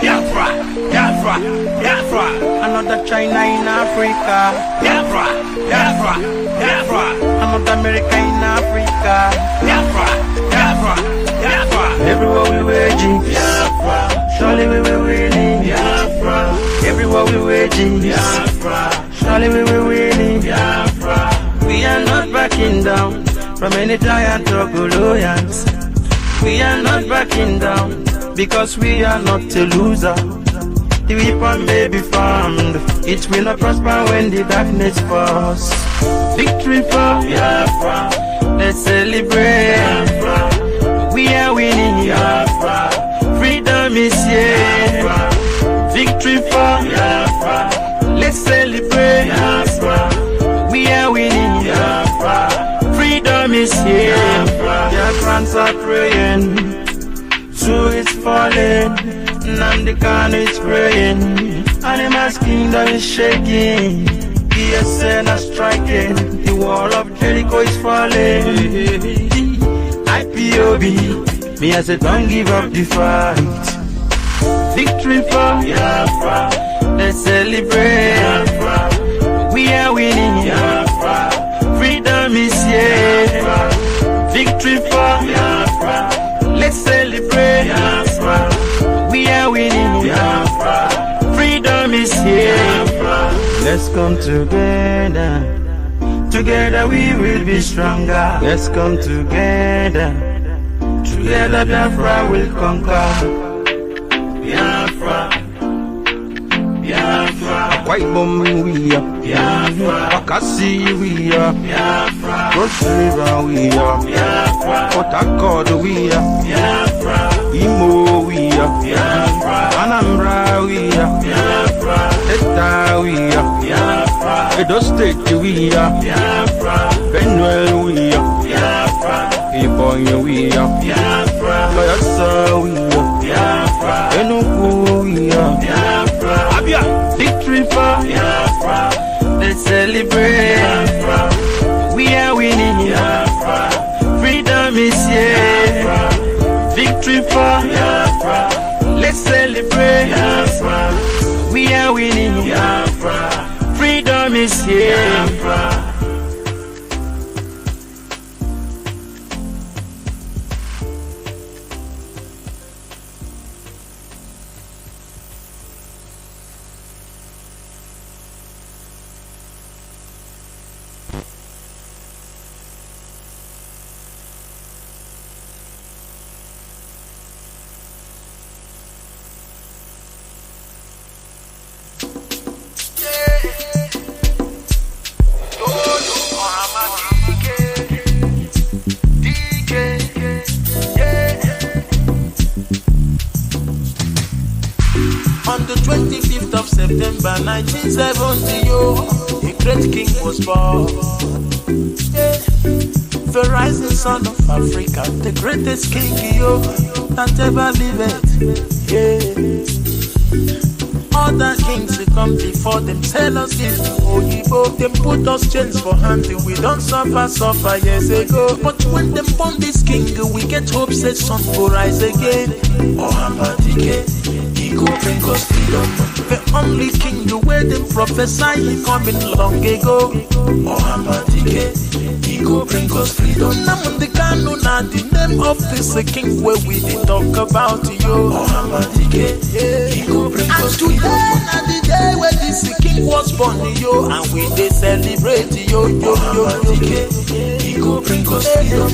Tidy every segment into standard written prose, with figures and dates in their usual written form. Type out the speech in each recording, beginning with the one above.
Biafra, Biafra, Biafra. Another China in Africa. Biafra, Biafra, Biafra. Another America in Africa. Biafra, Biafra, Biafra. Everywhere we waging Biafra. Surely we will winning Biafra. Everywhere we waging Biafra. Surely we will winning Biafra. We are not backing down from any giant or Goliath. We are not backing down because we are not a loser. The weapon may be found, it will not prosper when the darkness falls. Victory for Biafra, let's celebrate Biafra. We are winning Biafra, freedom is here. Victory for Biafra, let's celebrate Biafra. We are winning Biafra, freedom is here. Biafrans are praying, two is falling. Nnamdi Kanu is praying, Animal's kingdom is shaking. ESN are striking, the wall of Jericho is falling. IPOB, me I say don't give up the fight. Victory for Biafra, let's celebrate Biafra. We are winning Biafra, freedom is here. Victory for Biafra, let's celebrate Biafra. We are winning Biafra, freedom is here. Let's come together, together we will be stronger. Let's come together, together Biafra will conquer. Biafra, Biafra, White Bomb we are Biafra, Akasi we are Biafra, Cross River we are Biafra, Port Harcourt we are Biafra, Imo we are Biafra, Anambra we are Biafra, Eta we are Biafra, Edo State we are Biafra, Benue we are Biafra, Ebonyi we are Biafra, Bayelsa we are Biafra, Enugu we are Biafra. Abia, victory for Biafra, let's celebrate Biafra. We are winning Biafra, freedom is here. Victory for Biafra, let's celebrate Biafra. We are winning Biafra, freedom is here. On the 25th of September 1970, a great king was born. The rising son of Africa, the greatest king that ever lived. Other kings they come before them, tell us this Oyibo, them put us chains for hand, we don't suffer years ago. But when them born this king, we get hope that sun will rise again. Oh, Hamadike, he go bring us freedom. The only king the way them prophesy, he coming long ago. Oh, Hamadike, he go bring us freedom. Nnamdi Kanu na the name of this king where we did talk about you. Oh, Hamadike, he go bring us freedom. Today na the day where this king was born, yo, and we dey celebrate, yo. He go bring us freedom.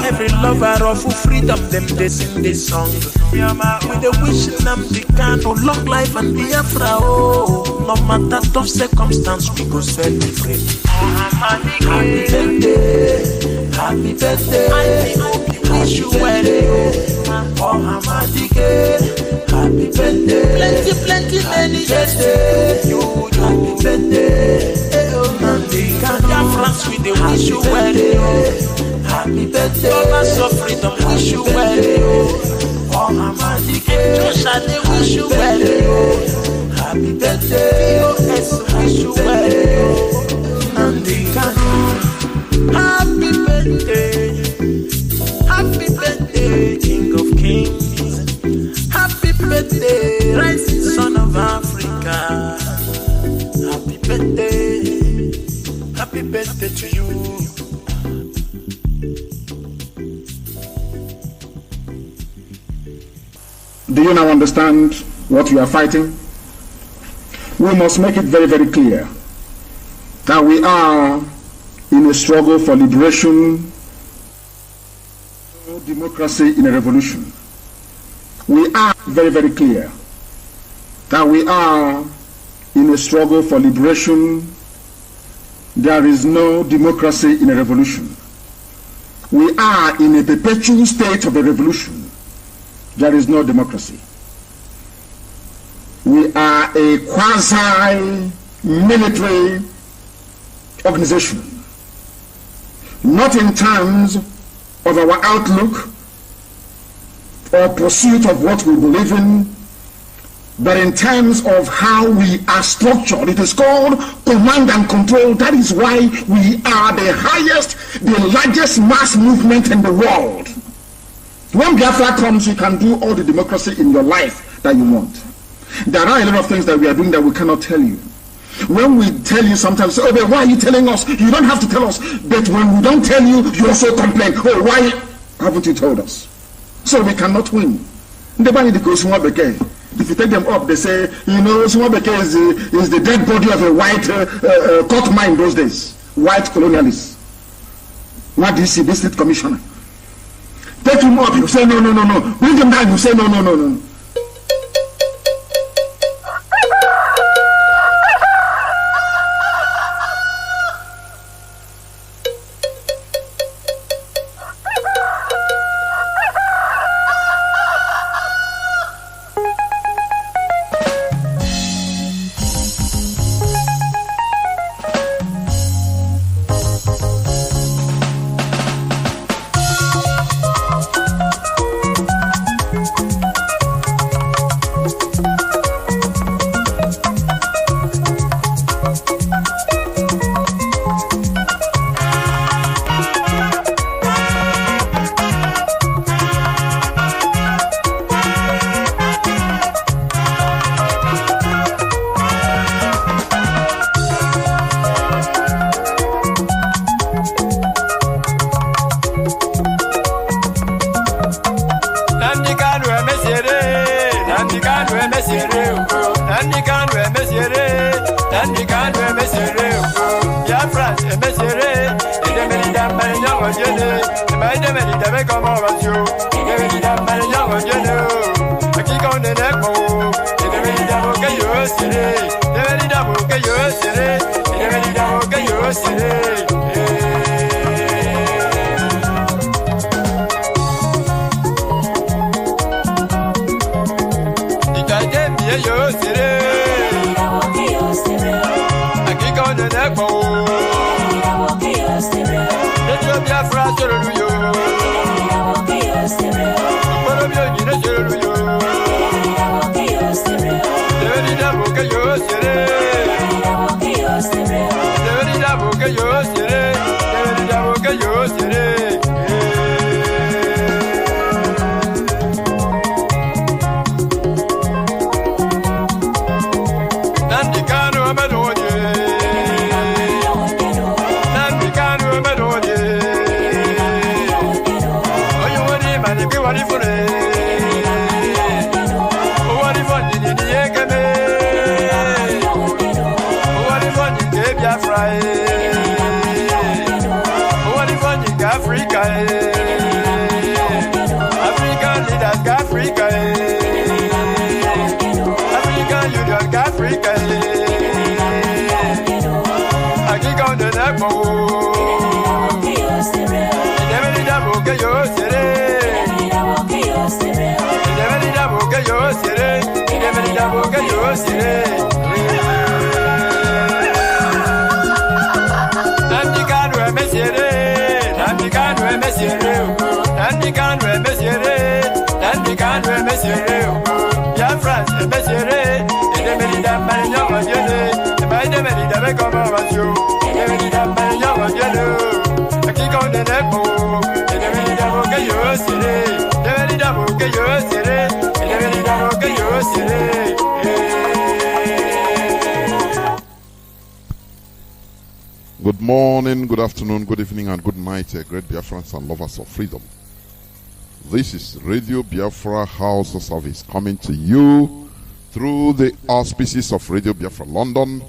Every lover of freedom, them they sing this song. With the wish Nnamdi Kanu long life and Biafra. Oh, no matter tough circumstance, we go celebrate. Happy birthday, happy birthday. I wish you well. Oh, Hamadike, happy birthday. Plenty, many birthday. You, happy birthday. Oh, Nnamdi Kanu, Biafrans, we dey wish you well. Happy birthday. Lovers of freedom, wish you well. Oh, Hamadike, Joshua, they wish you well. Happy birthday. POS, wish you well. Nnamdi Kanu, happy birthday. Happy birthday. Happy birthday to you. Do you now understand what you are fighting? We must make it very, very clear that we are in a struggle for liberation, democracy in a revolution. We are very, very clear that we are in a struggle for liberation. There is no democracy in a revolution. We are in a perpetual state of a revolution. There is no democracy. We are a quasi-military organization, not in terms of our outlook or pursuit of what we believe in, but in terms of how we are structured. It is called command and control. That is why we are the highest, the largest mass movement in the world. When Biafra comes, you can do all the democracy in your life that you want. There are a lot of things that we are doing that we cannot tell you. When we tell you sometimes, oh, but why are you telling us? You don't have to tell us. But when we don't tell you, you also complain. Oh, why haven't you told us? So we cannot win. If you take them up, they say, you know, Sumabeke is the dead body of a white court mine those days. White colonialists. What do you see? District commissioner. Take him up, you say, no. Bring him down, you say, no. Good morning, good afternoon, good evening, and good night, great Biafrans and lovers of freedom. This is Radio Biafra HAUSA-SERVICE coming to you through the auspices of Radio Biafra London.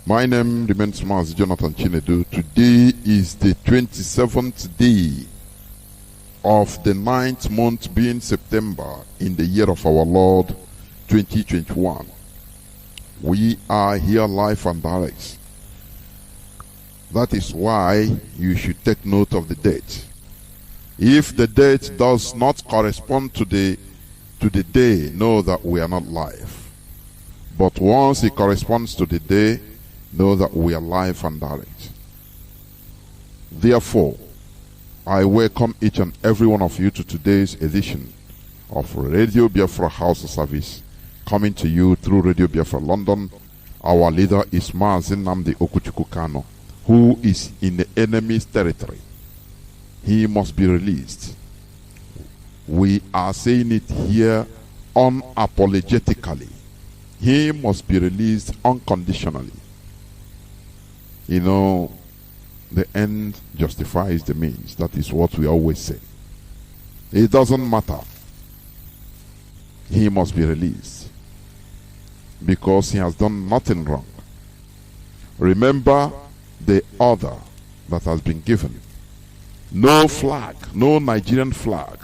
My name remains Mazi Chinedu. Today is the 27th day of the 9th month, being September, in the year of our Lord 2021. We are here live and direct. That is why you should take note of the date. If the date does not correspond to the day, know that we are not live. But once it corresponds to the day, know that we are live and direct. Therefore, I welcome each and every one of you to today's edition of Radio Biafra HAUSA-SERVICE, coming to you through Radio Biafra London. Our leader is Mazi Nnamdi Kanu, who is in the enemy's territory. He must be released. We are saying it here unapologetically. He must be released unconditionally. You know, the end justifies the means. That is what we always say. It doesn't matter. He must be released because he has done nothing wrong. Remember the order that has been given. No flag, no Nigerian flag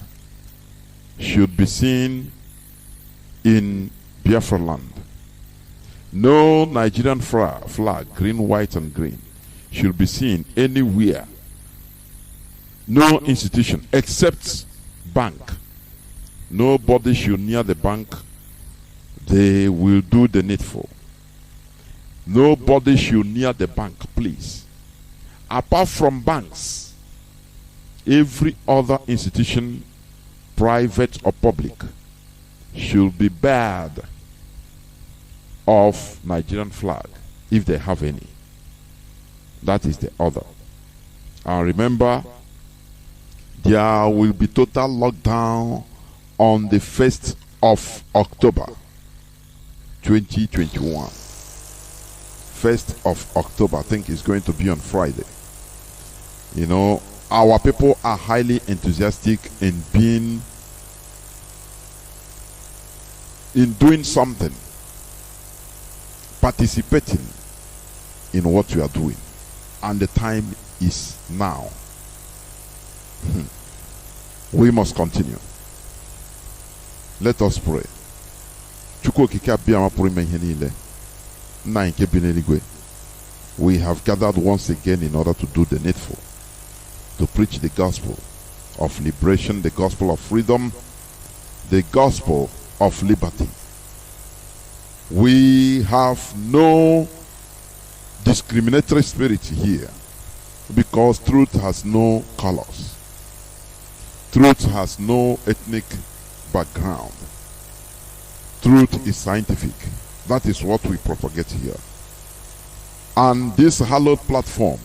should be seen in Biafra land. No Nigerian flag, green, white, and green, should be seen anywhere. No institution except bank. Nobody should near the bank. They will do the needful. Nobody should near the bank, please. Apart from banks, every other institution, private or public, should be barred of Nigerian flag if they have any. That is the order. And remember, there will be total lockdown on the 1st of October 2021. 1st of October, I think, is going to be on Friday. You know, our people are highly enthusiastic in doing something, participating in what we are doing, and the time is now. We must continue. Let us pray. We have gathered once again in order to do the needful, to preach the gospel of liberation, the gospel of freedom, the gospel of liberty. We have no discriminatory spirit here, because truth has no colors. Truth has no ethnic background. Truth is scientific. That is what we propagate here. And this hallowed platform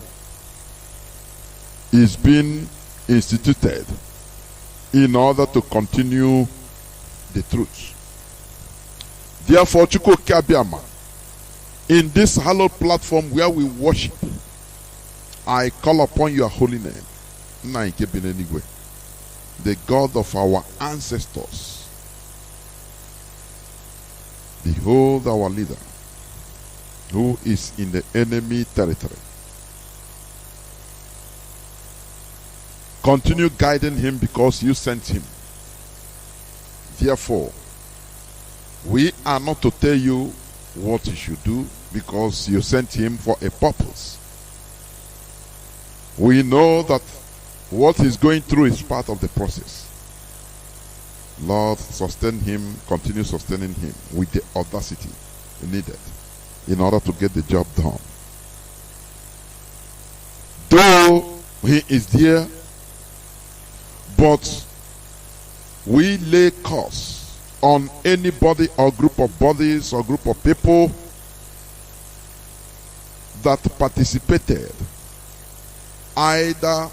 is being instituted in order to continue the truth. Therefore, in this hallowed platform where we worship, I call upon your holy name, the God of our ancestors. Behold our leader, who is in the enemy territory. Continue guiding him because you sent him. Therefore, we are not to tell you what he should do because you sent him for a purpose. We know that what he's going through is part of the process. Lord, sustain him, continue sustaining him with the audacity needed in order to get the job done. Though he is there, but we lay curse on anybody or group of bodies or group of people that participated either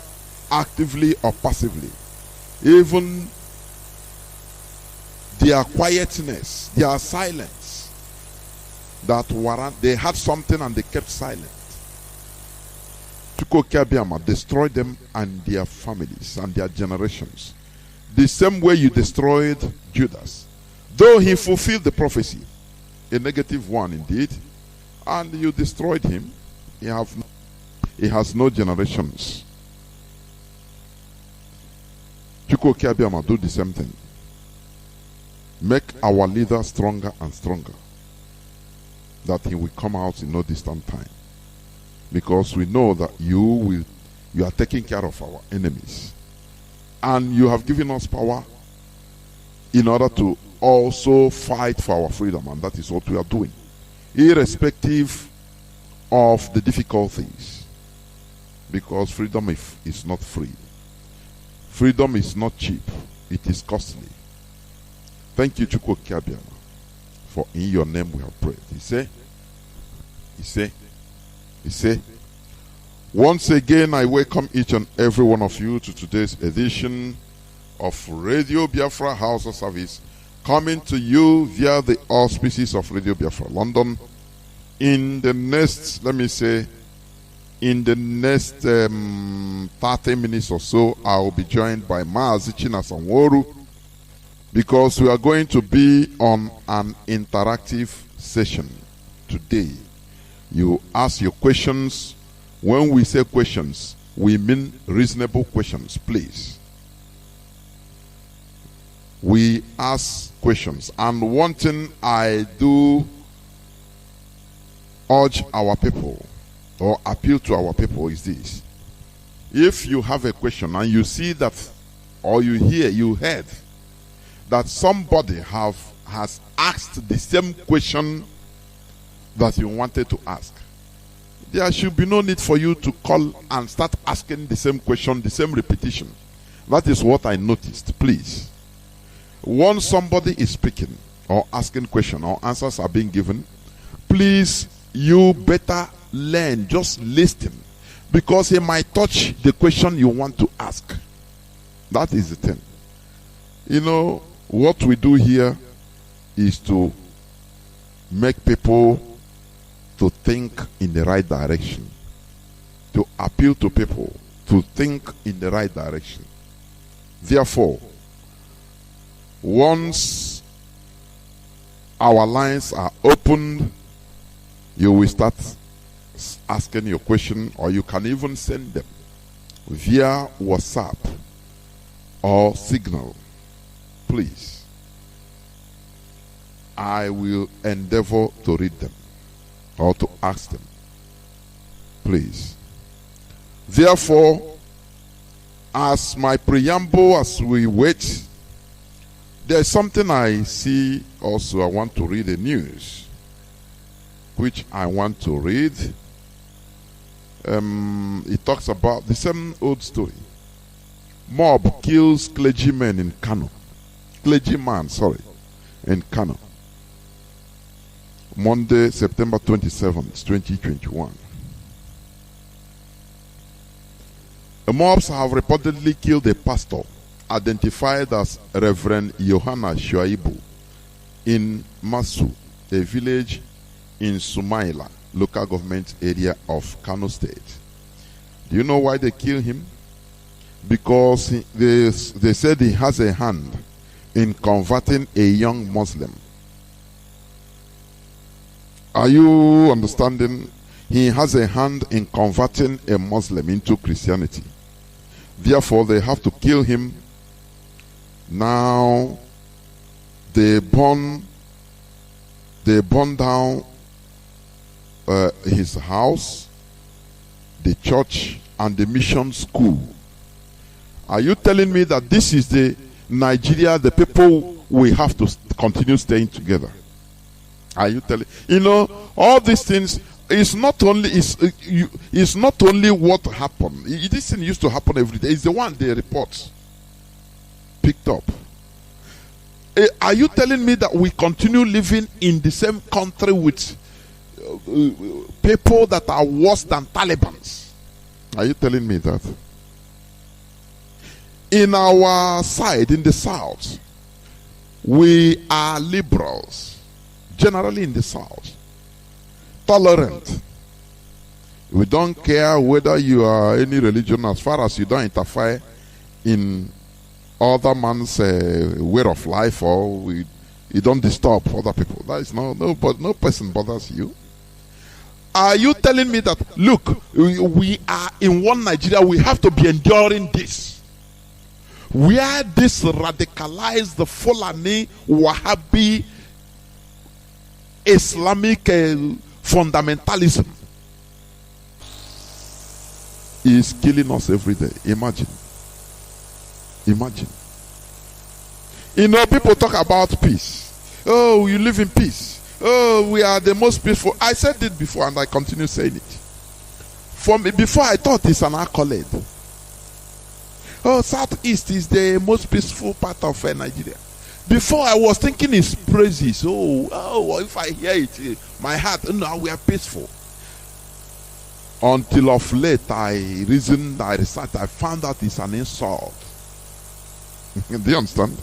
actively or passively. Even their quietness, their silence, that warrant, they had something and they kept silent. Chukwukabiama, destroy them and their families and their generations. The same way you destroyed Judas. Though he fulfilled the prophecy, a negative one indeed, and you destroyed him, he has no generations. Chukwukabiama, do the same thing. Make our leader stronger and stronger, that he will come out in no distant time. Because we know that you are taking care of our enemies. And you have given us power in order to also fight for our freedom. And that is what we are doing. Irrespective of the difficulties. Because freedom is not free. Freedom is not cheap. It is costly. Thank you, Chukwukabiama, for in your name we have prayed. He said, once again, I welcome each and every one of you to today's edition of Radio Biafra Hausa Service, coming to you via the auspices of Radio Biafra London. In the next, in the next 30 minutes or so, I will be joined by Mazi Chinasa Nworu, because we are going to be on an interactive session today. You ask your questions. When we say questions, we mean reasonable questions, please. We ask questions. And one thing I do urge our people or appeal to our people is this. If you have a question and you see that, or you heard that somebody has asked the same question that you wanted to ask, there should be no need for you to call and start asking the same question, the same repetition. That is what I noticed. Please, once somebody is speaking or asking question or answers are being given, please, you better learn, just listen, because he might touch the question you want to ask. That is the thing. You know, what we do here is to make people to think in the right direction, to appeal to people to think in the right direction. Therefore, once our lines are opened, you will start asking your question, or you can even send them via WhatsApp or Signal. Please, I will endeavor to read them or to ask them. Please. Therefore, as my preamble, as we wait, there's something I see also. I want to read the news, which I want to read. It talks about the same old story. Mob kills clergyman in Kanu. Clergyman, in Kanu. Monday, September 27th, 2021. The mobs have reportedly killed a pastor identified as Reverend Yohana Shuaibu in Masu, a village in Sumaila, local government area of Kano State. Do you know why they killed him? Because they said he has a hand in converting a young Muslim. Are you understanding? He has a hand in converting a Muslim into Christianity. Therefore, they have to kill him. Now, they burn down his house, the church, and the mission school. Are you telling me that this is the Nigeria, the people will have to continue staying together? Are you telling? You know, all these things is not only what happened. This thing used to happen every day. It's the one they report picked up. Are you telling me that we continue living in the same country with people that are worse than Talibans? Are you telling me that? In our side, in the South, we are liberals. Generally in the South, tolerant. We don't care whether you are any religion, as far as you don't interfere in other man's way of life, or you don't disturb other people. That is no person bothers you. Are you telling me that, look, we are in one Nigeria, we have to be enduring this? Where this radicalized Fulani, Wahhabi, Islamic fundamentalism is killing us every day. Imagine. You know, people talk about peace. Oh, you live in peace. Oh, we are the most peaceful. I said it before and I continue saying it. For me, before I thought it's an accolade. Oh, Southeast is the most peaceful part of Nigeria. Before I was thinking it's praises. Oh, if I hear it, my heart, no, we are peaceful. Until of late, I reasoned, I researched, I found out it's an insult. Do you understand?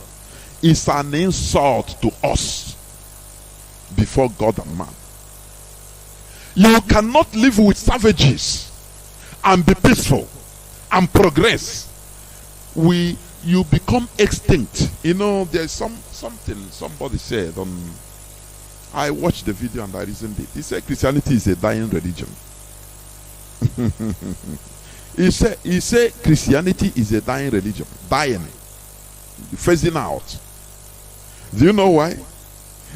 It's an insult to us before God and man. You cannot live with savages and be peaceful and progress. You become extinct. You know, there's something somebody said on. I watched the video and I reasoned it. He said Christianity is a dying religion. He said Christianity is a dying religion, dying, phasing out. Do you know why?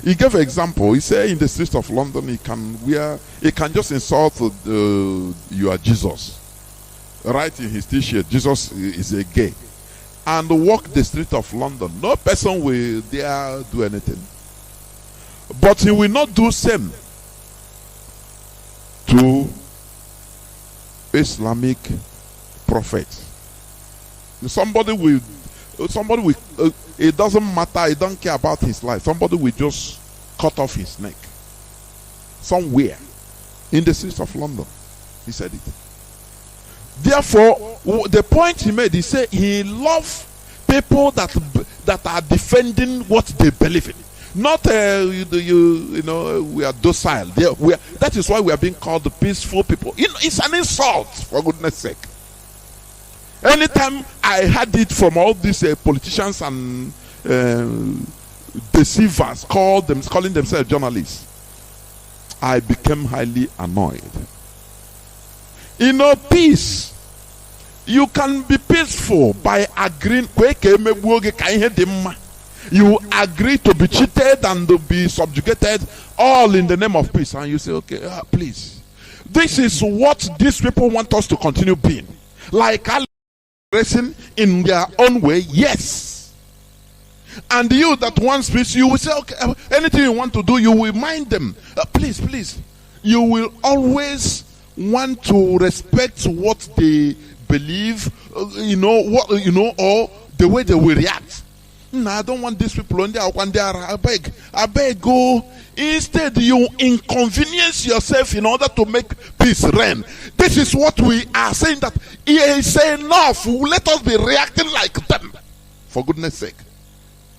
He gave an example. He said in the streets of London, he can just insult you are Jesus. Write in his t-shirt, Jesus is a gay, and walk the street of London. No person will dare do anything, but he will not do same to Islamic prophets. Somebody will, it doesn't matter, it don't care about his life. Somebody will just cut off his neck somewhere in the streets of London. He said it. Therefore, the point he made, he said he loves people that are defending what they believe in. Not you know, we are docile. That is why we are being called the peaceful people. It's an insult, for goodness sake. Anytime I had it from all these politicians and deceivers calling themselves journalists, I became highly annoyed. You know, peace. You can be peaceful by agreeing. You agree to be cheated and to be subjugated, all in the name of peace. And you say, okay, please. This is what these people want us to continue being. Like racing in their own way, yes. And you that wants peace, you will say, okay, anything you want to do, you will mind them. Please. You will always want to respect what they believe, or the way they will react. No, I don't want these people on there. I beg, go. Instead, you inconvenience yourself in order to make peace reign. This is what we are saying, that he is enough. Let us be reacting like them. For goodness sake.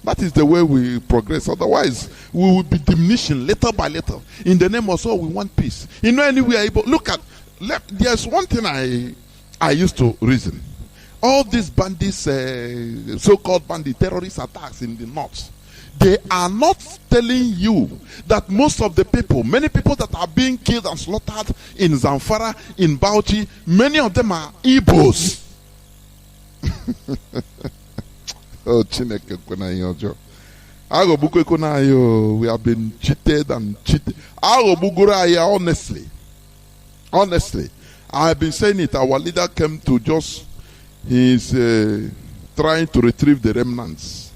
That is the way we progress. Otherwise, we will be diminishing little by little. In the name of we want peace. You know, anywhere able. Look at. There's one thing I used to reason. All these bandits, so-called bandit terrorist attacks in the north, they are not telling you that most of the people, many people that are being killed and slaughtered in Zamfara, in Bauchi, many of them are Igbos. Oh, we have been cheated and cheated. Honestly, I have been saying it. Our leader came to just, he's trying to retrieve the remnants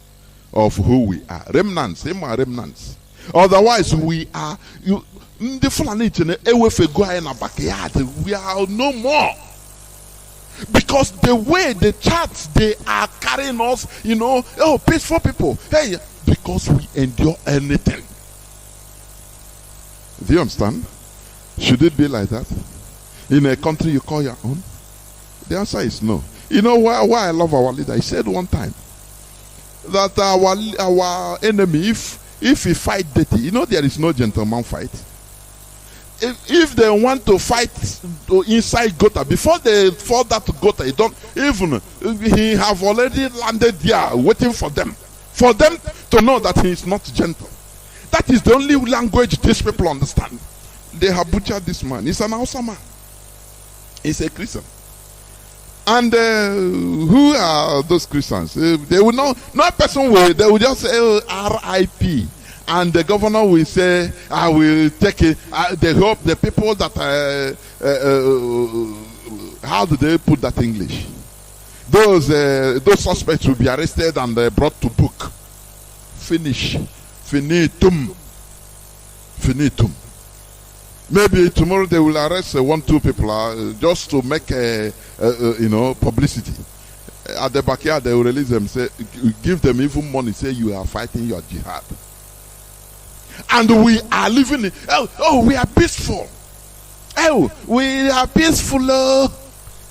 of who we are. Remnants. Otherwise, we are, the Fulani, we are no more. Because the way the chats, they are carrying us, peaceful people. Hey, because we endure anything. Do you understand? Should it be like that? In a country you call your own? The answer is no. You know why I love our leader? He said one time that our enemy, if he fight dirty, there is no gentleman fight. if they want to fight inside Gotha, before they fall that Gotha, he have already landed there waiting for them to know that he is not gentle. That is the only language these people understand. They have butchered this man. He's an Hausa man. He's a Christian. And who are those Christians? They will know. No person will. They will just say R.I.P. And the governor will say, "I will take it." They hope the people that how do they put that English? Those suspects will be arrested and brought to book. Finish. Finitum. Maybe tomorrow they will arrest 1-2 people just to make publicity. At the backyard they will release them, say, give them even money, say you are fighting your jihad. And we are living in, we are peaceful. We are peaceful.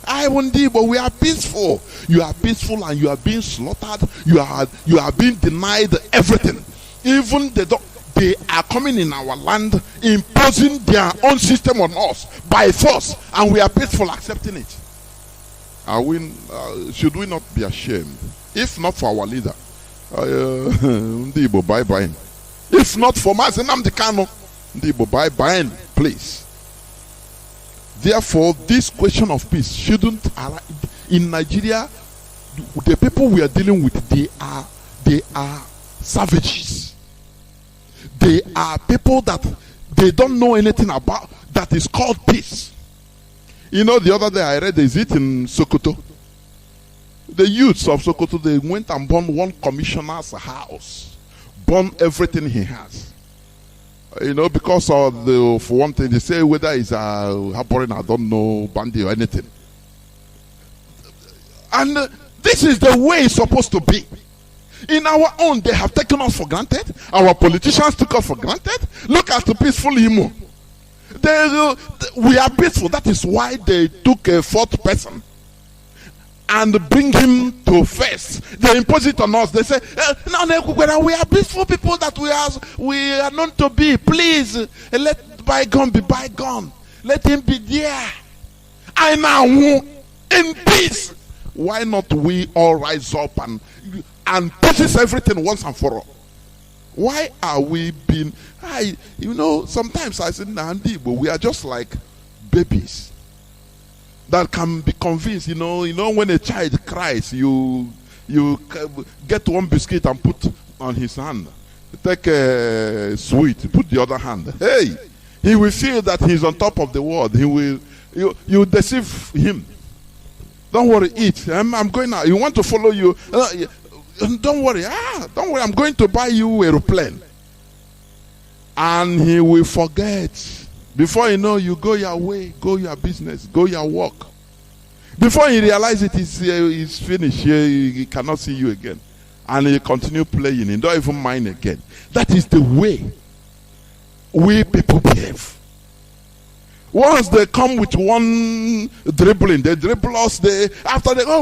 But we are peaceful. You are peaceful and you are being slaughtered. You are being denied everything. Even they are coming in our land, imposing their own system on us by force, and we are peaceful accepting it. Should we not be ashamed? If not for our leader, bye-bye. If not for Mazi Nnamdi, bye-bye, please. Therefore, this question of peace shouldn't arise. In Nigeria, the people we are dealing with, they are savages. They are people that they don't know anything about that is called peace. You know, the other day I read, is it in Sokoto? The youths of Sokoto, they went and burned one commissioner's house, burned everything he has. You know, because of for one thing, they say whether it's harboring, I don't know, bandit or anything. And this is the way it's supposed to be. In our own, they have taken us for granted. Our politicians took us for granted. Look at the peaceful Imo. We are peaceful. That is why they took a fourth person and bring him to face. They impose it on us. They say, no, we are peaceful people that we are known to be. Please, let bygone be bygone. Let him be there. I now in peace. Why not we all rise up and purchase everything once and for all? Why are we being... sometimes I say, Nnamdi, but we are just like babies that can be convinced. You know, when a child cries, you get one biscuit and put on his hand. Take a sweet, put the other hand. Hey, he will feel that he's on top of the world. You deceive him. Don't worry, eat. I'm going out. You want to follow you? Don't worry. Don't worry. I'm going to buy you an aeroplane. And he will forget. Before you know, you go your way, go your business, go your work. Before you realize it is finished, he cannot see you again. And he continue playing. He don't even mind again. That is the way we people behave. Once they come with one dribbling, they dribble us. After they no.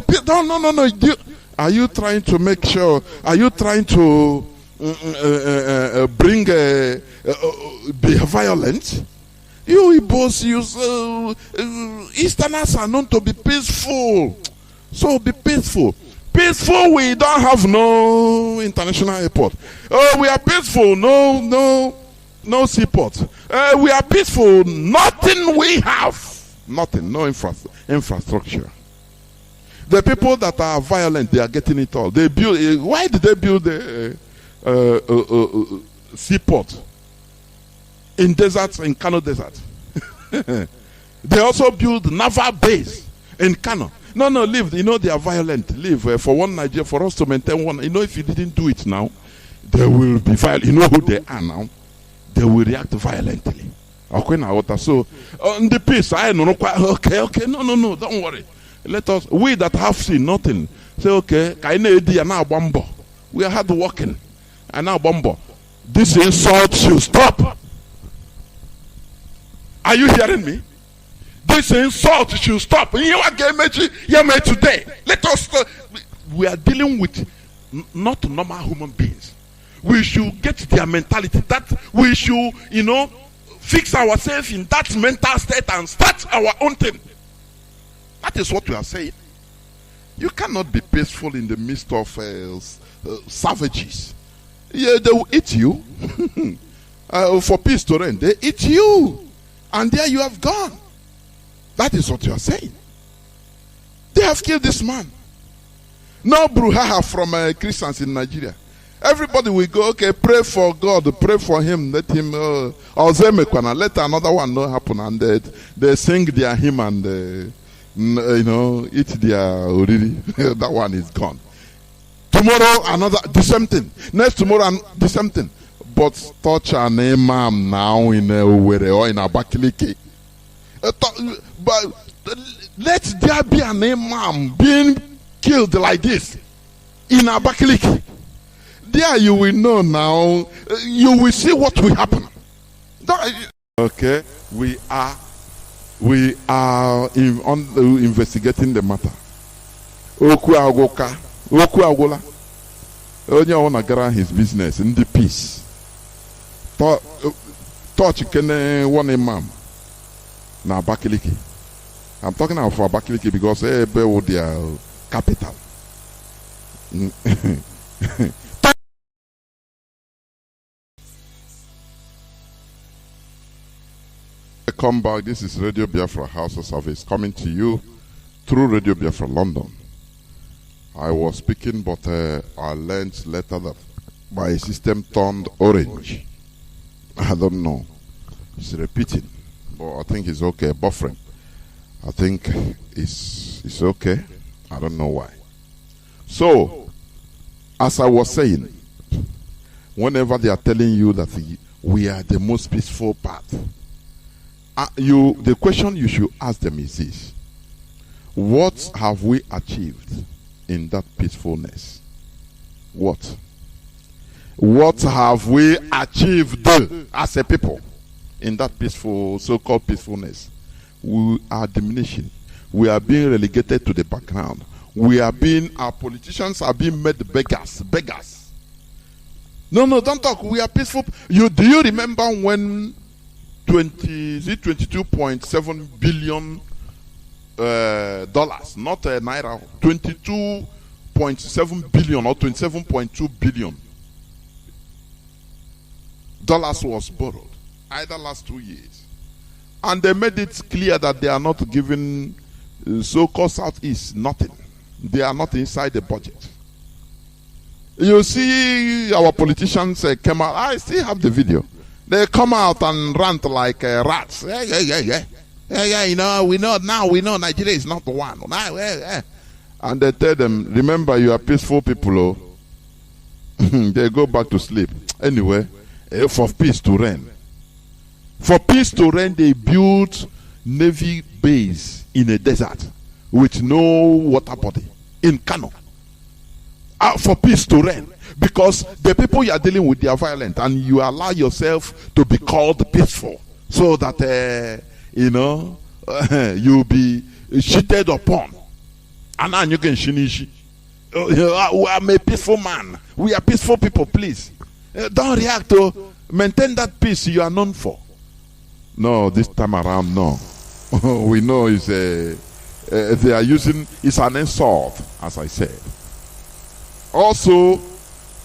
Are you trying to make sure? Are you trying to be violent? You Igbos, Easterners are known to be peaceful. So be peaceful. Peaceful, we don't have no international airport. We are peaceful, no seaport. We are peaceful, nothing we have. Nothing, no infrastructure. The people that are violent, they are getting it all. They build. Why did they build a seaport in deserts, in Kanu desert? They also build naval base in Kanu. No, leave. They are violent. Leave for one Nigeria, for us to maintain one. If you didn't do it now, they will be violent. You know who they are now. They will react violently. Okay, now so on the peace, I know. Okay, no, don't worry. Let us, we that have seen nothing, say, okay, we are hard working, and now bombo. This insult should stop. Are you hearing me? This insult should stop. Today, let us. We are dealing with not normal human beings. We should get their mentality that we should, fix ourselves in that mental state and start our own thing. That is what we are saying. You cannot be peaceful in the midst of savages. Yeah, they will eat you. For peace to reign, they eat you. And there you have gone. That is what you are saying. They have killed this man. No brouhaha from Christians in Nigeria. Everybody will go, okay, pray for God, pray for him, let him, let another one not happen. And they sing their hymn and, eat their oriri. That one is gone. Tomorrow, the same thing. Next tomorrow, the same thing. But touch an imam now in Owerri or in Abakaliki. But let there be an imam being killed like this in Abakaliki. There you will know now. You will see what will happen. Okay, we are investigating the matter. Oku agola. Onye wanna gara his business in the peace. Touch one imam na Abakaliki. I'm talking about for Abakaliki because with their capital. Come back. This is Radio Biafra HAUSA-SERVICE coming to you through Radio Biafra London. I was speaking, but I learned later that my system turned orange. I don't know. It's repeating, but I think it's okay. Buffering. I think it's okay. I don't know why. So, as I was saying, whenever they are telling you that we are the most peaceful part, the question you should ask them is this: what have we achieved in that peacefulness? What have we achieved as a people in that peaceful, so-called peacefulness? We are diminishing. We are being relegated to the background. Our politicians are being made beggars. No, don't talk. We are peaceful. Do you remember when 22.7 billion dollars, not naira, 22.7 billion or 27.2 billion dollars was borrowed either last 2 years, and they made it clear that they are not giving so-called Southeast nothing. They are not inside the budget. You see our politicians came out. I still have the video. They come out and rant like rats. Yeah, we know Nigeria is not the one. And they tell them, remember, you are peaceful people. Oh. They go back to sleep. Anyway, for peace to reign. For peace to reign, they built Navy base in a desert with no water body in Kanu. For peace to reign. Because the people you are dealing with, they are violent, and you allow yourself to be called peaceful, so that you'll be cheated upon. And now you can shinishi. I'm a peaceful man. We are peaceful people, please. Don't react to maintain that peace you are known for. No, this time around, no. We know they are using it's an insult, as I said. Also,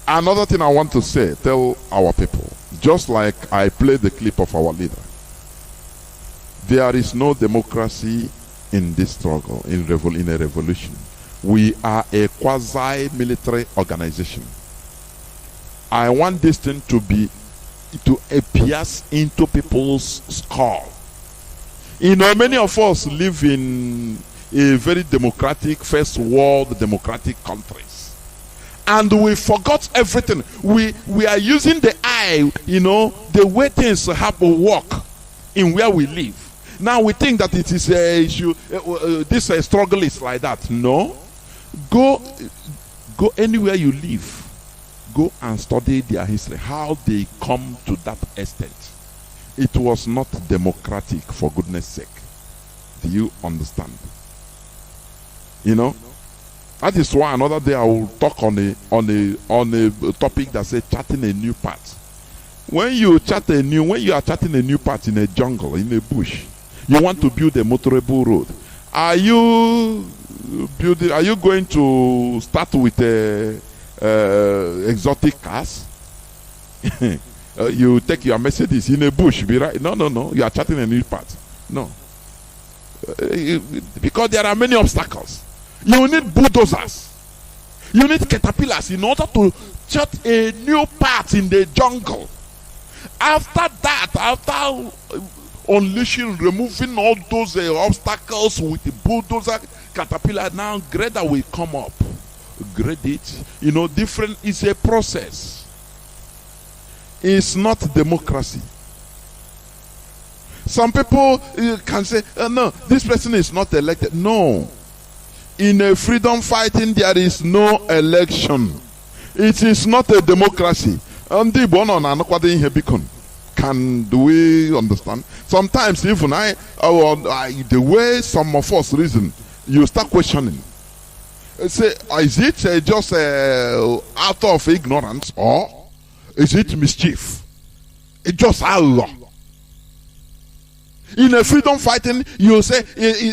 another thing I want to say, tell our people, just like I played the clip of our leader, there is no democracy in this struggle, in a revolution. We are a quasi-military organization. I want this thing to pierce into people's skull. Many of us live in a very democratic, first world democratic countries. And we forgot everything. We are using the eye, the way things happen, work in where we live. Now we think that it is a issue. This struggle is like that. No, go anywhere you live. Go and study their history, how they come to that extent. It was not democratic, for goodness sake. Do you understand? That is why another day I will talk on a topic that says charting a new path. when you are charting a new part in a jungle, in a bush, you want to build a motorable road. Are you going to start with exotic cars? You take your Mercedes in a bush, be right? No. You are charting a new path. No. Because there are many obstacles. You need bulldozers. You need caterpillars in order to chart a new path in the jungle. After that, after unleashing, removing all those obstacles with the bulldozer, caterpillar, now grader will come up. Grade it. Different is a process. It's not democracy. Some people can say, no, this person is not elected. No. In a freedom fighting, there is no election. It is not a democracy. Do we understand? Sometimes even the way some of us reason, you start questioning. Say, is it just out of ignorance, or is it mischief? It's just Allah. In a freedom fighting, you say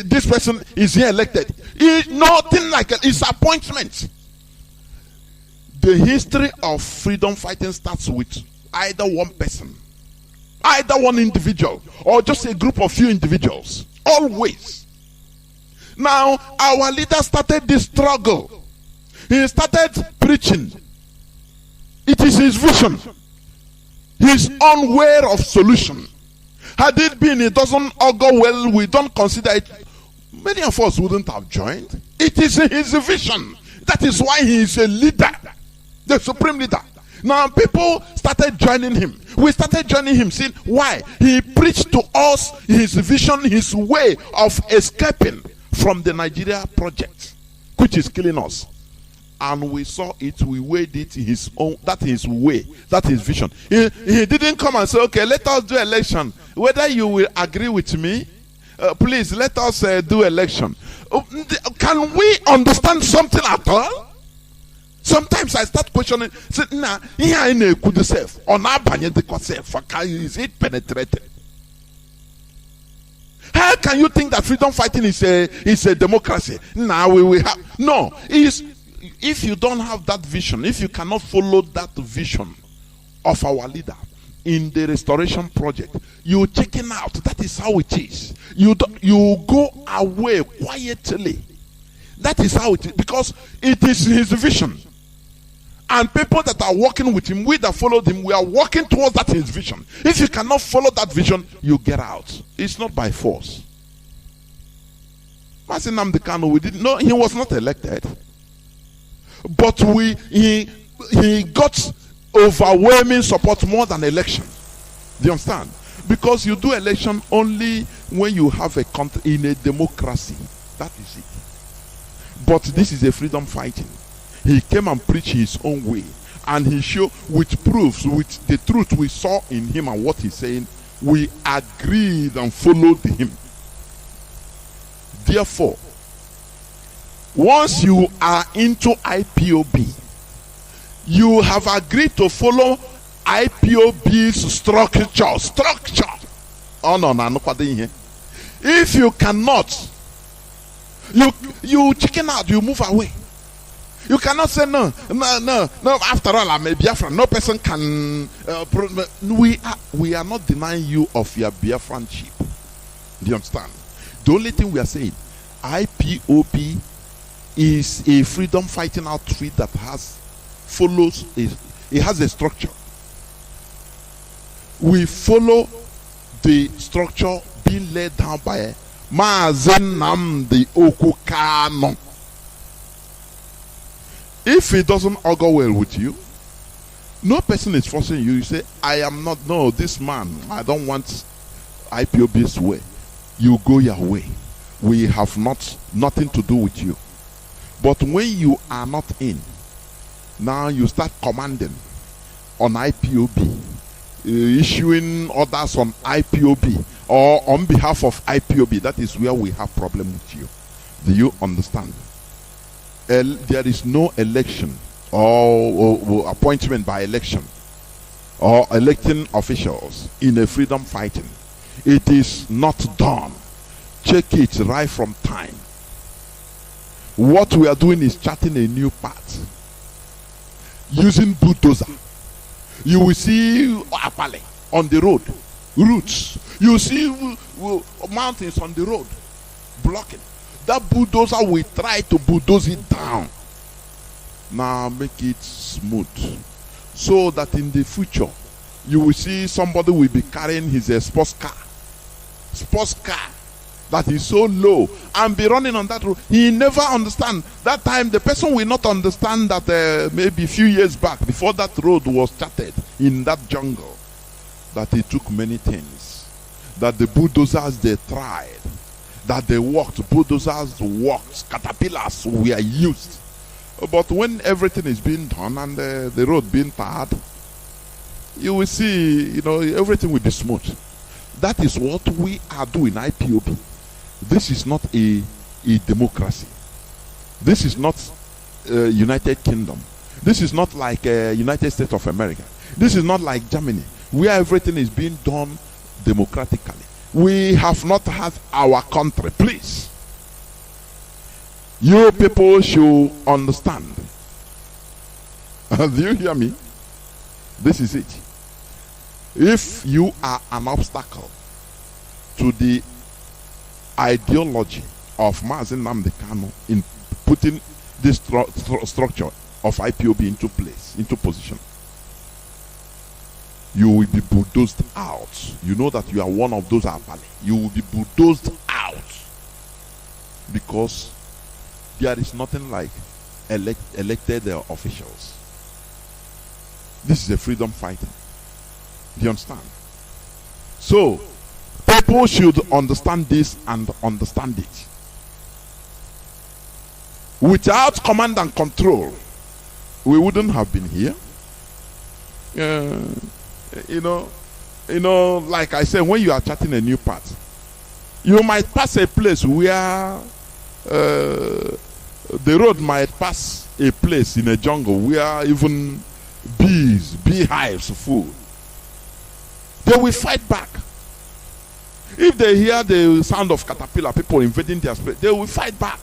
this person is here elected. Nothing like that. It's appointment. The history of freedom fighting starts with either one person, either one individual, or just a group of few individuals. Always. Now, our leader started this struggle. He started preaching. It is his vision, his own way of solution. Had it been, it doesn't all go well, we don't consider it, many of us wouldn't have joined. It is his vision. That is why he is a leader, the supreme leader. Now people started joining him. We started joining him. See why? He preached to us his vision, his way of escaping from the Nigeria project, which is killing us. And we saw it, we weighed it in his own, that is his way, that is vision. He didn't come and say, okay, let us do election. Whether you will agree with me, please let us do election. Can we understand something at all? Sometimes I start questioning, say, nah, is it penetrated? How can you think that freedom fighting is a democracy? Now we will have no. If you don't have that vision, if you cannot follow that vision of our leader in the restoration project, you chicken out. That is how it is. You go away quietly. That is how it is, because it is his vision. And people that are working with him, we that followed him, we are working towards that his vision. If you cannot follow that vision, you get out. It's not by force. Mazi Nnamdi Kanu, we didn't know he was not elected. But he got overwhelming support more than election. Do you understand? Because you do election only when you have a country in a democracy. That is it. But this is a freedom fighting. He came and preached his own way. And he showed with proofs, with the truth we saw in him and what he's saying, we agreed and followed him. Therefore, once you are into IPOB, you have agreed to follow IPOB's structure. Oh no. If you cannot, you chicken out, you move away. You cannot say no. After all, I'm a Biafran. No person can. We are not denying you of your Biafranship. Do you understand? The only thing we are saying, IPOB is a freedom fighting outfit that it has a structure. We follow the structure being laid down by Mazi Nnamdi Kanu. If it doesn't all go well with you, no person is forcing you. You say, I am not, no, this man, I don't want IPOB's way. You go your way. We have nothing to do with you. But when you are not in, now you start commanding on IPOB, issuing orders on IPOB or on behalf of IPOB. That is where we have problem with you. Do you understand? There is no election or appointment by election. or electing officials in a freedom fighting. It is not done. Check it right from time. What we are doing is charting a new path using bulldozer. You will see apale on the road, roots. You see mountains on the road blocking. That bulldozer will try to bulldoze it down. Now make it smooth, so that in the future you will see somebody will be carrying his sports car that is so low and be running on that road. He never understand. That time the person will not understand that maybe a few years back, before that road was charted in that jungle, that it took many things, that the bulldozers they tried, that they worked, bulldozers worked, caterpillars were used. But when everything is being done and the road being tarred, you will see, everything will be smooth. That is what we are doing, IPOB. This is not a democracy. This is not United Kingdom. This is not like United States of America. This is not like Germany, where everything is being done democratically. We have not had our country, please. You people should understand. Do you hear me? This is it. If you are an obstacle to the ideology of Mazi Kanu in putting this structure of IPOB into place, into position, you will be bulldozed out. You know that you are one of those apale. You will be bulldozed out, because there is nothing like elected officials. This is a freedom fighting. Do you understand? So, people should understand this and understand it. Without command and control, we wouldn't have been here. Like I said, when you are charting a new path, you might pass a place where the road might pass a place in a jungle where even beehives full. They will fight back. If they hear the sound of caterpillar, people invading their space, they will fight back.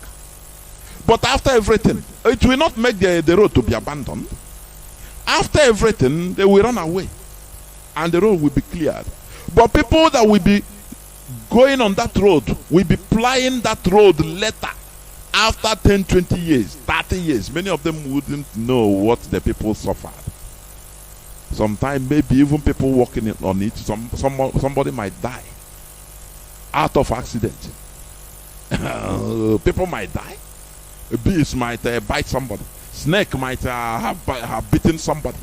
But after everything, it will not make the road to be abandoned. After everything, they will run away and the road will be cleared. But people that will be going on that road will be plying that road later. After 10, 20 years, 30 years, many of them wouldn't know what the people suffered. Sometimes maybe even people walking on it, somebody might die out of accident. People might die. Bees might bite somebody. Snake might have bitten somebody.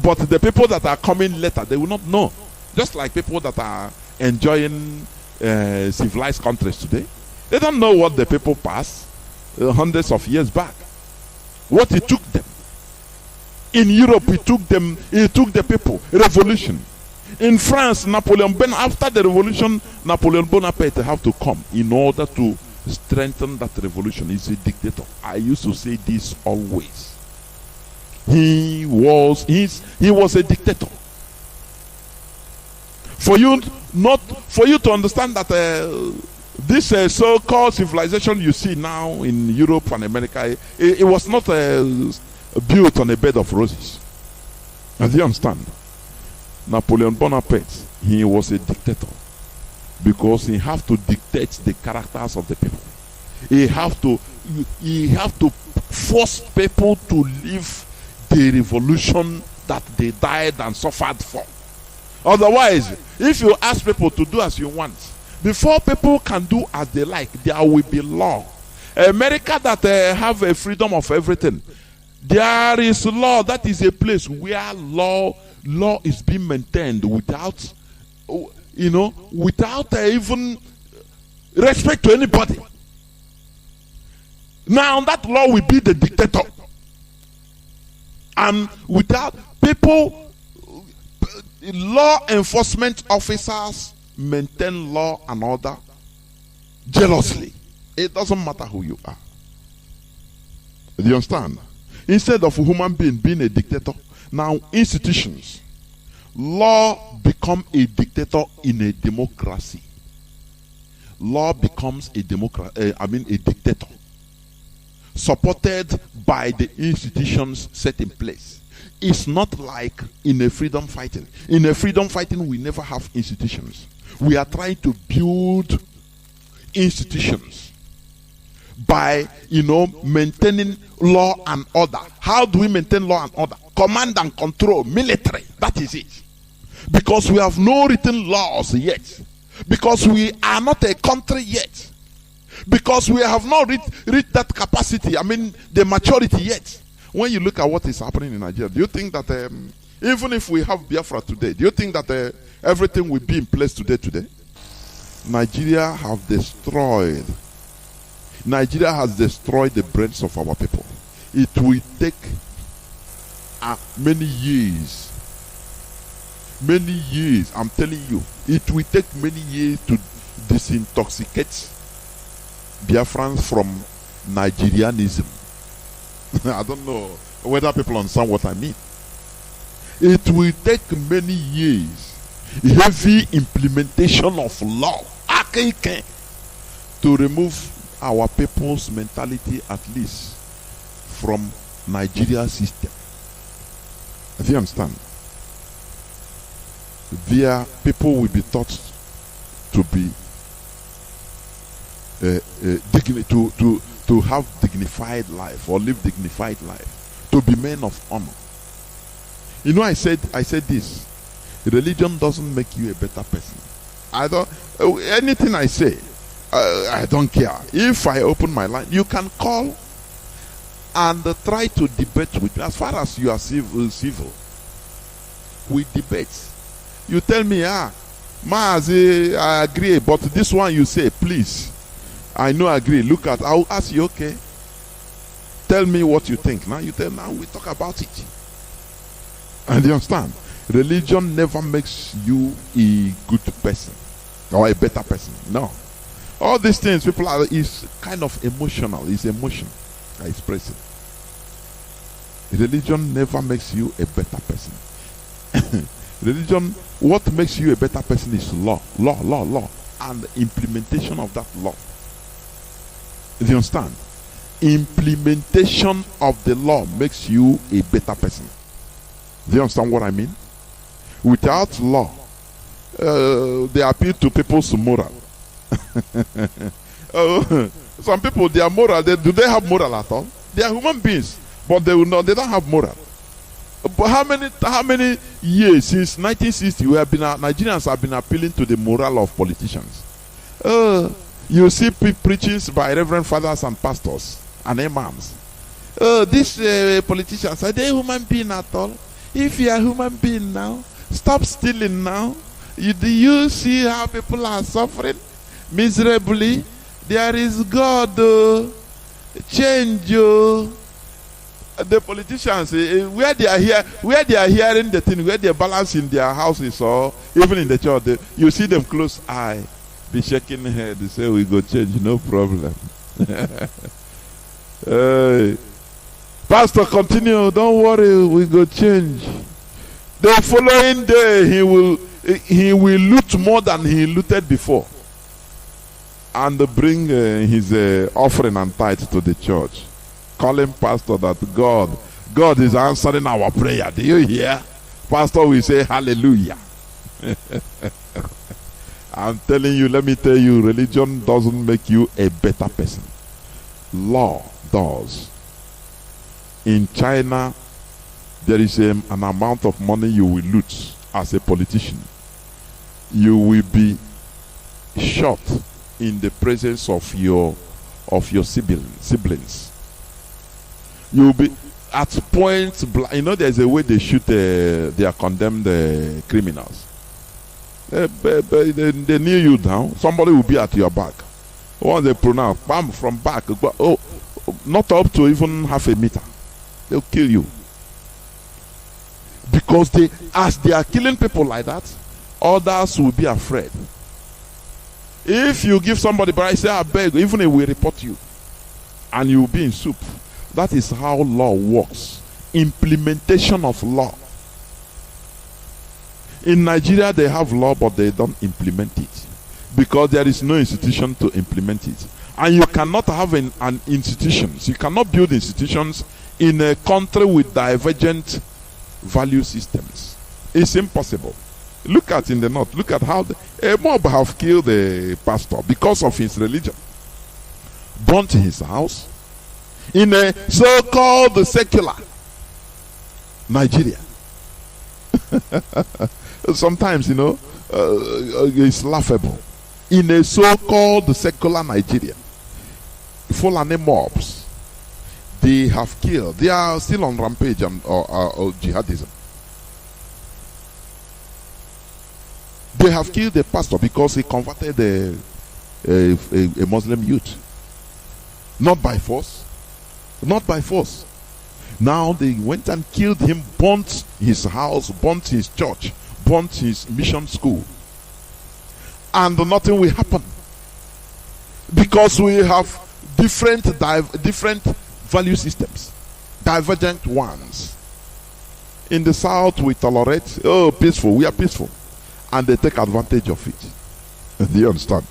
But the people that are coming later, they will not know. Just like people that are enjoying civilized countries today. They don't know what the people passed hundreds of years back. What it took them. In Europe, it took the people. Revolution. In France, after the revolution, Napoleon Bonaparte have to come in order to strengthen that revolution. He's a dictator. I used to say this always. He was a dictator. For you to understand that this so-called civilization you see now in Europe and America, it was not built on a bed of roses. Do you understand? Napoleon Bonaparte, he was a dictator because he have to dictate the characters of the people. He have to force people to live the revolution that they died and suffered for. Otherwise, if you ask people to do as you want, before people can do as they like, there will be law. America that have a freedom of everything, there is law. That is a place where law is being maintained without even respect to anybody. Now that law will be the dictator, and without people, law enforcement officers maintain law and order jealously. It doesn't matter who you are. Do you understand? Instead of a human being a dictator, Now, institutions. Law become a dictator in a democracy. Law becomes a dictator, supported by the institutions set in place. It's not like in a freedom fighting. In a freedom fighting, we never have institutions. We are trying to build institutions by, maintaining law and order. How do we maintain law and order? Command and control, military. That is it. Because we have no written laws yet. Because we are not a country yet. Because we have not reached that capacity, the maturity yet. When you look at what is happening in Nigeria, do you think that even if we have Biafra today, do you think that everything will be in place today? Nigeria has destroyed the brains of our people. It will take many years. I'm telling you, it will take many years to disintoxicate Biafrans from Nigerianism. I don't know whether people understand what I mean. It will take many years, heavy implementation of law, to remove our people's mentality, at least from Nigeria system. Do you understand? Their people will be taught to be to have dignified life, or live dignified life, to be men of honor. I said this: religion doesn't make you a better person. Anything I say, I don't care. If I open my line, you can call and try to debate with me. As far as you are civil, we debate. You tell me, Mazi, I agree, but this one you say, please, I know I agree. Look at, I'll ask you, okay, tell me what you think. Now you tell, now we talk about it. And you understand? Religion never makes you a good person or a better person. No. All these things, people are, is kind of emotional. It's emotion I express it. Religion never makes you a better person. Religion, what makes you a better person is law, and the implementation of that law. Do you understand? Implementation of the law makes you a better person. Do you understand what I mean? Without law, they appeal to people's moral. Some people, they are moral. Do they have moral at all? They are human beings, but they don't have moral. But how many years since 1960 Nigerians have been appealing to the moral of politicians? You see preachings by reverend fathers and pastors and imams. These politicians, are they human beings at all? If you are human being now, stop stealing now. Do you see how people are suffering miserably? There is God. Change. The politicians, where they are hearing the thing, where they are balancing their houses or even in the church, you see them close eye, be shaking head. They say, we go change, no problem. Pastor, continue, don't worry, we go change. The following day, he will loot more than he looted before, and bring his offering and tithe to the church, calling pastor that God is answering our prayer. Do you hear? Pastor will say hallelujah. I'm telling you, let me tell you, religion doesn't make you a better person. Law does. In China, there is an amount of money you will loot as a politician. You will be shot in the presence of your siblings. You will be at point blank. You know, there's a way they shoot their condemned criminals. They kneel you down. Somebody will be at your back. Once they pronounce, bam, from back. Oh, not up to even half a meter. They'll kill you. Because as they are killing people like that, others will be afraid. If you give somebody bribe, say, I beg, even if we report you, and you will be in soup. That is how law works implementation of law. In Nigeria, they have law, but they don't implement it because there is no institution to implement it. And you cannot have an institutions. You cannot build institutions in a country with divergent value systems. It's impossible. Look at in the north. Look at how a mob have killed a pastor because of his religion. Burnt his house in a so-called secular Nigeria. Sometimes, it's laughable. In a so-called secular Nigeria, Fulani mobs, they have killed. They are still on rampage or jihadism. They have killed the pastor because he converted a Muslim youth. Not by force. Not by force. Now they went and killed him, burnt his house, burnt his church, burnt his mission school. And nothing will happen. Because we have different value systems. Divergent ones. In the south we tolerate, peaceful, we are peaceful. And they take advantage of it. Do you understand?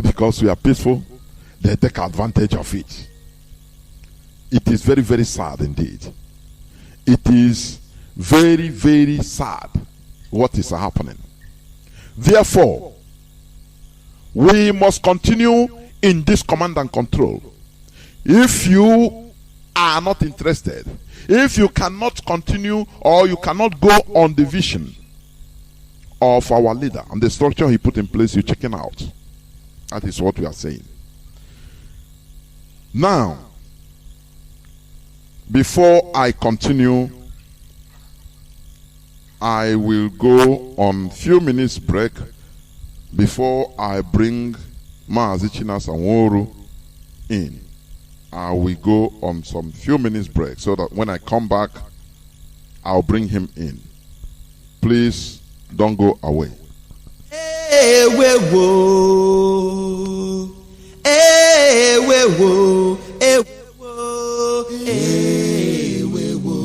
Because we are peaceful, they take advantage of it. It is very, very sad indeed. It is very, very sad what is happening. Therefore, we must continue in this command and control. If you are not interested, if you cannot continue or you cannot go on the vision of our leader and the structure he put in place, you're checking out. That is what we are saying. Now, before I continue, I will go on few minutes break before I bring Mazi Chinasa Nworu in. I will go on some few minutes break so that when I come back, I'll bring him in. Please don't go away. Hey, we wo. Hey, we wo. Hey,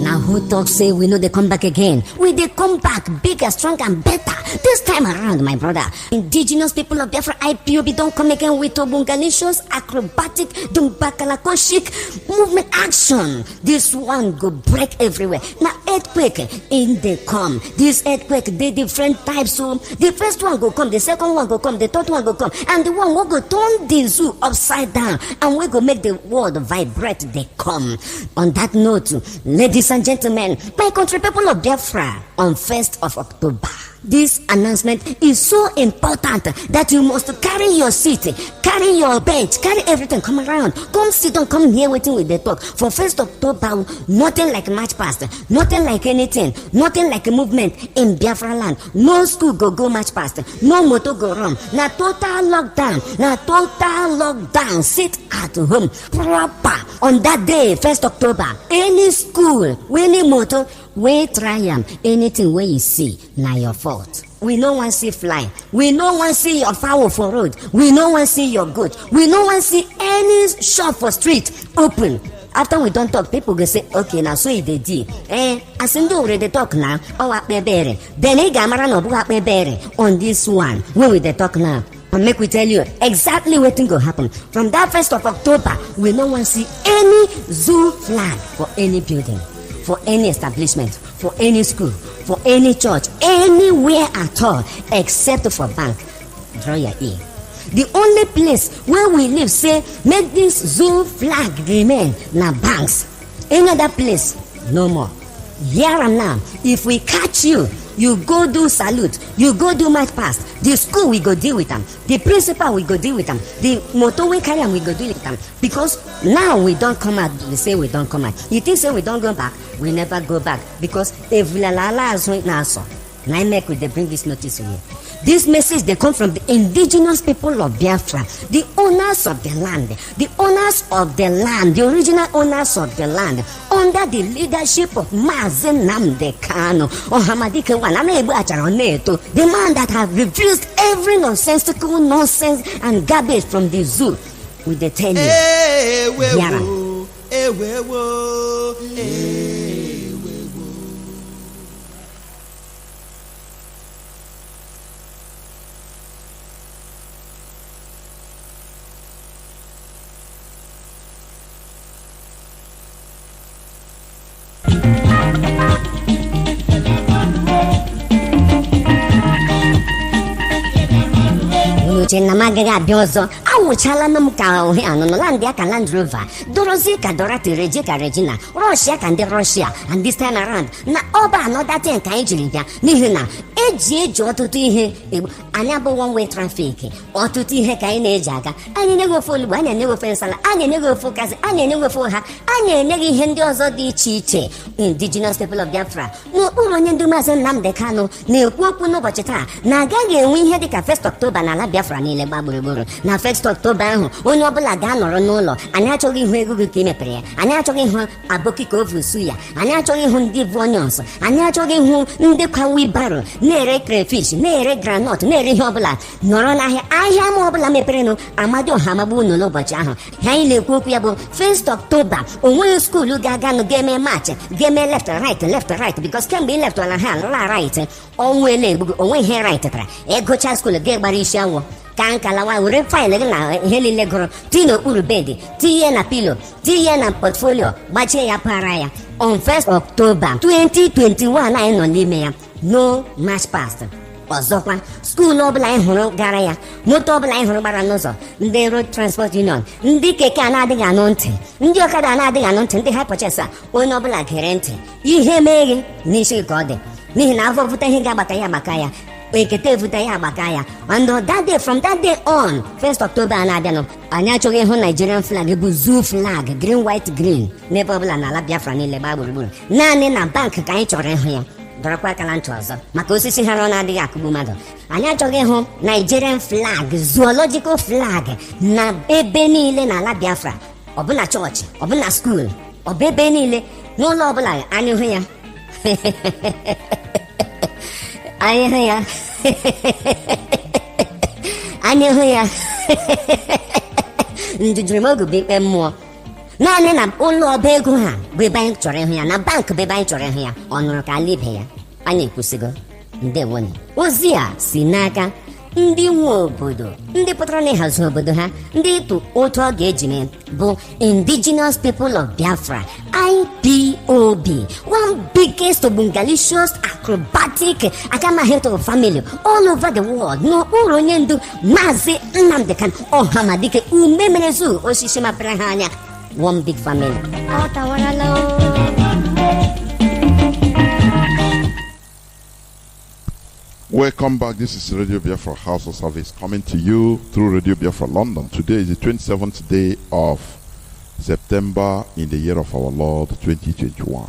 now who talks say we know they come back again? We they come back bigger, stronger and better. This time around, my brother. Indigenous people of Biafra IPOB don't come again with obungalicious, acrobatic, dumbakalakoshik movement action. This one go break everywhere. Now earthquake in they come. This earthquake they different types. So the first one go come, the second one go come, the third one go come, and the one will go turn the zoo upside down, and we go make the world vibrate. They come. On that note, ladies and gentlemen, my country people of Biafra, on 1st of October, this announcement is so important that you must carry your seat, carry your bench, carry everything, come around, come sit down, come here waiting with the talk. For 1st October, nothing like march past, nothing like anything, nothing like a movement in Biafra land. No school go march past, no motor go run. Now total lockdown, sit at home, proper. On that day, 1st October, any school, any motor, we try anything where you see, now your fault. We no one see fly. We no one see your fowl for road. We no one see your goat. We no one see any shop for street open. After we don't talk, people go say, okay, now so they did. As in already talk now, then they gamara no buha on this one. When we they talk now, and make we tell you exactly what thing go happen. From that 1st of October, we no one see any zoo flag for any building, for any establishment, for any school, for any church, anywhere at all, except for bank. Draw your ear. The only place where we live say make this zoo flag remain na banks. Any other place, no more. Here and now, if we catch you, you go do salute, you go do march past. The school we go deal with them, the principal we go deal with them, the motor we carry them we go deal with them. Because now we don't come out, we say we don't come out. You think say we don't go back, we never go back. Because if la is right now, so now make we they bring this notice here. This message they come from the indigenous people of Biafra, the owners of the land, the original owners of the land, under the leadership of Mazi Nnamdi Kanu, the man that have refused every nonsensical nonsense and garbage from the zoo. With the tell you, uche na m agaghị abịa ọzọ awụchala na m ka ohe anụnụ landị aka Land Rover dorozie ka Dorothy reje ka Regina Russia ka ndị Russia and this time around na ọba another thing ka anyị jiri bịa n'ihi na eji ọtụtụ ihe anyị abụ one way traffic ọtụtụ ihe ka anyị na-eji aga anyị enyeghị ofe olugbo anyị enyeghị ofe nsala anyị enyeghị ofe kasị anyị enyeghị ofe ha anyị enyeghị ihe ndị ọzọ dị iche iche. Indigenous people of Biafra n'okpuru onye ndu Maazị Nnamdi Kanu na-ekwu okwu n'ụbọchị taa na agaghị enwe ihe dịka 1st October n'ala Biafra niile gba gburugburu. Na 1st October ahụ onye ọbụla ga-anọrọ n'ụlọ. Anyị achọghị ịhụ ego gị ka ị mepere ya, anyị achọghị ịhụ aboki ka ovu su ya, anyị achọghị ịhụ ndị bụ onions, anyị achọghị ịhụ ndị kwa wibaro na-ere crayfish na-ere groundnut na-ere ihe ọbụla nọrọ n'ahịa. Ahịa ma ọbụla meperenụ Amadioha amagbu unu n'ụbọchị ahụ. Anyị na-ekwu okwu ya bụ 1st October onweghị skuulu ga-aganụ ga-eme march ga-eme left right because kemgbe ị leftụla ha la right onwele egbugo onwe ihe right tara ịgụcha skuulu ga-egbara isi awọ ka nkalawa were faịlụ gị na ihe niile gụrụ tinye n'okpuru bedi tinye na pilo tinye na portfolio gbachie ya para ya. On 1st October 2021 anyị nọ n'ime ya no march past. Ọzọkwa skuulu ọbụla anyị hụrụ gara ya, moto ọbụla anyị hụrụ gbara n'ụzọ, ndị road transport union, ndị keke a na-adịghị anụ ntị, ndị ọkada na-adịghị anụ ntị, ndị hyperchase a onye ọbụla gere ntị ihe meghe n'isi ka ọ dị n'ihi na afọ vụta ihe ga-agbaka ya agbaka ya ekete vụta ya agbaka ya. And that day from that day on 1st October a na-abịanụ anyị achọghị ịhụ Nigerian flag bụ zoo flag green white green n'ebe ọbụla n'ala Biafra niile gbaa gburugburu. Naanị na bank ka anyị chọrọ ịhụ ya. Dọrọkwa akala ntụ ọzọ maka osisi ha na-adịghị akụgbu mmadụ. Anyị achọghị ịhụ Nigerian flag zoological flag na ebe niile n'ala Biafra, ọbụna chọọchị, ọbụna skuul, ọbụ ebe niile n'ụlọ ọbụla anyị hụ ya anyị hụ ya anyị hụ ya njujurimogu bụ ikpe mmụọ. Naanị na ụlọ ọba ego ha bụ ebe anyị chọrọ ịhụ ya, na bank bụ ebe anyị chọrọ ịhụ ya. Ọ nụrụ ka ala ibe ya. Anyị ekwusigo ndewonu. Ozi a si n'aka ndị nwe obodo, ndị pụtara n'ịhazi obodo ha, ndị ịtụ otu ọ ga-eji mee bụ Indigenous People of Biafra IPOB, one biggest bungalicious acrobatic akamahito family all over the world n'okpuru onye ndu Maazị Nnamdi Kanu Ọhamadike umemerezu osisi mapere ha anya. One big family. Welcome back. This is Radio Biafra HAUSA-SERVICE coming to you through Radio Biafra London. Today is the 27th day of September in the year of our Lord 2021.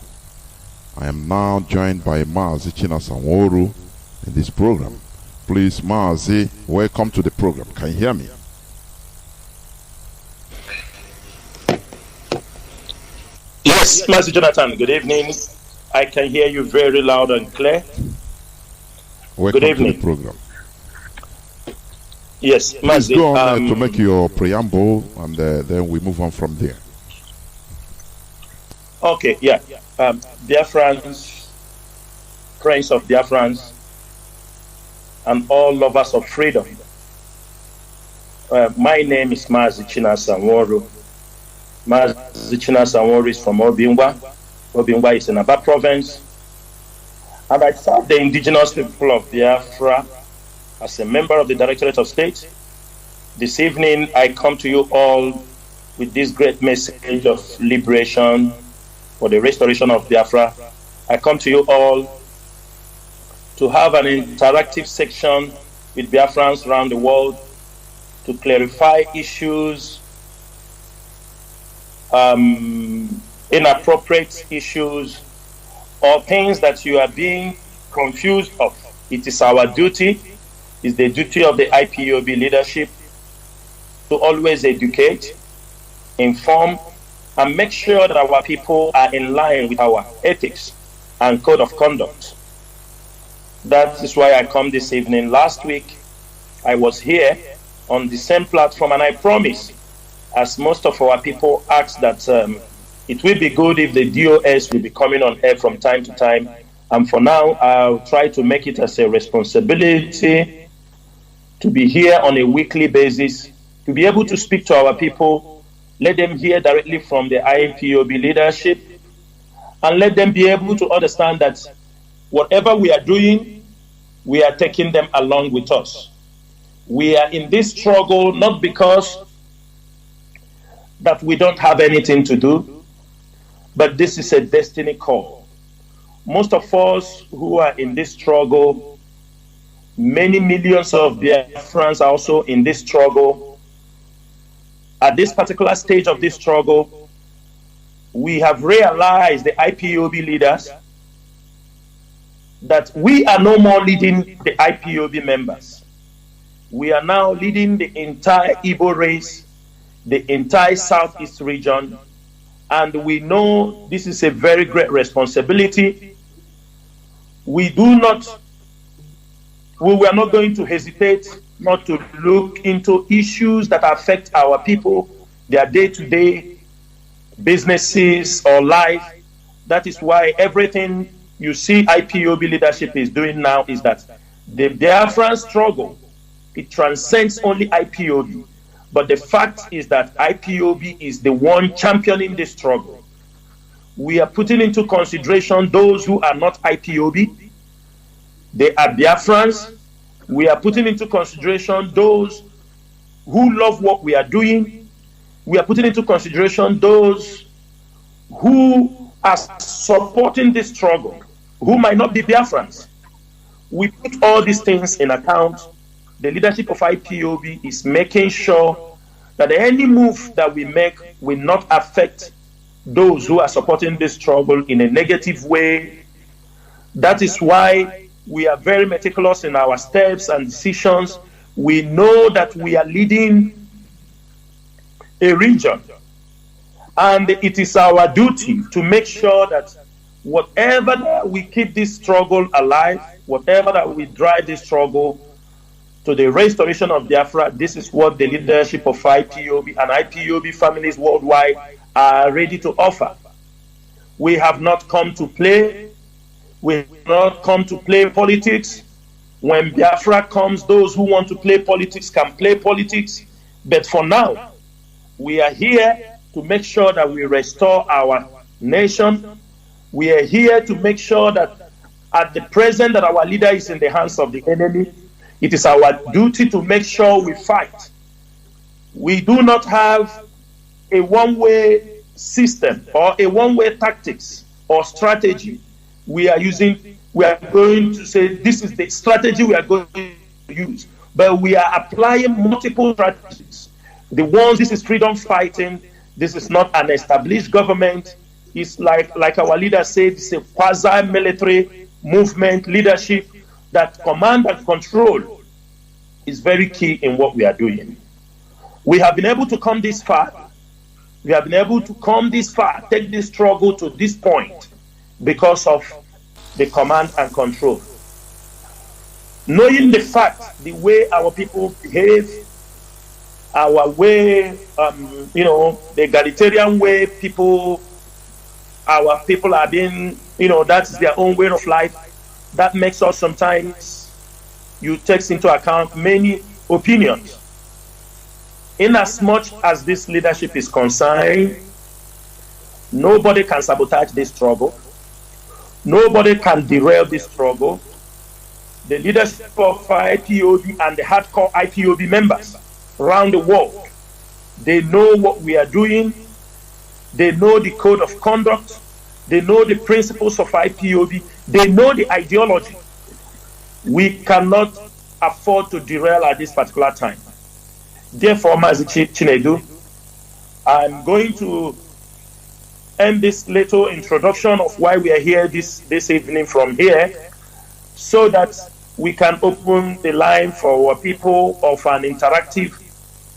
I am now joined by Mazi Chinasa Nworu in this program. Please, Mazi, welcome to the program. Can you hear me? Yes, Master Jonathan, good evening. I can hear you very loud and clear. Welcome good evening. to the program. Yes, Master. Please go on to make your preamble, and then we move on from there. Okay, yeah. Biafrans, friends of Biafrans, and all lovers of freedom. My name is Mazi Chinasa Nworu. Mazi Chinasa Nworu is from Obingwa. Obingwa is in Aba province. And I serve the indigenous people of Biafra as a member of the Directorate of State. This evening, I come to you all with this great message of liberation for the restoration of Biafra. I come to you all to have an interactive section with Biafrans around the world to clarify issues, inappropriate issues, or things that you are being confused of. It is our duty, it's the duty of the IPOB leadership to always educate, inform, and make sure that our people are in line with our ethics and code of conduct. That is why I come this evening. Last week, I was here on the same platform, and I promise, as most of our people asked, that it will be good if the DOS will be coming on air from time to time. And for now, I'll try to make it as a responsibility to be here on a weekly basis, to be able to speak to our people, let them hear directly from the IPOB leadership, and let them be able to understand that whatever we are doing, we are taking them along with us. We are in this struggle not because that we don't have anything to do, but this is a destiny call. Most of us who are in this struggle, many millions of Biafrans are also in this struggle. At this particular stage of this struggle, we have realized, the IPOB leaders, that we are no more leading the IPOB members. We are now leading the entire Igbo race, the entire Southeast region, and we know this is a very great responsibility. We are not going to hesitate not to look into issues that affect our people, their day-to-day businesses or life. That is why everything you see IPOB leadership is doing now is that the Biafran struggle, it transcends only IPOB. But the fact is that IPOB is the one championing the struggle. We are putting into consideration those who are not IPOB. They are Biafrans. We are putting into consideration those who love what we are doing. We are putting into consideration those who are supporting this struggle, who might not be Biafrans. We put all these things in account. The leadership of IPOB is making sure that any move that we make will not affect those who are supporting this struggle in a negative way. That is why we are very meticulous in our steps and decisions. We know that we are leading a region, and it is our duty to make sure that whatever that we keep this struggle alive, whatever that we drive this struggle to the restoration of Biafra, this is what the leadership of IPOB and IPOB families worldwide are ready to offer. We have not come to play. We have not come to play politics. When Biafra comes, those who want to play politics can play politics. But for now, we are here to make sure that we restore our nation. We are here to make sure that at the present that our leader is in the hands of the enemy, it is our duty to make sure we fight. We do not have a one-way system or a one-way tactics or strategy we are using. We are going to say this is the strategy we are going to use, but we are applying multiple strategies. This is freedom fighting. This is not an established government. It's like our leader said, it's a quasi-military movement leadership. That command and control is very key in what we are doing. We have been able to come this far. We have been able to come this far, take this struggle to this point because of the command and control. Knowing the fact, the way our people behave, our way, the egalitarian way our people are being, that's their own way of life. That makes us sometimes, you take into account many opinions. In as much as this leadership is concerned, nobody can sabotage this struggle. Nobody can derail this struggle. The leadership of IPOB and the hardcore IPOB members around the world, they know what we are doing. They know the code of conduct. They know the principles of IPOB. They know the ideology. We cannot afford to derail at this particular time. Therefore, Mazi Chinedu, I'm going to end this little introduction of why we are here this evening from here, so that we can open the line for our people of an interactive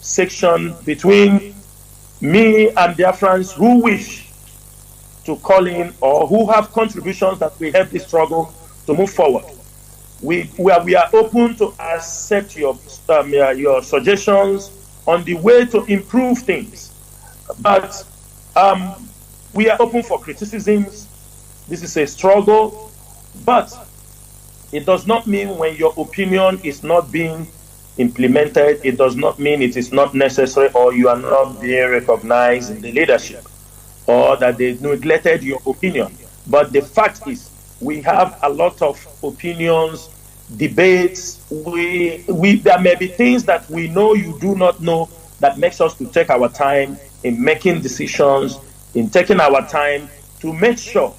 section between me and Biafrans who wish to call in or who have contributions that will help the struggle to move forward. We are open to accept your suggestions on the way to improve things, but we are open for criticisms. This is a struggle, but it does not mean when your opinion is not being implemented, it does not mean it is not necessary or you are not being recognized in the leadership or that they neglected your opinion. But the fact is, we have a lot of opinions, debates. There may be things that we know you do not know that makes us to take our time in making decisions, in taking our time to make sure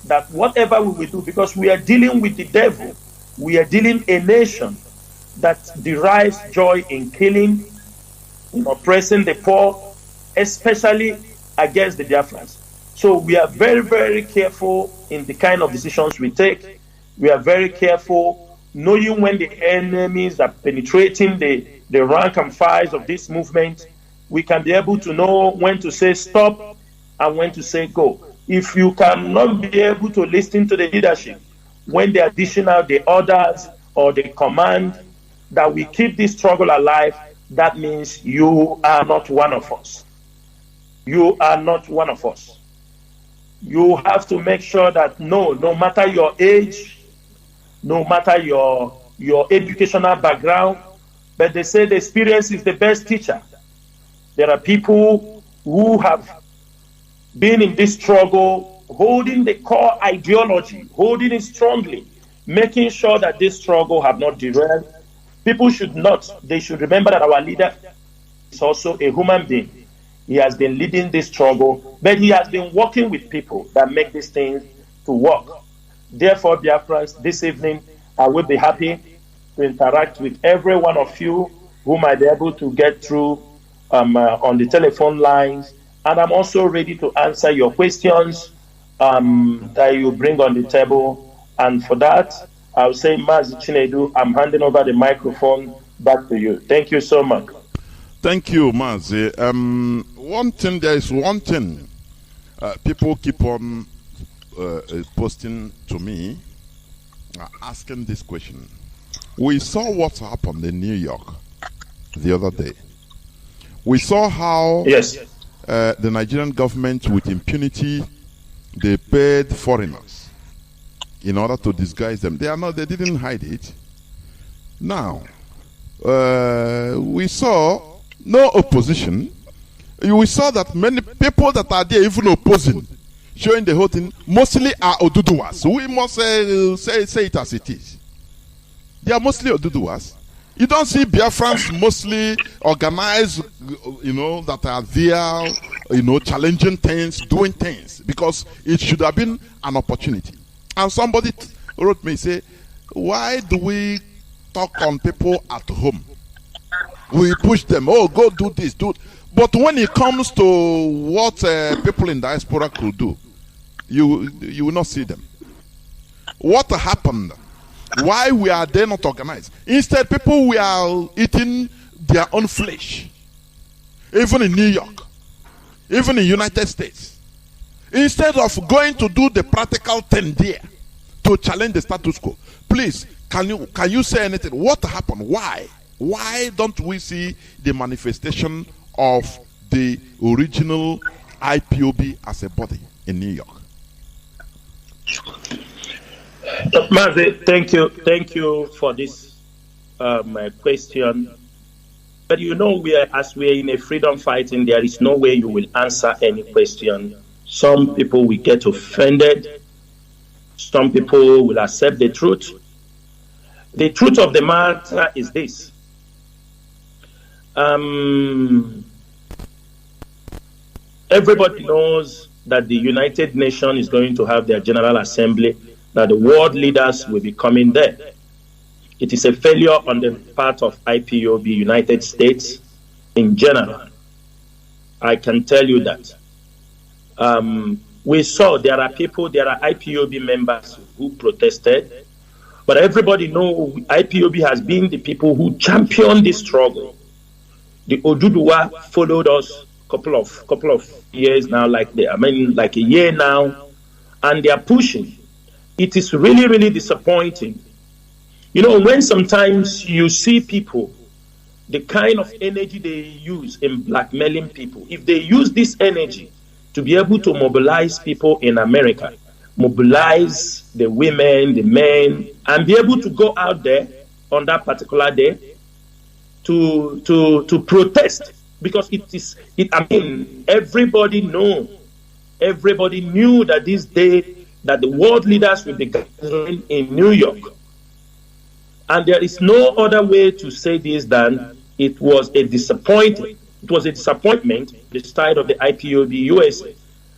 that whatever we will do, because we are dealing with the devil, we are dealing a nation that derives joy in killing, in oppressing the poor, especially against the Biafrans. So we are very, very careful in the kind of decisions we take. We are very careful knowing when the enemies are penetrating the rank and files of this movement. We can be able to know when to say stop and when to say go. If you cannot be able to listen to the leadership when they are dishing out the orders or the command that we keep this struggle alive, that means you are not one of us. You are not one of us. You have to make sure that no matter your age, no matter your educational background, but they say the experience is the best teacher. There are people who have been in this struggle, holding the core ideology, holding it strongly, making sure that this struggle have not derailed. People should remember that our leader is also a human being. He has been leading this struggle, but he has been working with people that make these things to work. Therefore, Biafrans, this evening, I will be happy to interact with every one of you who might be able to get through on the telephone lines. And I'm also ready to answer your questions that you bring on the table. And for that, I'll say, Mazi Chinedu, I'm handing over the microphone back to you. Thank you so much. Thank you, Mazi. There is one thing people keep on posting to me, asking this question. We saw what happened in New York the other day. We saw how the Nigerian government, with impunity, they paid foreigners in order to disguise them. They didn't hide it. Now, we saw no opposition. We saw that many people that are there even opposing, showing the whole thing, mostly are Oduduwas. We must say it as it is. They are mostly Oduduwas. You don't see Biafrans mostly organized, that are there, challenging things, doing things, because it should have been an opportunity. And somebody wrote me, say, why do we talk on people at home? We push them, go do this, do. But when it comes to what people in diaspora could do, you will not see them. What happened? Why are they not organized? Instead, people were eating their own flesh. Even in New York, even in United States. Instead of going to do the practical thing there to challenge the status quo. Please, can you say anything? What happened? Why? Why don't we see the manifestation of the original IPOB as a body in New York? Mazi, thank you for this question. But as we are in a freedom fighting, there is no way you will answer any question. Some people will get offended. Some people will accept the truth. The truth of the matter is this. Everybody knows that the United Nations is going to have their General Assembly, that the world leaders will be coming there. It is a failure on the part of IPOB, United States in general. I can tell you that. We saw there are IPOB members who protested, but everybody knows IPOB has been the people who championed this struggle. The Oduduwa followed us couple of years now, like a year now, and they are pushing. It is really, really disappointing. When sometimes you see people, the kind of energy they use in blackmailing people, if they use this energy to be able to mobilize people in America, mobilize the women, the men, and be able to go out there on that particular day to protest, because everybody knows everybody knew that this day that the world leaders will be gathering in New York. And there is no other way to say this than it was a disappointment. It was a disappointment, the side of the IPOB USA.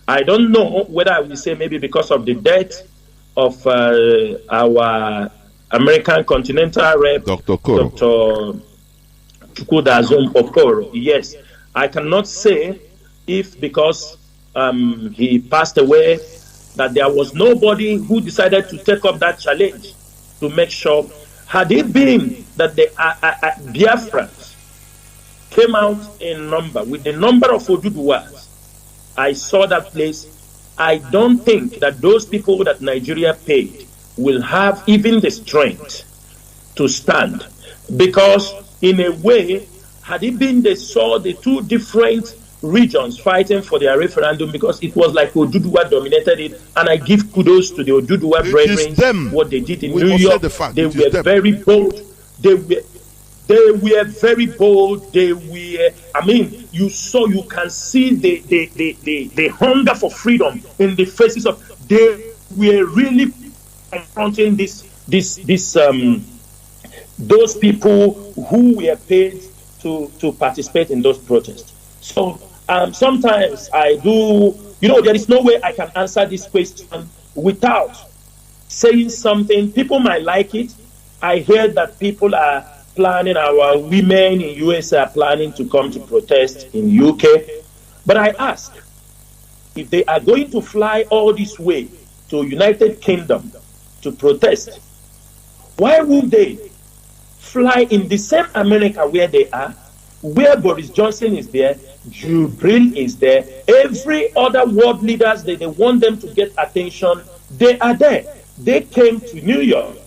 I don't know whether I will say maybe because of the death of our American Continental Rep, Dr. Chukwudazom Okoro. Yes, I cannot say if because he passed away that there was nobody who decided to take up that challenge to make sure. Had it been that the Biafrans came out in number with the number of Oduduwas, I saw that place. I don't think that those people that Nigeria paid will have even the strength to stand, because in a way, had it been they saw the two different regions fighting for their referendum, because it was like Oduduwa dominated it, and I give kudos to the Oduduwa brethren, what they did in New York. They were very bold. They were very bold. They were, I mean, you can see the hunger for freedom in the faces of, they were really confronting those people who were paid to participate in those protests. So sometimes I do, there is no way I can answer this question without saying something. People might like it. I hear that people are planning, our women in US are planning to come to protest in UK. But I ask, if they are going to fly all this way to United Kingdom to protest, why would they fly in the same America where they are, where Boris Johnson is there, Jubril is there, every other world leaders that they want them to get attention, they are there. They came to New York.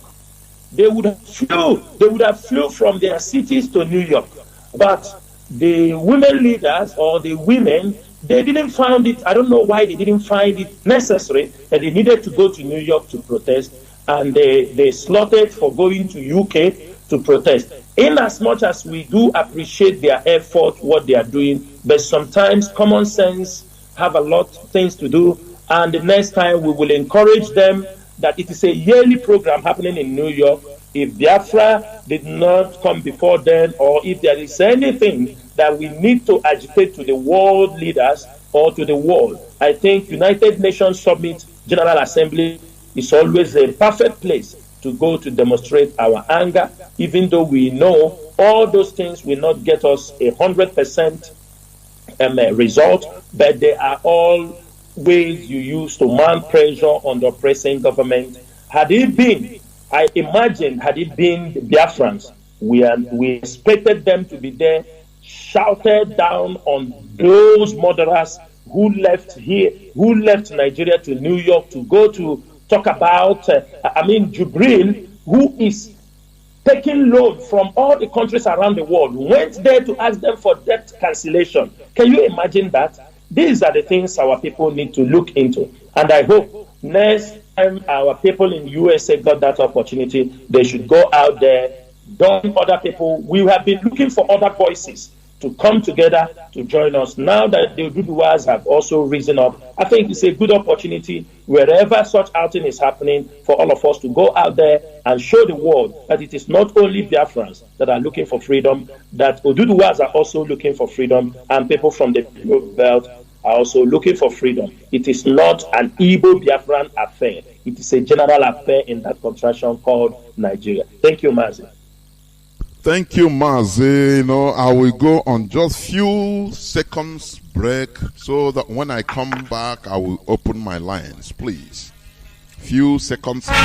They would have flew from their cities to New York. But the women leaders or the women, they didn't find it, I don't know why they didn't find it necessary that they needed to go to New York to protest, and they slotted for going to UK to protest. In as much as we do appreciate their effort, what they are doing, but sometimes common sense have a lot of things to do, and the next time we will encourage them that it is a yearly program happening in New York. If Biafra did not come before then, or if there is anything that we need to agitate to the world leaders or to the world, I think United Nations Summit General Assembly is always a perfect place to go to demonstrate our anger, even though we know all those things will not get us 100% result, but they are all ways you use to mount pressure on the oppressing government. Had it been, I imagine, had it been the Biafrans, we expected them to be there, shouted down on those murderers who left Nigeria to New York to go to talk about, Jubril, who is taking loan from all the countries around the world, went there to ask them for debt cancellation. Can you imagine that? These are the things our people need to look into. And I hope next time our people in USA got that opportunity, they should go out there, join other people. We have been looking for other voices to come together to join us. Now that the Oduduwas have also risen up, I think it's a good opportunity wherever such outing is happening for all of us to go out there and show the world that it is not only Biafrans that are looking for freedom, that Oduduwas are also looking for freedom, and people from the belt are also looking for freedom. It is not an Igbo Biafran affair. It is a general affair in that contraction called Nigeria. Thank you, Mazi. Thank you, Mazi. I will go on just few seconds break so that when I come back, I will open my lines, please. Few seconds break.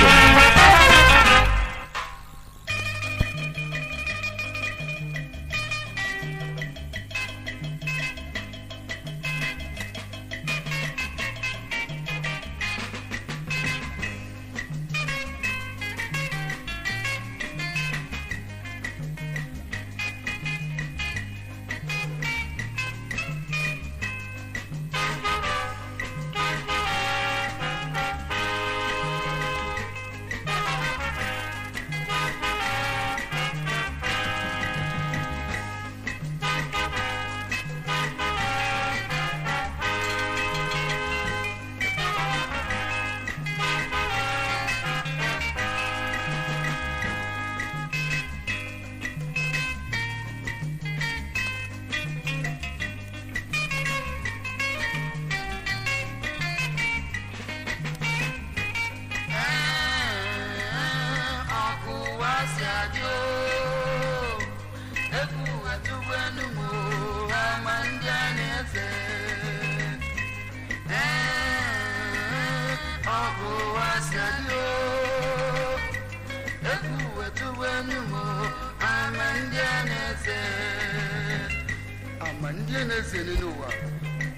na-ezeni n'ụwa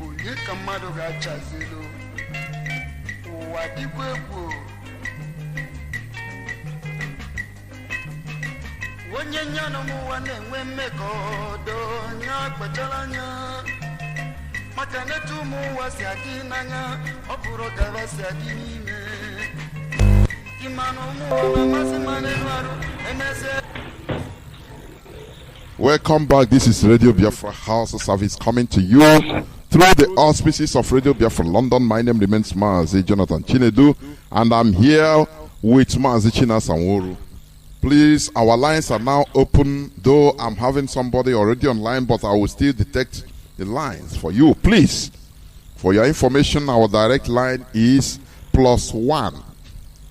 onye ka mmadụ ga-achazelu ụwa dịkwa egwu onye nya n'ụwa na-enwe mmekọ do nya kpachara anya maka netu ụmụ ụwa si adị n'anya ọ bụrụ gaba si adị n'ime ịmanụ ụmụ ụwa na-amasị mmanụ elu arụ emeze. Welcome back. This is Radio Biafra HAUSA-SERVICE coming to you through the auspices of Radio Biafra London. My name remains Mazi Chinedu, and I'm here with Mazi Chinasa Nworu. Please, our lines are now open, though I'm having somebody already online, but I will still detect the lines for you. Please, for your information, our direct line is +1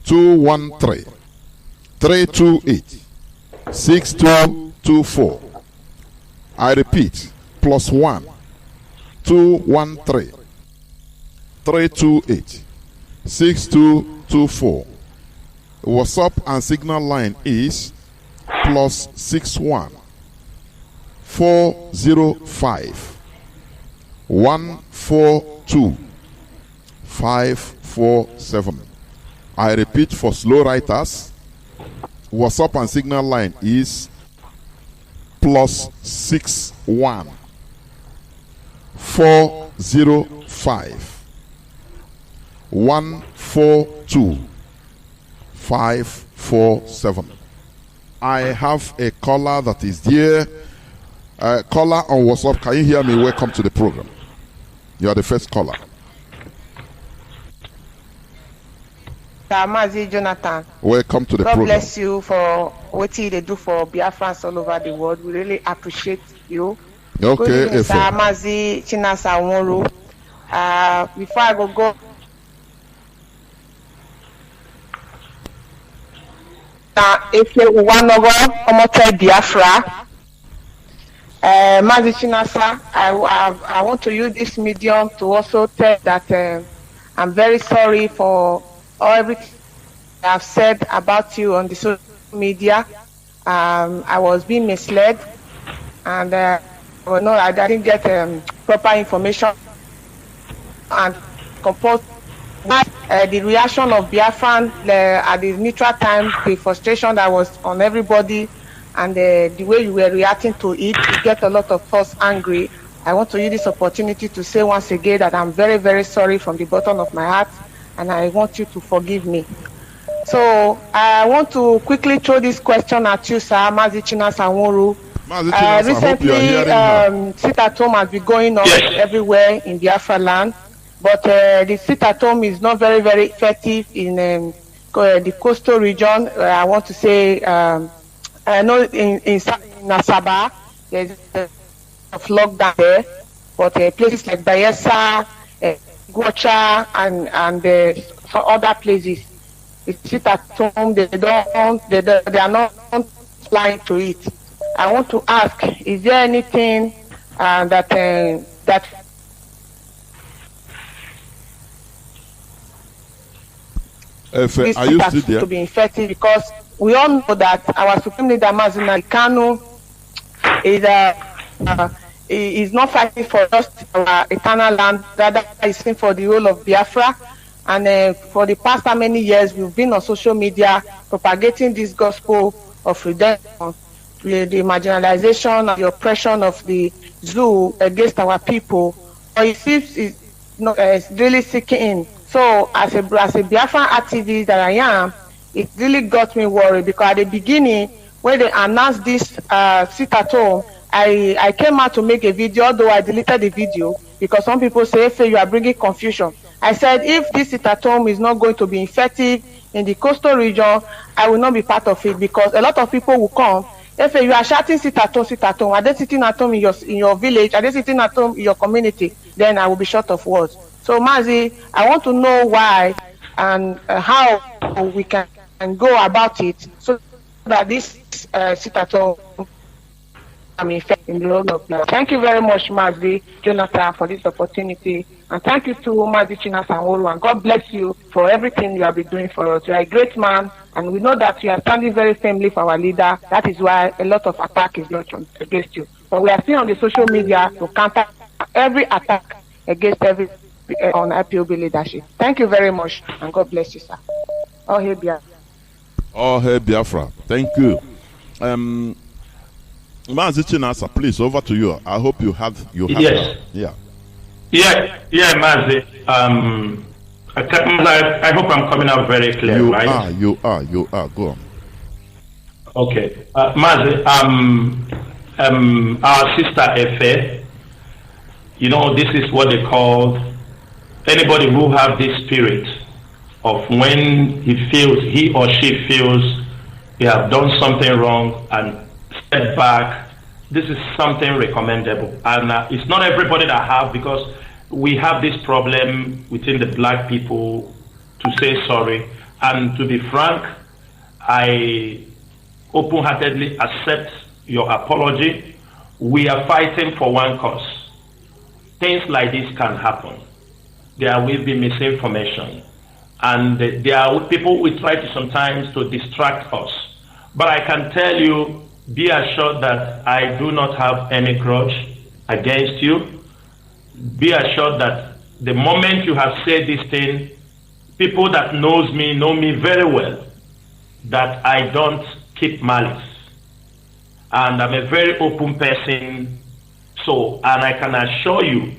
213 328 6224. I repeat, +1 213 328 6224. WhatsApp and Signal line is +61 405 142 547. I repeat, for slow writers, WhatsApp and Signal line is +61 405 142 547. I have a caller that is there. Caller on WhatsApp, can you hear me? Welcome to the program. You are the first caller. Mazi Jonathan. Welcome to the God program. God bless you for what they do for Biafrans all over the world. We really appreciate you. Okay, good evening, sir. Mazi Chinasa Nworu. Before I go. If you want to go, Biafra. Mazi Chinasa, I want to use this medium to also tell that I'm very sorry for everything I've said about you on the social media. I was being misled, and I didn't get proper information and composed. The reaction of Biafran at the neutral time, the frustration that was on everybody, and the way you were reacting to it, you get a lot of us angry. I want to use this opportunity to say once again that I'm very, very sorry from the bottom of my heart, and I want you to forgive me. So I want to quickly throw this question at you, sir, Mazi Chinasa Nworu. Recently, sit-at-home has been going on everywhere in Biafra land, but the sit-at-home is not very, very effective in the coastal region. I want to say, I know in Asaba, there's a lockdown there, but places like Bayelsa, Gocha, and other places, they sit at home. They are not flying to it. I want to ask: is there anything that are you still there? To be effective? Because we all know that our Supreme Leader Mazi Kanu is not fighting for just our eternal land, rather he's fighting for the role of Biafra. And for the past how many years, we've been on social media propagating this gospel of redemption, the marginalization and the oppression of the zoo against our people. But it seems it's really seeking in. So as a Biafran activist that I am, it really got me worried, because at the beginning, when they announced this sit-at-home, I came out to make a video, although I deleted the video because some people say, "Hey, you are bringing confusion." I said, if this sit-at-home is not going to be effective in the coastal region, I will not be part of it, because a lot of people will come. If you are shouting sit-at-home, sit-at-home, are they sitting at home in your village? Are they sitting at home in your community? Then I will be short of words. So, Mazi, I want to know why and how we can go about it so that this sit-at-home in the role of love. Thank you very much, Mazi Jonathan, for this opportunity. And thank you to Mazi Chinasa Nworu, and God bless you for everything you have been doing for us. You are a great man, and we know that you are standing very firmly for our leader. That is why a lot of attack is launched against you. But we are still on the social media to counter every attack against every on IPOB leadership. Thank you very much, and God bless you, sir. Oh, hey, Biafra. Oh, hey, Biafra. Thank you. Mazi Chinasa, please, over to you. I hope you have yes. Yeah, Mazi. I hope I'm coming out very clear, right? You are. Go on. Okay. Mazi, our sister Efe, this is what they call anybody who have this spirit of when he or she feels they have done something wrong and step back. This is something recommendable, and it's not everybody that have, because we have this problem within the black people to say sorry. And to be frank, I open-heartedly accept your apology. We are fighting for one cause. Things like this can happen. There will be misinformation, and there are people who try to sometimes to distract us. But I can tell you, be assured that I do not have any grudge against you. Be assured that the moment you have said this thing, people that know me very well, that I don't keep malice. And I'm a very open person. So, and I can assure you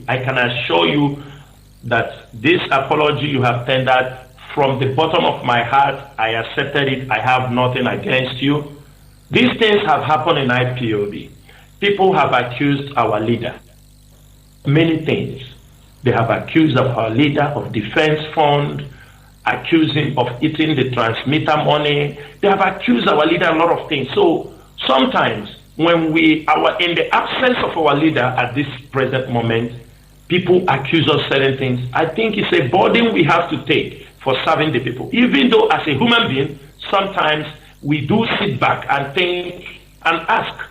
that this apology you have tendered, from the bottom of my heart, I accepted it. I have nothing against you. These things have happened in IPOB. People have accused our leader. Many things. They have accused of our leader of defense fund, accused him of eating the transmitter money. They have accused our leader a lot of things. So sometimes when in the absence of our leader at this present moment, people accuse us certain things. I think it's a burden we have to take for serving the people. Even though as a human being, sometimes we do sit back and think and ask,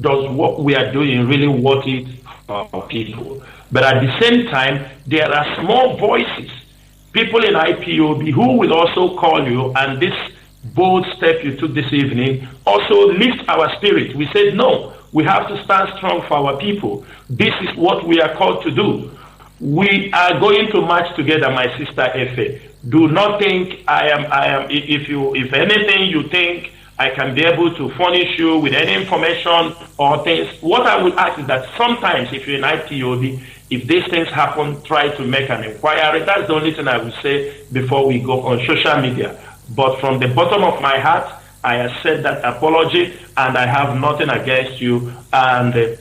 does what we are doing really worth it for our people? But at the same time, there are small voices, people in IPOB who will also call you, and this bold step you took this evening also lift our spirit. We said, no, we have to stand strong for our people. This is what we are called to do. We are going to march together, my sister Efe. Do not think if anything you think I can be able to furnish you with any information or things. What I would ask is that sometimes if you're in IPOB, if these things happen, try to make an inquiry. That's the only thing I would say before we go on social media. But from the bottom of my heart, I accept that apology, and I have nothing against you, and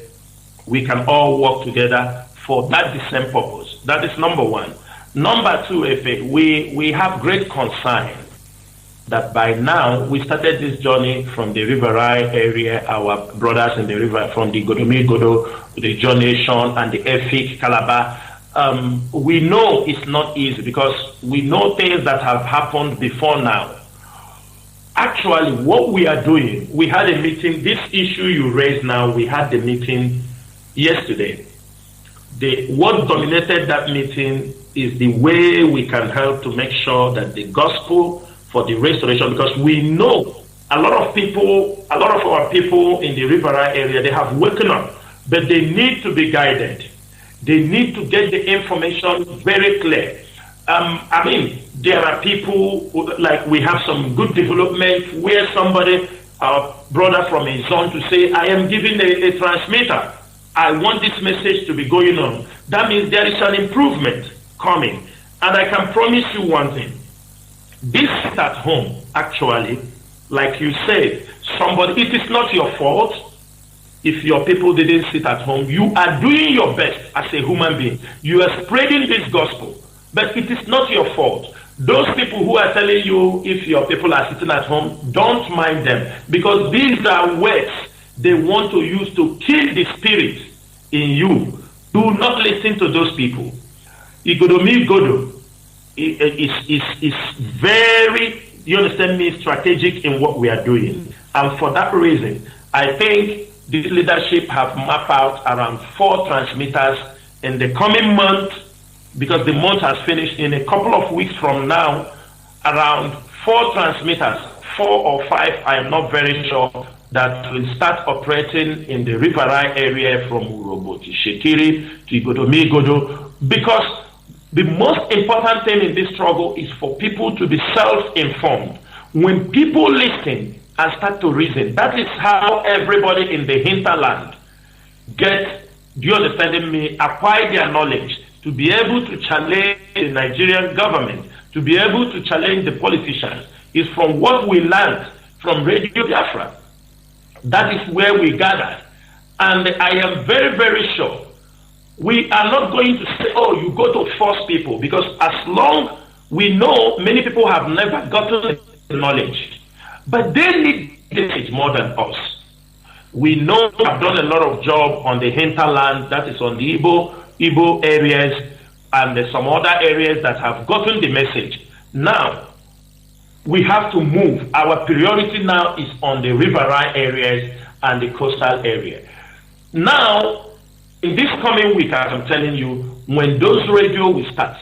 we can all work together for that the same purpose. That is number one. Number two, we have great concern that by now we started this journey from the Riverine area, our brothers in the river, from the Godomi-Godo, the John Nation, and the Efik, Calabar. We know it's not easy because we know things that have happened before now. Actually, what we are doing, we had a meeting, this issue you raised now, we had the meeting yesterday. What dominated that meeting is the way we can help to make sure that the gospel for the restoration, because we know a lot of our people in the Riverine area, they have woken up, but they need to be guided. They need to get the information very clear. There are people, like we have some good development where somebody, our brother from a zone, to say, I am giving a transmitter. I want this message to be going on. That means there is an improvement coming. And I can promise you one thing. This at home, actually, like you said, it is not your fault if your people didn't sit at home. You are doing your best as a human being. You are spreading this gospel, but it is not your fault. Those people who are telling you if your people are sitting at home, don't mind them, because these are words they want to use to kill the spirit in you. Do not listen to those people. Igodomi-Godo is very, you understand me, strategic in what we are doing. And for that reason, I think this leadership have mapped out around 4 transmitters in the coming month, because the month has finished. In a couple of weeks from now, around 4 transmitters, 4 or 5, I am not very sure, that will start operating in the Riverine area from Urobo to Shekiri to Igodo, because the most important thing in this struggle is for people to be self-informed. When people listen and start to reason, that is how everybody in the hinterland get, do you understand me, acquire their knowledge to be able to challenge the Nigerian government, to be able to challenge the politicians, is from what we learned from Radio Biafra. That is where we gathered. And I am very, very sure we are not going to say, oh, you go to force people, because as long we know many people have never gotten the knowledge, but they need it more than us. We know we have done a lot of job on the hinterland, that is on the Igbo areas, and there's some other areas that have gotten the message. Now, we have to move. Our priority now is on the riverine areas and the coastal area. Now, in this coming week, as I'm telling you, when those radio will start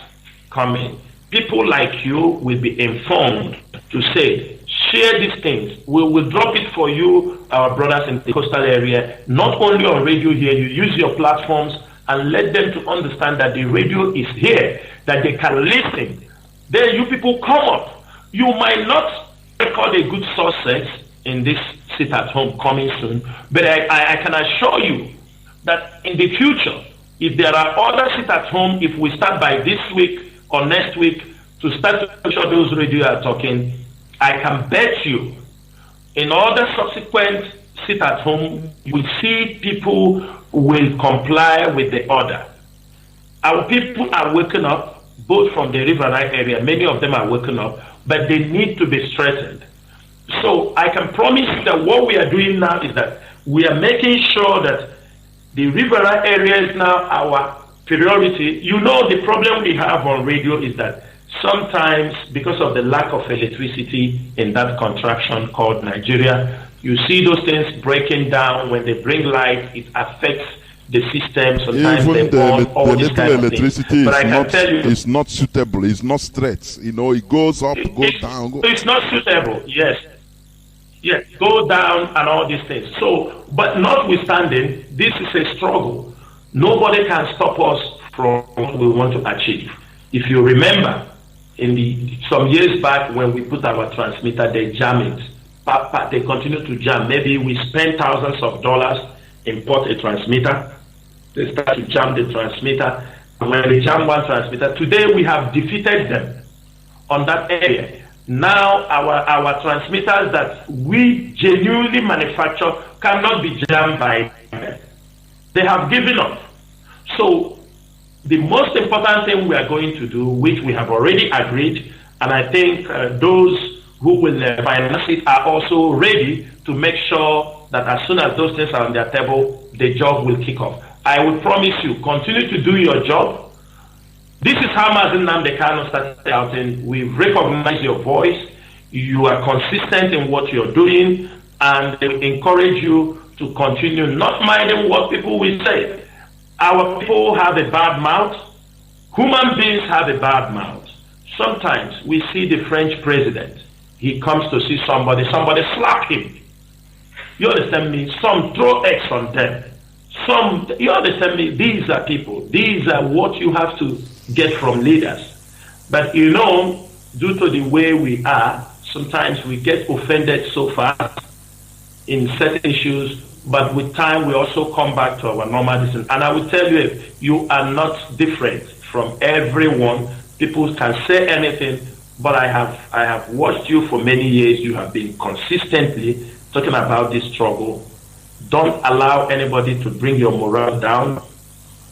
coming, people like you will be informed to say, share these things. We will drop it for you, our brothers in the coastal area, not only on radio here. You use your platforms and let them to understand that the radio is here, that they can listen. Then you people come up. You might not record a good success in this sit at home coming soon, but I can assure you that in the future, if there are other sit at home, if we start by this week or next week to start to show those radio are talking, I can bet you in other subsequent sit at home, we see people will comply with the order. Our people are waking up, both from the riverine area, many of them are waking up, but they need to be strengthened. So I can promise you that what we are doing now is that we are making sure that the riverine area is now our priority. You know, the problem we have on radio is that sometimes, because of the lack of electricity in that contraction called Nigeria, you see those things breaking down. When they bring light, it affects the system. Sometimes even the little electricity but I can tell you, is not suitable. It's not straight. You know, it goes up, goes down. It's not suitable. Yes. Yes, go down and all these things. So, but notwithstanding, this is a struggle. Nobody can stop us from what we want to achieve. If you remember, some years back when we put our transmitter, they jam it. They continue to jam. Maybe we spend thousands of dollars, import a transmitter. They start to jam the transmitter. And when they jam one transmitter, today we have defeated them on that area. Now our transmitters that we genuinely manufacture cannot be jammed by them. They have given up. So the most important thing we are going to do, which we have already agreed, and I think those who will finance it are also ready to make sure that as soon as those things are on their table, the job will kick off. I will promise you, continue to do your job. This is how Mazi Nnamdi Kanu started out in. We recognize your voice. You are consistent in what you're doing, and they encourage you to continue not minding what people will say. Our people have a bad mouth. Human beings have a bad mouth. Sometimes we see the French president. He comes to see somebody slap him. You understand me? Some throw X on them. Some, you understand me? These are people. These are what you have to get from leaders. But you know, due to the way we are, sometimes we get offended so fast in certain issues, but with time we also come back to our normal distance. And I will tell you, you are not different from everyone. People can say anything, but I have watched you for many years. You have been consistently talking about this struggle. Don't allow anybody to bring your morale down.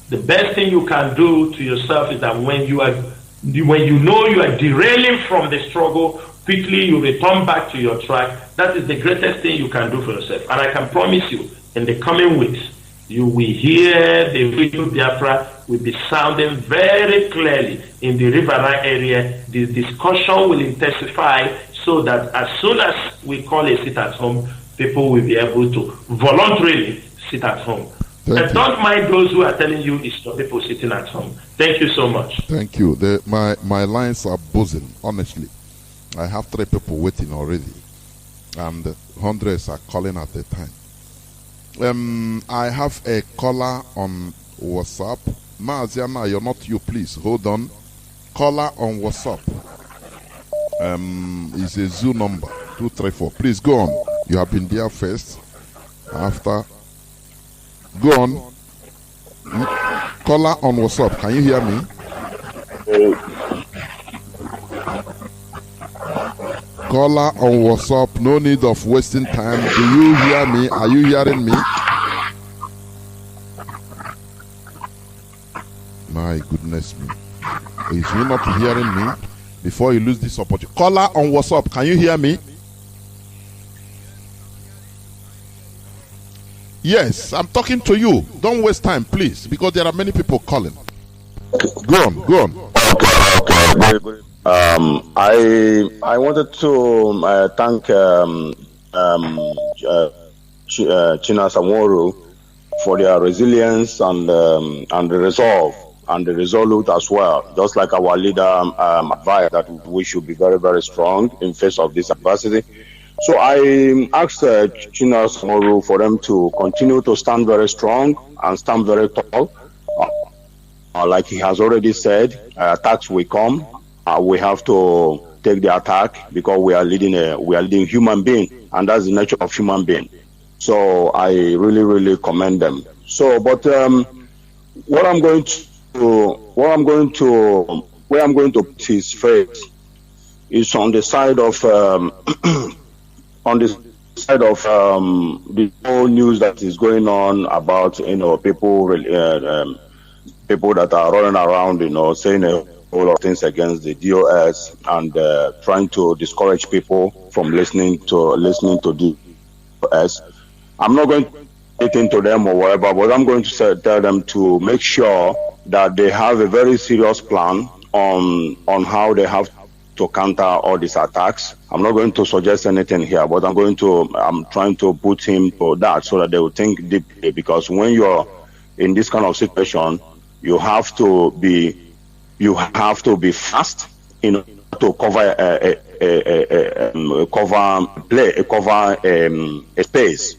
The best thing you can do to yourself is that when you know you are derailing from the struggle, quickly you return back to your track. That is the greatest thing you can do for yourself. And I can promise you, in the coming weeks, you will hear the Radio Biafra will be sounding very clearly in the riverine area. The discussion will intensify so that as soon as we call a sit at home, people will be able to voluntarily sit at home. And don't mind those who are telling you it's the people sitting at home. Thank you so much. Thank you. My lines are buzzing, honestly. I have 3 people waiting already. and hundreds are calling at the time. I have a caller on WhatsApp. Maziana, you're not you, please. Hold on. Caller on WhatsApp. Is a Zoo number 234. Please go on. You have been there first. After. Go on. Caller on WhatsApp. Can you hear me? Caller on WhatsApp. No need of wasting time. Do you hear me? Are you hearing me? My goodness me. Is he not hearing me? Before you lose this opportunity. Caller on WhatsApp. Can you hear me? Yes, I'm talking to you. Don't waste time, please, because there are many people calling. Go on, go on. Okay, very good. I wanted to thank Chinasa Nworu for their resilience and the resolve and the resolute as well. Just like our leader advised that we should be very, very strong in face of this adversity. So I asked Chinasa Nworu for them to continue to stand very strong and stand very tall. Like he has already said, attacks will come. We have to take the attack because we are leading human being, and that's the nature of human being. So I really, really commend them. So, but where I'm going to put his faith is on the side of the whole news that is going on about people that are running around saying a whole lot of things against the DOS and trying to discourage people from listening to DOS. I'm not going to get into them or whatever, but I'm going to tell them to make sure that they have a very serious plan on how they have to counter all these attacks. I'm not going to suggest anything here, but I'm trying to put him to that so that they will think deeply, because when you're in this kind of situation, you have to be fast to cover a space,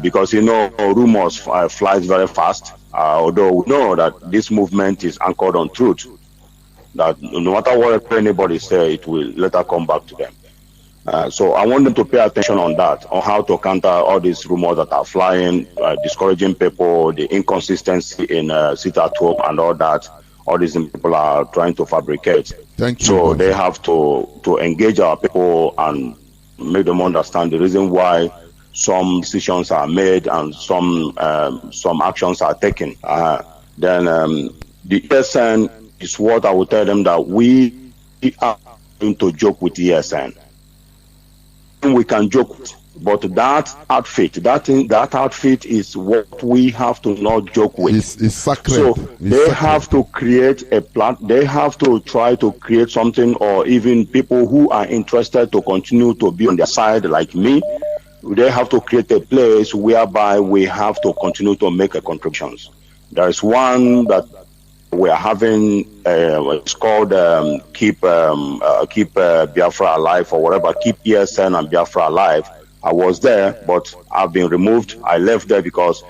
because rumors flies very fast. Although we know that this movement is anchored on truth, that no matter what anybody say, it will later come back to them. So I want them to pay attention on that, on how to counter all these rumors that are flying, discouraging people, the inconsistency in sit at home and all that. All these people are trying to fabricate. Thank you. So they have to engage our people and make them understand the reason why some decisions are made and some actions are taken. Then the ESN is what I will tell them, that we are going to joke with ESN. We can joke with, but that outfit is what we have to not joke with. It's sacred. So they have to create a plan. They have to try to create something, or even people who are interested to continue to be on their side, like me. They have to create a place whereby we have to continue to make a contributions. There is one that we are having. It's called Keep Biafra Alive or whatever. Keep ESN and Biafra Alive. I was there, but I've been removed. I left there because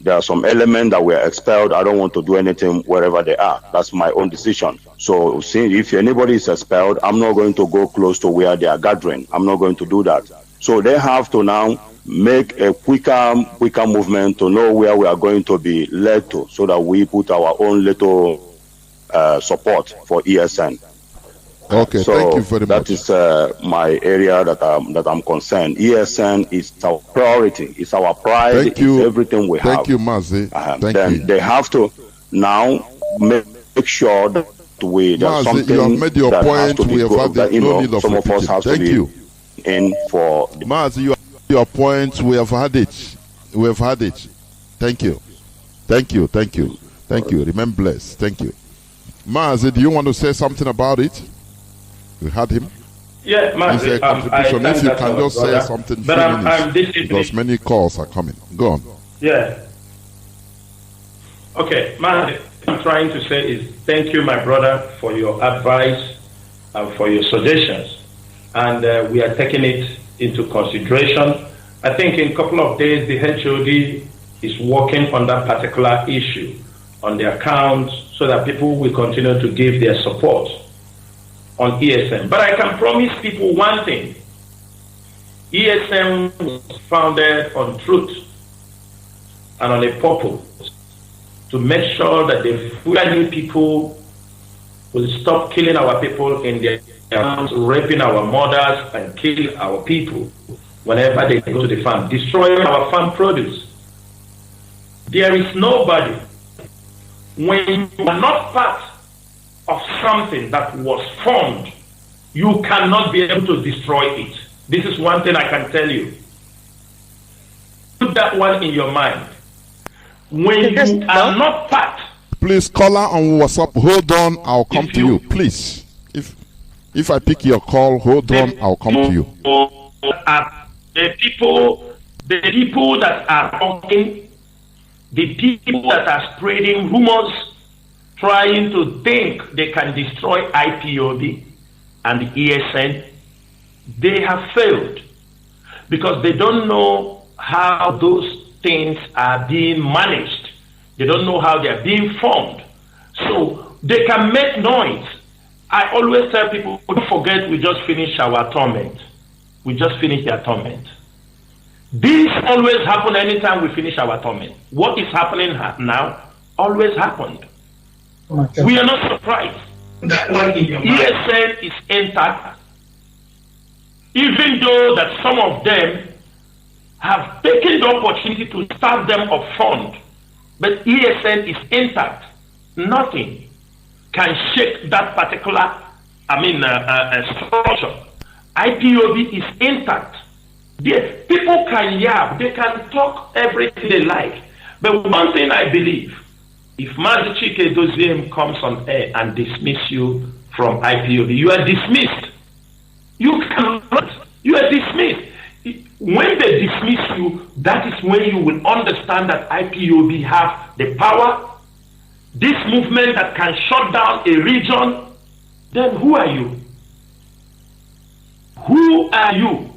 there are some elements that were expelled. I don't want to do anything wherever they are. That's my own decision. So, see, if anybody is expelled, I'm not going to go close to where they are gathering. I'm not going to do that. So they have to now make a quicker movement to know where we are going to be led to, so that we put our own little support for ESN. Okay, so thank you very much. That is my area that I'm concerned. ESN is our priority. It's our pride. Thank you. It's everything we have. Thank you, Mazi. Thank then you. They have to now make sure that there's Mazi, something you have made your that point. has to be We have good, had no need of some of us have Thank to be you. in for Mazi, you have your point. We have had it. We have had it. Thank you. Thank you. Thank you. Thank you. Remain blessed. Thank you. Mazi, do you want to say something about it? We had him. Yeah, Mazi, contribution. If you can just say something, but I'm because many calls are coming. Go on. Yeah. Okay, Mazi, what I'm trying to say is thank you, my brother, for your advice and for your suggestions. And we are taking it into consideration. I think in a couple of days, the HOD is working on that particular issue on the account so that people will continue to give their support on ESN. But I can promise people one thing. ESN was founded on truth and on a purpose to make sure that the Fulani people will stop killing our people in their towns, raping our mothers and killing our people whenever they go to the farm, destroying our farm produce. There is nobody, when you are not part of something that was formed, you cannot be able to destroy it. This is one thing I can tell you. Put that one in your mind. When you are not part. Please, caller on WhatsApp, hold on, I'll come to you, please. If I pick your call, hold on, I'll come to you. The people that are talking, the people that are spreading rumors, trying to think they can destroy IPOB and the ESN, they have failed because they don't know how those things are being managed. They don't know how they are being formed. So they can make noise. I always tell people, don't forget we just finished our torment. We just finished their torment. This always happens anytime we finish our torment. What is happening now always happened. We are not surprised. ESN is intact, even though that some of them have taken the opportunity to starve them of fund. But ESN is intact. Nothing can shake that particular, structure. IPOB is intact. People can yap, they can talk everything they like. But one thing I believe, if Mazi Chinasa comes on air and dismiss you from IPOB, you are dismissed. You cannot. You are dismissed. When they dismiss you, that is when you will understand that IPOB have the power, this movement that can shut down a region. Then who are you? Who are you?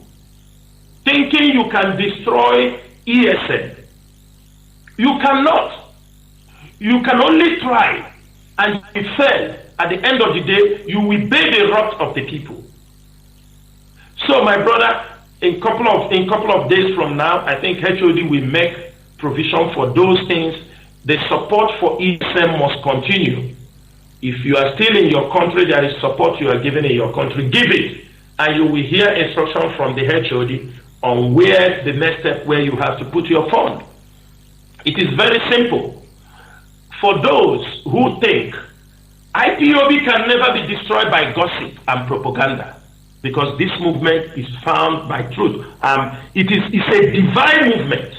Thinking you can destroy ESN. You cannot. You can only try, and if you fail, at the end of the day, you will bear the wrath of the people. So, my brother, in couple of days from now, I think HOD will make provision for those things. The support for ESN must continue. If you are still in your country, there is support you are given in your country, give it. And you will hear instruction from the HOD on where the next step where you have to put your fund. It is very simple. For those who think IPOB can never be destroyed by gossip and propaganda, because this movement is found by truth. It's a divine movement.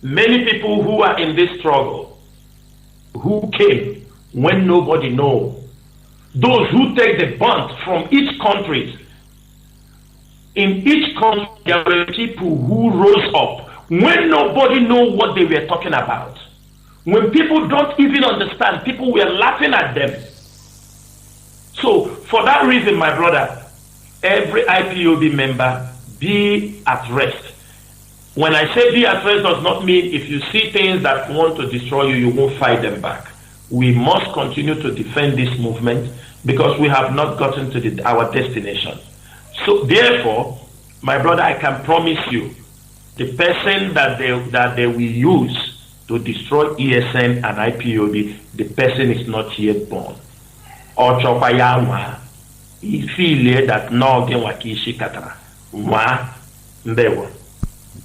Many people who are in this struggle, who came when nobody knows, those who take the brunt from each country, in each country there were people who rose up when nobody knows what they were talking about. When people don't even understand, people were laughing at them. So, for that reason, my brother, every IPOB member, be at rest. When I say be at rest does not mean if you see things that want to destroy you, you won't fight them back. We must continue to defend this movement because we have not gotten to our destination. So, therefore, my brother, I can promise you, the person that they will use to destroy ESN and IPOB, the person is not yet born. Or Chopayama, he feel that no game wakishi katara.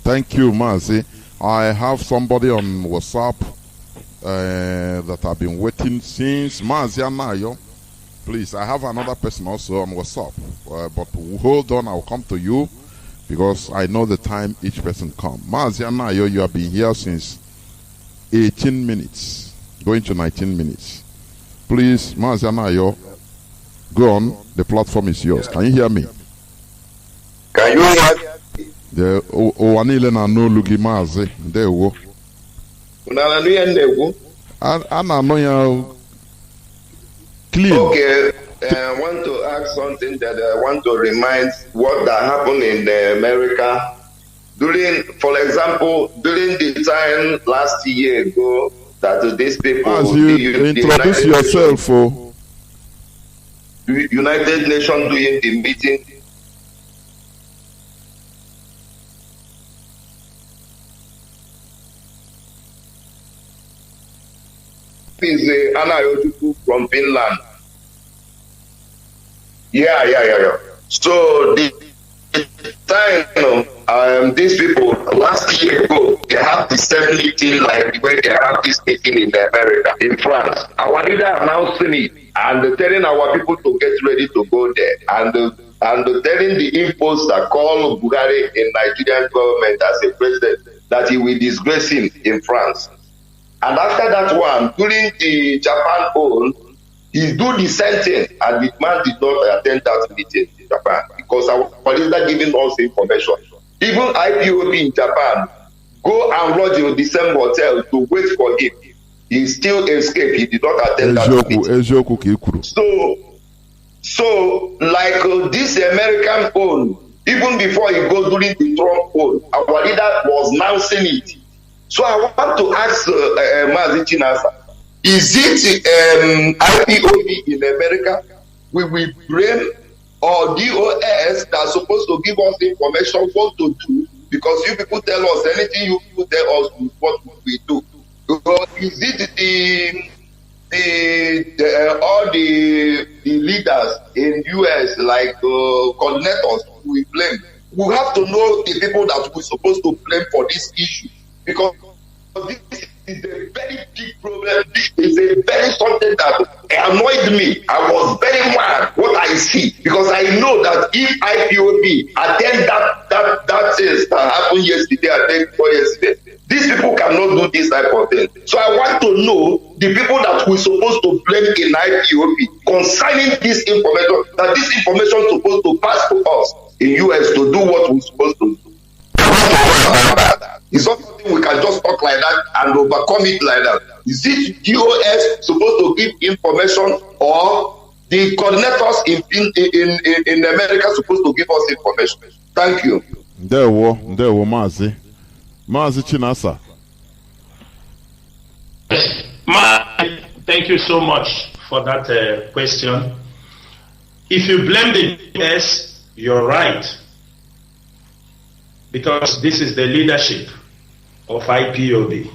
Thank you, Mazi. I have somebody on WhatsApp that I've been waiting since Mazi Anayo. Please, I have another person also on WhatsApp, but hold on, I'll come to you because I know the time each person comes. Mazi Anayo, you have been here since 18 minutes, going to 19 minutes. Please, Mazi Anayo, go on. The platform is yours. Can you hear me? Can you hear me? The Owanile na no lugi Mazi. There you go. Unananuya ndegu. Ana no ya clean. Okay. I want to ask something that I want to remind what that happened in America. For example, during the time last year ago that these people... As you introduce yourself, United Nations doing the meeting. Is Anna Yojuku from Finland. Yeah. So the time, these people last year ago, they have the same meeting like the way they have this meeting in America, in France. Our leader announcing it and telling our people to get ready to go there, and telling the imposts that call Buhari in Nigerian government as a president that he will disgrace him in France. And after that one, during the Japan poll, he do the same thing, and the man did not attend that meeting in Japan because our leader giving us information. Even IPOB in Japan go and lodge in the same hotel to wait for him. He still escaped. He did not attend that meeting. So like this American poll, even before he go during the Trump poll, our leader was announcing it. So I want to ask Mazi Chinasa, is it IPOB in America we will blame or DOS that are supposed to give us information what to do? Because you people tell us anything you people tell us what we do. Because is it all the leaders in US like coordinators we blame? We have to know the people that we're supposed to blame for this issue. Because this is a very big problem. This is a very something that annoyed me. I was very mad what I see, because I know that if IPOB attend that things that happened yesterday and day before yesterday, these people cannot do this type of thing. So I want to know the people that we're supposed to blame in IPOB concerning this information, that this information is supposed to pass to us in US to do what we're supposed to do. It's not something we can just talk like that and overcome it like that. Is it DOS supposed to give information, or the coordinators in America supposed to give us information? Thank you. There were Mazi Chinasa. Thank you so much for that question. If you blame the DS, you're right, because this is the leadership of IPOB.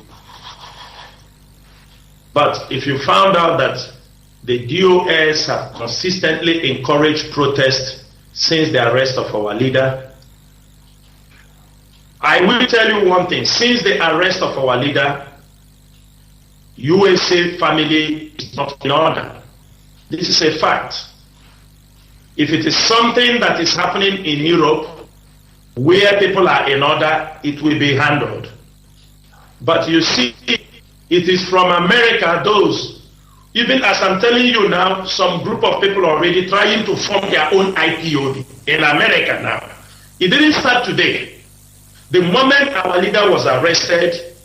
But if you found out that the DOS have consistently encouraged protest since the arrest of our leader, I will tell you one thing. Since the arrest of our leader, USA family is not in order. This is a fact. If it is something that is happening in Europe, where people are in order, it will be handled. But you see, it is from America, those, even as I'm telling you now, some group of people are already trying to form their own IPOB in America now. It didn't start today. The moment our leader was arrested,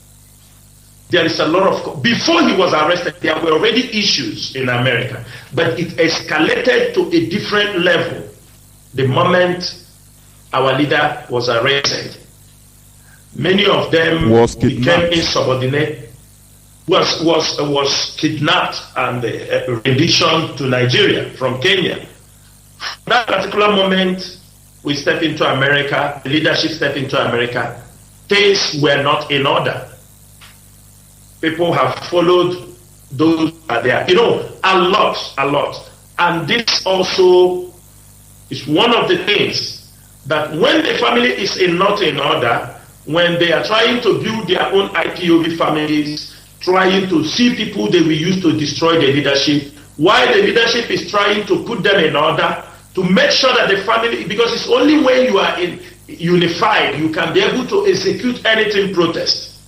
there is a lot of, before he was arrested, there were already issues in America, but it escalated to a different level the moment our leader was arrested. Many of them became insubordinate, was kidnapped and renditioned to Nigeria from Kenya. That particular moment, we stepped into America, the leadership stepped into America, things were not in order. People have followed those who are there. You know, a lot. And this also is one of the things that when the family is not in order, when they are trying to build their own IPOB families, trying to see people they will use to destroy the leadership, while the leadership is trying to put them in order, to make sure that the family, because it's only when you are unified, you can be able to execute anything protest.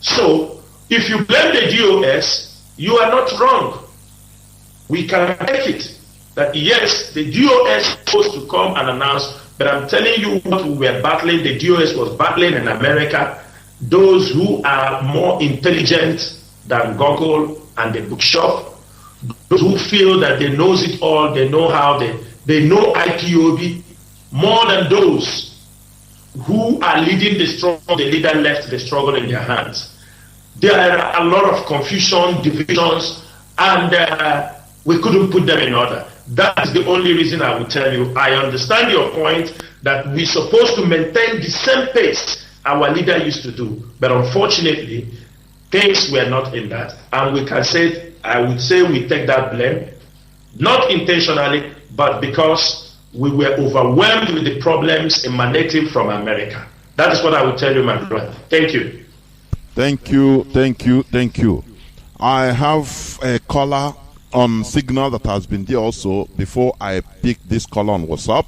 So, if you blame the DOS, you are not wrong. We can take it that yes, the DOS is supposed to come and announce, but I'm telling you what we were battling, the DOS was battling in America, those who are more intelligent than Google and the bookshop, those who feel that they knows it all, they know how they know IPOB more than those who are leading the struggle. The leader left the struggle in their hands. There are a lot of confusion, divisions, and we couldn't put them in order. That's the only reason I will tell you. I understand your point that we're supposed to maintain the same pace our leader used to do, but unfortunately, things were not in that. And we can say, I would say we take that blame, not intentionally, but because we were overwhelmed with the problems emanating from America. That is what I will tell you, my brother. Thank you. Thank you, thank you, thank you. I have a caller on Signal that has been there also before I pick this caller on WhatsApp.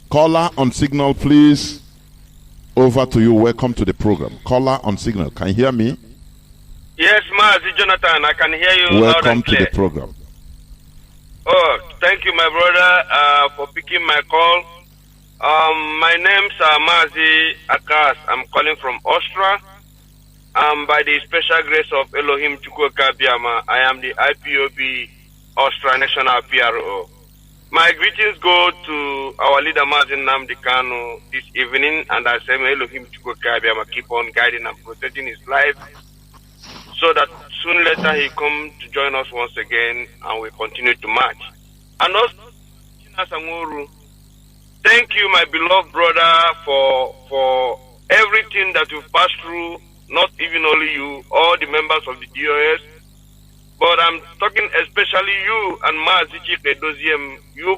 Caller on Signal, please. Over to you. Welcome to the program. Caller on Signal. Can you hear me? Yes, Mazi Jonathan. I can hear you. Welcome to the program. Oh, thank you, my brother, for picking my call. My name's Mazi Akas. I'm calling from Austria. By the special grace of Elohim Chukwuka Biama, I am the IPOB Austria National PRO. My greetings go to our leader Mazi Nnamdi Kanu this evening, and I say Elohim Chukwuka Biama keep on guiding and protecting his life, so that soon later he come to join us once again and we continue to march. And also, Chinasa Nworu, thank you, my beloved brother, for everything that you've passed through, not even only you, all the members of the DOS, but I'm talking especially you and Mazi Chinasa. You,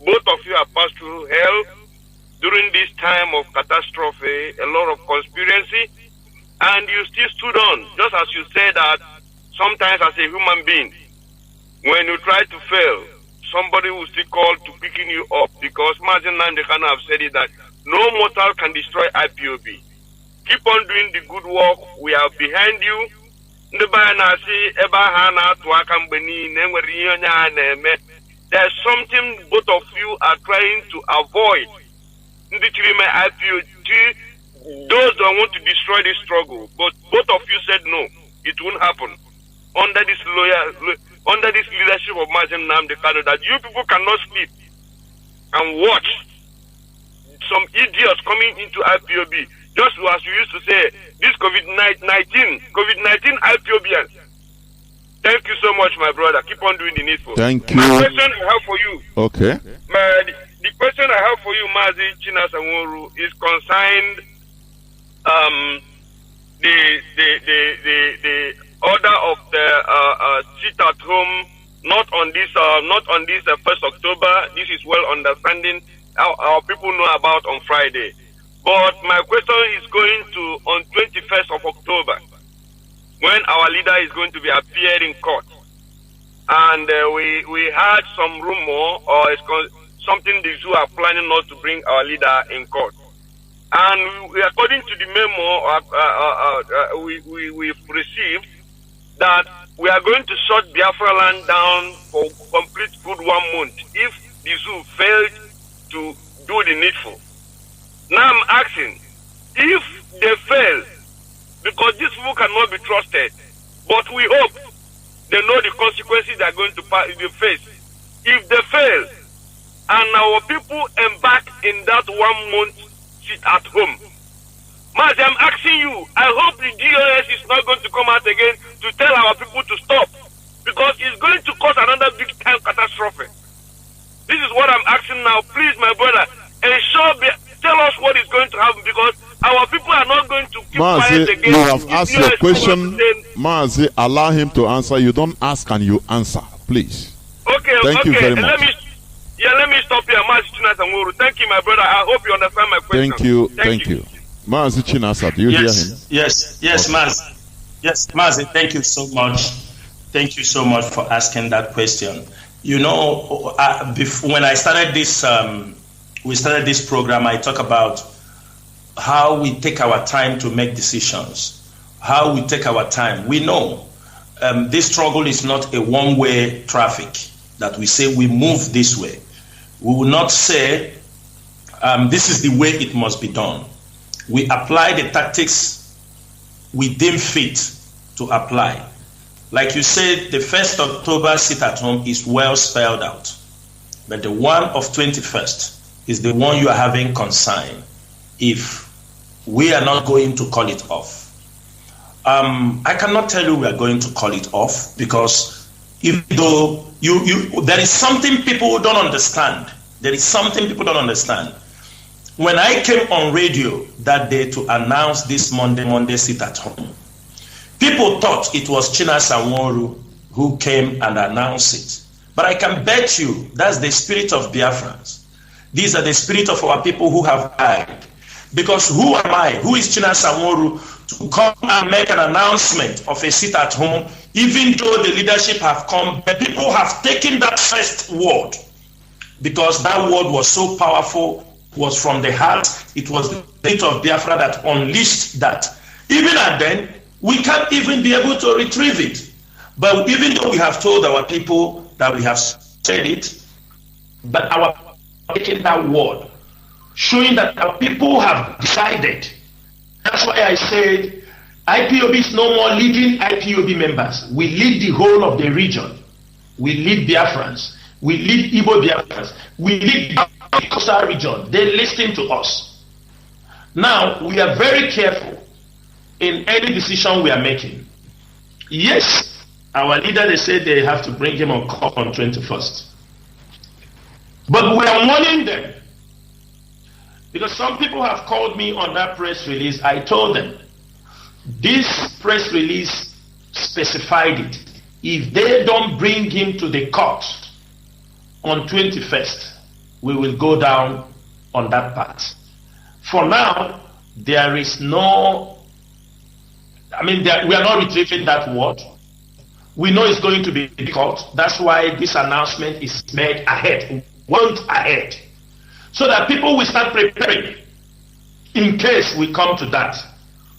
both of you have passed through hell during this time of catastrophe, a lot of conspiracy, and you still stood on, just as you said that sometimes as a human being, when you try to fail, somebody will still call to picking you up, because Mazi Nnamdi Kanu have said it that no mortal can destroy IPOB. Keep on doing the good work. We are behind you. There's something both of you are trying to avoid. Those that want to destroy this struggle, but both of you said no, it won't happen. Under this leadership of Mazi Nnamdi Kanu, that you people cannot sleep and watch some idiots coming into IPOB. Just as you used to say, this COVID-19 IPOBians. Thank you so much, my brother. Keep on doing the needful. Thank you. My question I have for you. Okay. The question I have for you, Mazi Chinasa Nworu, is concerned the order of the sit at home, not on this 1st October. This is well understanding. Our people know about on Friday. But my question is going to on 21st of October, when our leader is going to be appearing in court. And we had some rumor or something these who are planning not to bring our leader in court. And according to the memo we've received, that we are going to shut Biafra land down for complete good 1 month if the zoo failed to do the needful. Now I'm asking, if they fail, because these people cannot be trusted, but we hope they know the consequences they are going to face. If they fail, and our people embark in that 1 month sit at home, Mazi, I'm asking you, I hope the DOS is not going to come out again to tell our people to stop, because it's going to cause another big time catastrophe. This is what I'm asking now. Please, my brother, tell us what is going to happen, because our people are not going to keep quiet again. You have asked your question. Mazi, allow him to answer. You don't ask and you answer, please. Okay, Thank you very much. Let me stop here, Mazi Chinasa Nworu. Thank you, my brother. I hope you understand my question. Thank you. Mazi Chinasa, do you hear him? Yes, Mazi. Yes, Mazi, thank you so much. Thank you so much for asking that question. You know, when I started this, we started this program, I talk about how we take our time to make decisions, how we take our time. We know this struggle is not a one-way traffic that we say we move this way. We will not say this is the way it must be done. We apply the tactics we deem fit to apply. Like you said, the 1st October sit at home is well spelled out. But the one of 21st is the one you are having concern if we are not going to call it off. I cannot tell you we are going to call it off, because even though there is something people don't understand. There is something people don't understand. When I came on radio that day to announce this Monday sit at home, people thought it was Chinasa Nworu who came and announced it. But I can bet you that's the spirit of Biafrans. These are the spirit of our people who have died. Because who am I? Who is Chinasa Nworu to come and make an announcement of a sit at home, even though the leadership have come, but people have taken that first word because that word was so powerful, was from the heart. It was the spirit of Biafra that unleashed that. Even at then, we can't even be able to retrieve it. But even though we have told our people that we have said it, but our taking that word, showing that our people have decided. That's why I said IPOB is no more leading IPOB members. We lead the whole of the region. We lead Biafrans. We lead Igbo Biafrans. We lead the HAUSA region. They listen to us. Now, we are very careful in any decision we are making. Yes, our leader, they said they have to bring him on call on 21st. But we are warning them. Because some people have called me on that press release. I told them, this press release specified it. If they don't bring him to the court on 21st, we will go down on that path. For now, there is no, we are not retrieving that word. We know it's going to be difficult. That's why this announcement is made ahead, months ahead, so that people will start preparing in case we come to that.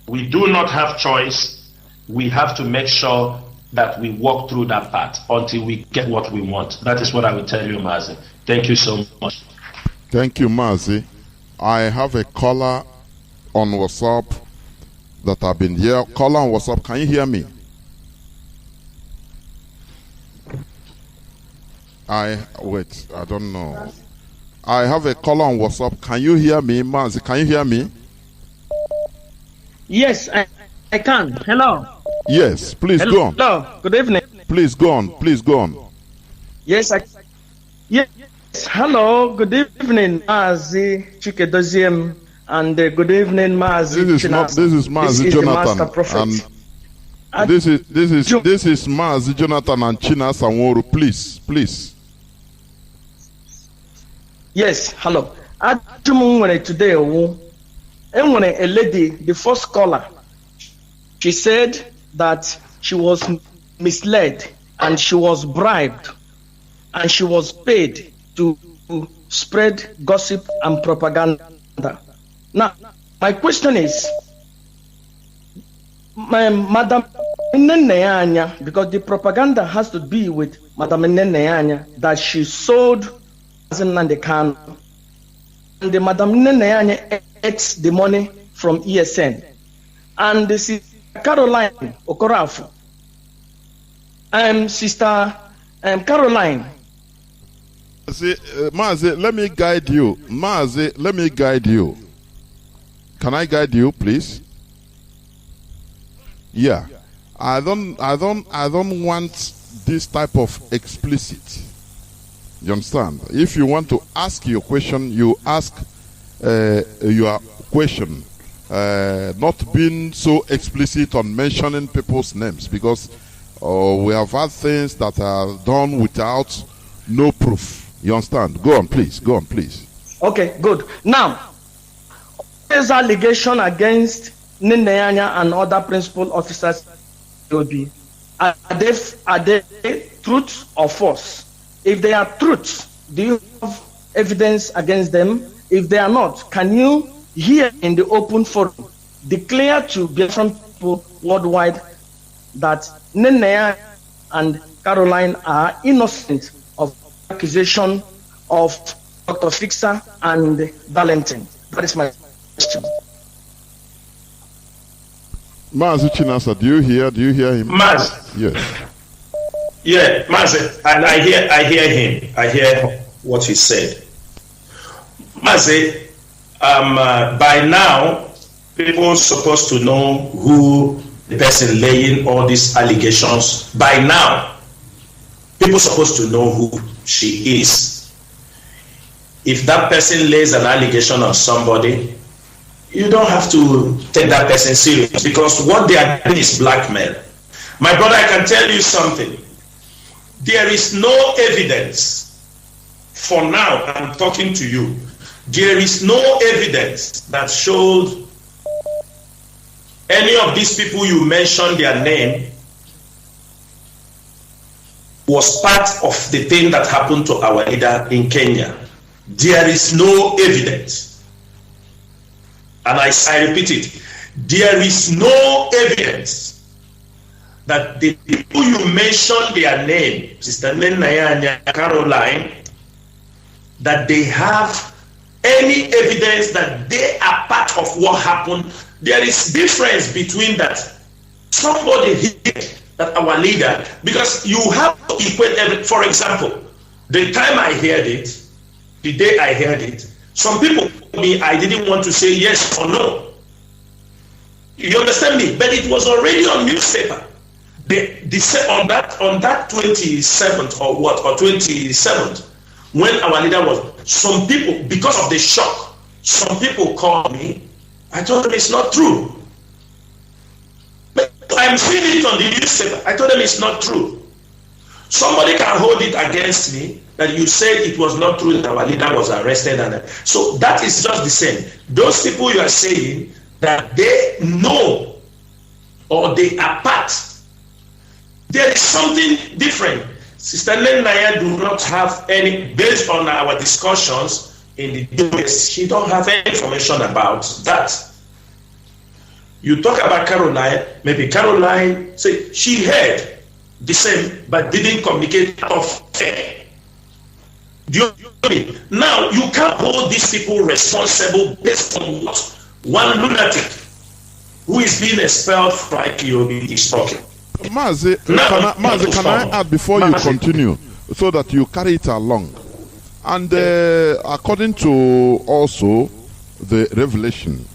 We do not have choice. We have to make sure that we walk through that path until we get what we want. That is what I will tell you, Mazi. Thank you so much. Thank you, Mazi. I have a caller on WhatsApp that I've been here. Caller on WhatsApp, can you hear me? I don't know. I have a caller on WhatsApp. Can you hear me, Mazi? Can you hear me? Yes, I can. Hello. Yes, please go on. Hello. Good evening. Please go on. Please go on. Yes, yes. Hello. Good evening, Mazi Chikedoziem, and good evening, Mazi. This is Mazi Jonathan. And this is Mazi Jonathan and Chinasa Nworu. Please. Yes, hello. Today, a lady, the first caller, she said that she was misled and she was bribed and she was paid to spread gossip and propaganda. Now, my question is, Madam Nnenya, because the propaganda has to be with Madam Nnenya, that she sold Nnamdi Kanu, and the Madam Nnenya ate the money from ESN, and this is Caroline Okorafu. Sister Caroline. Mazi, let me guide you. Mazi, let me guide you. Can I guide you, please? Yeah. I don't want this type of explicit. You understand? If you want to ask your question, you ask your question, not being so explicit on mentioning people's names, because we have had things that are done without no proof. You understand? Go on, please. Okay, good. Now, there's allegation against Nnenya and other principal officers. Are they truth or false? If they are truth, do you have evidence against them? If they are not, can you here in the open forum declare to Biafran people worldwide that Nnenya and Caroline are innocent of accusation of Dr. Fixer and Valentin? That is my question. Mazi Chinasa, do you hear him? Mazi. Yes. Yeah, Mazi, and I hear him. I hear what he said. Mazi, by now, people are supposed to know who the person laying all these allegations. By now, people are supposed to know who she is. If that person lays an allegation on somebody, you don't have to take that person serious, because what they are doing is blackmail. My brother, I can tell you something. There is no evidence, for now, I'm talking to you, there is no evidence that showed any of these people you mentioned their name was part of the thing that happened to our leader in Kenya. There is no evidence. And I repeat it, there is no evidence that the people you mentioned their name, Sister Nena Caroline, that they have any evidence that they are part of what happened. There is difference between that. Somebody here, that our leader, because you have to equate everything. For example, the time I heard it, the day I heard it, some people told me I didn't want to say yes or no. You understand me? But it was already on newspaper. On that 27th or what, or 27th, when our leader was, some people, because of the shock, some people called me. I told them it's not true. But I'm seeing it on the newspaper. I told them it's not true. Somebody can hold it against me that you said it was not true that our leader was arrested. And so that is just the same. Those people you are saying that they know or they are part, there is something different. Sister Naya do not have any, based on our discussions in the US, she don't have any information about that. You talk about Caroline, maybe Caroline say she heard the same but didn't communicate of fair. Do you know what I mean? Now you can't hold these people responsible based on what one lunatic who is being expelled from IPOB is talking. Mazi, can I add before you continue, so that you carry it along? And according to also the revelation,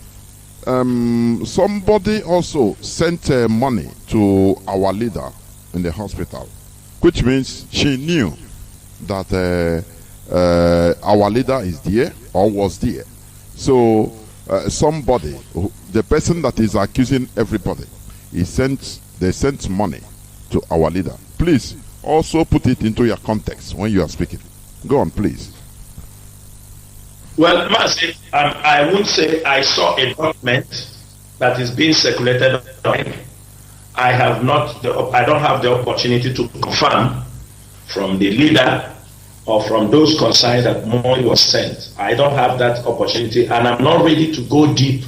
somebody also sent money to our leader in the hospital, which means she knew that our leader is there or was there. So somebody, the person that is accusing everybody, they sent money to our leader. Please also put it into your context when you are speaking. Go on, please. Well, Mazi, I won't say I saw a document that is being circulated. I don't have the opportunity to confirm from the leader or from those concerned that money was sent. I don't have that opportunity, and I'm not ready to go deep.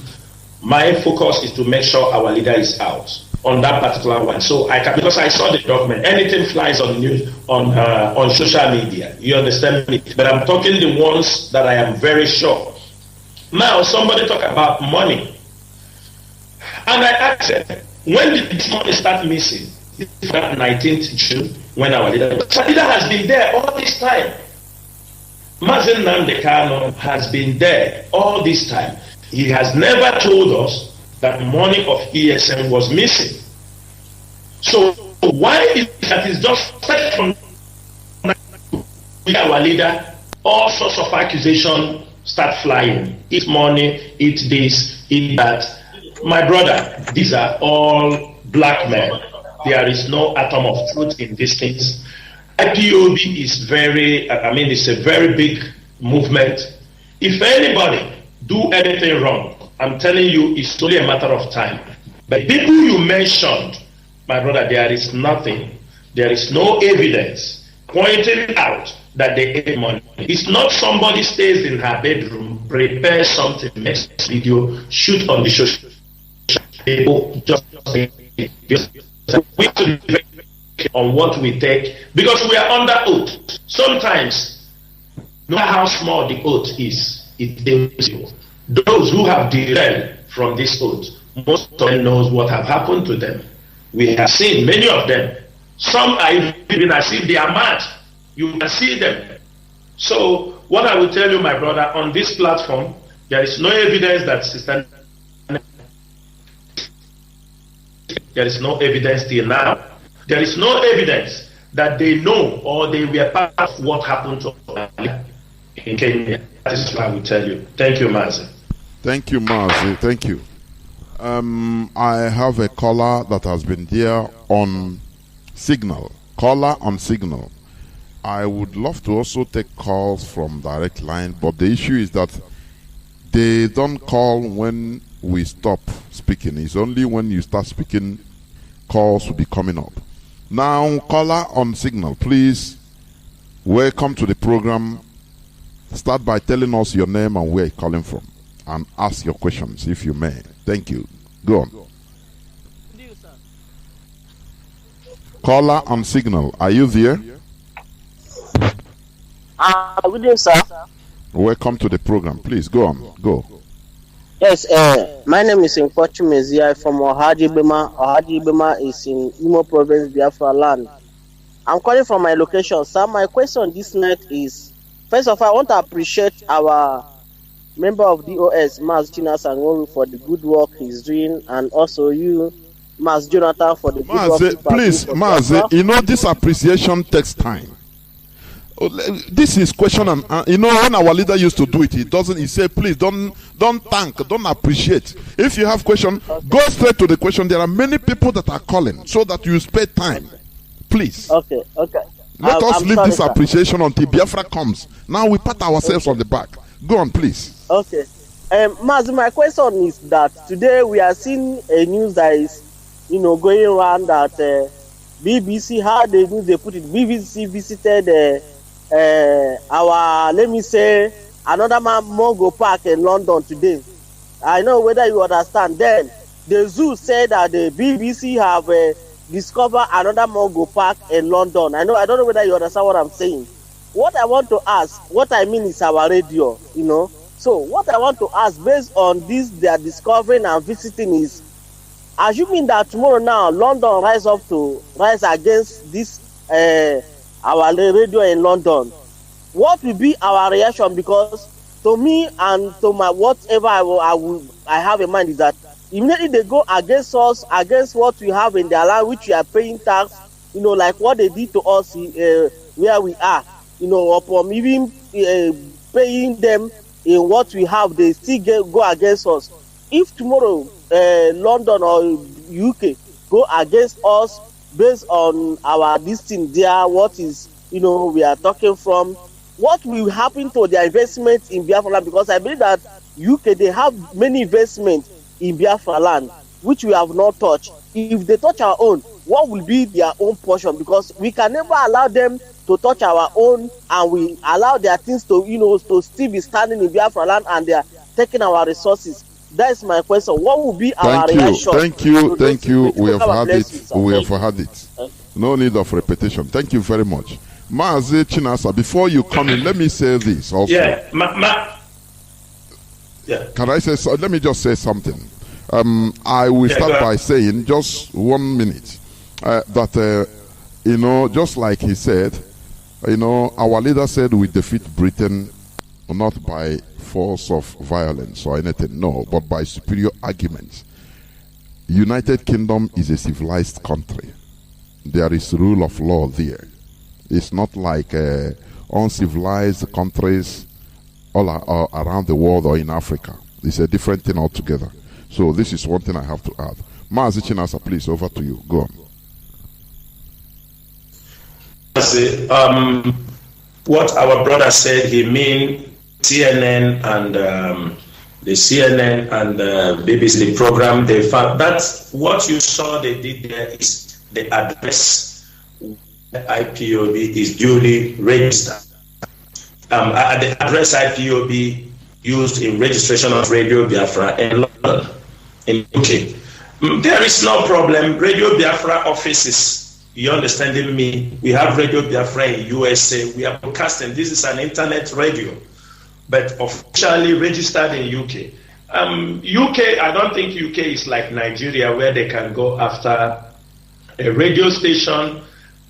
My focus is to make sure our leader is out on that particular one. So because I saw the document, anything flies on news on social media. You understand me? But I'm talking the ones that I am very sure. Now somebody talk about money, and I asked them, when did this money start missing? 19th June, when our leader has been there all this time. Mazi Nnamdi has been there all this time. He has never told us that money of ESM was missing. So why is that is just from our leader, all sorts of accusations start flying. Eat money, eat this, eat that. My brother, these are all black men. There is no atom of truth in these things. IPOB is it's a very big movement. If anybody do anything wrong, I'm telling you, it's only a matter of time. But people you mentioned, my brother, there is nothing. There is no evidence pointing out that they ate money. It's not somebody stays in her bedroom, prepares something, makes a video, shoot on the social media, just on what we take, because we are under oath. Sometimes, no matter how small the oath is, it deals you. Those who have derailed from this oath Most of them knows what have happened to them. We have seen many of them. Some are even as if they are mad. You can see them. So what I will tell you, my brother, on this platform, there is no evidence that Sister, there is no evidence till now. There is no evidence that they know or they were part of what happened to them in Kenya. That is what I will tell you. Thank you, Mazi. Thank you, Mazi. Thank you. I have a caller that has been there on Signal. Caller on Signal. I would love to also take calls from direct line, but the issue is that they don't call when we stop speaking. It's only when you start speaking, calls will be coming up. Now, caller on Signal, please, welcome to the program. Start by telling us your name and where you're calling from, and ask your questions, if you may. Thank you. Go on. Caller on Signal, are you there? Good day, sir. Welcome to the program. Please, go on. Go. Yes, my name is Nkochi Mezia from Ohadi Bema. Ohadi Bema is in Imo Province, Biafra land. I'm calling from my location. Sir, my question this night is, first of all, I want to appreciate our member of DOS, Mazi Chinasa Nworu, for the good work he's doing, and also you, Mazi Jonathan, for the good work. Please, Mazi, you know this appreciation takes time. This is question and you know, when our leader used to do it, he said, please don't thank, don't appreciate. If you have question, go straight to the question. There are many people that are calling, so that you spare time. Please. Okay. Let us leave this appreciation until Biafra comes. Now we pat ourselves on the back. Go on, please. Okay. Mazi, my question is that today we are seeing a news that is, going around that BBC, how they put it, BBC visited our, let me say, another man Mongo Park in London today. I know whether you understand. Then the zoo said that the BBC have discovered another Mongo Park in London. I don't know whether you understand what I'm saying. What I want to ask, what I mean is our radio, So what I want to ask, based on this they are discovering and visiting, is assuming that tomorrow now London rise against this our radio in London, what will be our reaction? Because to me and to my whatever I have in mind is that immediately they go against us, against what we have in their land, which we are paying tax, like what they did to us where we are, upon even paying them in what we have, they still go against us. If tomorrow London or UK go against us based on our listing there, what is, we are talking from, what will happen to their investment in Biafra land? Because I believe that UK, they have many investments in Biafra land, which we have not touched. If they touch our own, what will be their own portion? Because we can never allow them to touch our own, and we allow their things to, to still be standing in Biafra land, and they are taking our resources. That is my question. What will be our reaction? Thank you. We have had it. We have had it. No need of repetition. Thank you very much. Mazi Chinasa, before you come in, let me say this also. Yeah. Can I say so? Let me just say something. I will start by saying, just 1 minute, that, just like he said, our leader said we defeat Britain not by force of violence or anything, no, but by superior arguments. United Kingdom is a civilized country. There is rule of law there. It's not like uncivilized countries all around the world or in Africa. It's a different thing altogether. So this is one thing I have to add. Mazi Chinasa, please, over to you. Go on. What our brother said, he mean CNN and the CNN and BBC program. They found that's what you saw they did there is the address. The IPOB is duly registered. The address IPOB used in registration of Radio Biafra in London, in UK. There is no problem. Radio Biafra offices, you understanding me? We have Radio Biafra in USA. We are broadcasting. This is an internet radio, but officially registered in UK. UK, I don't think UK is like Nigeria where they can go after a radio station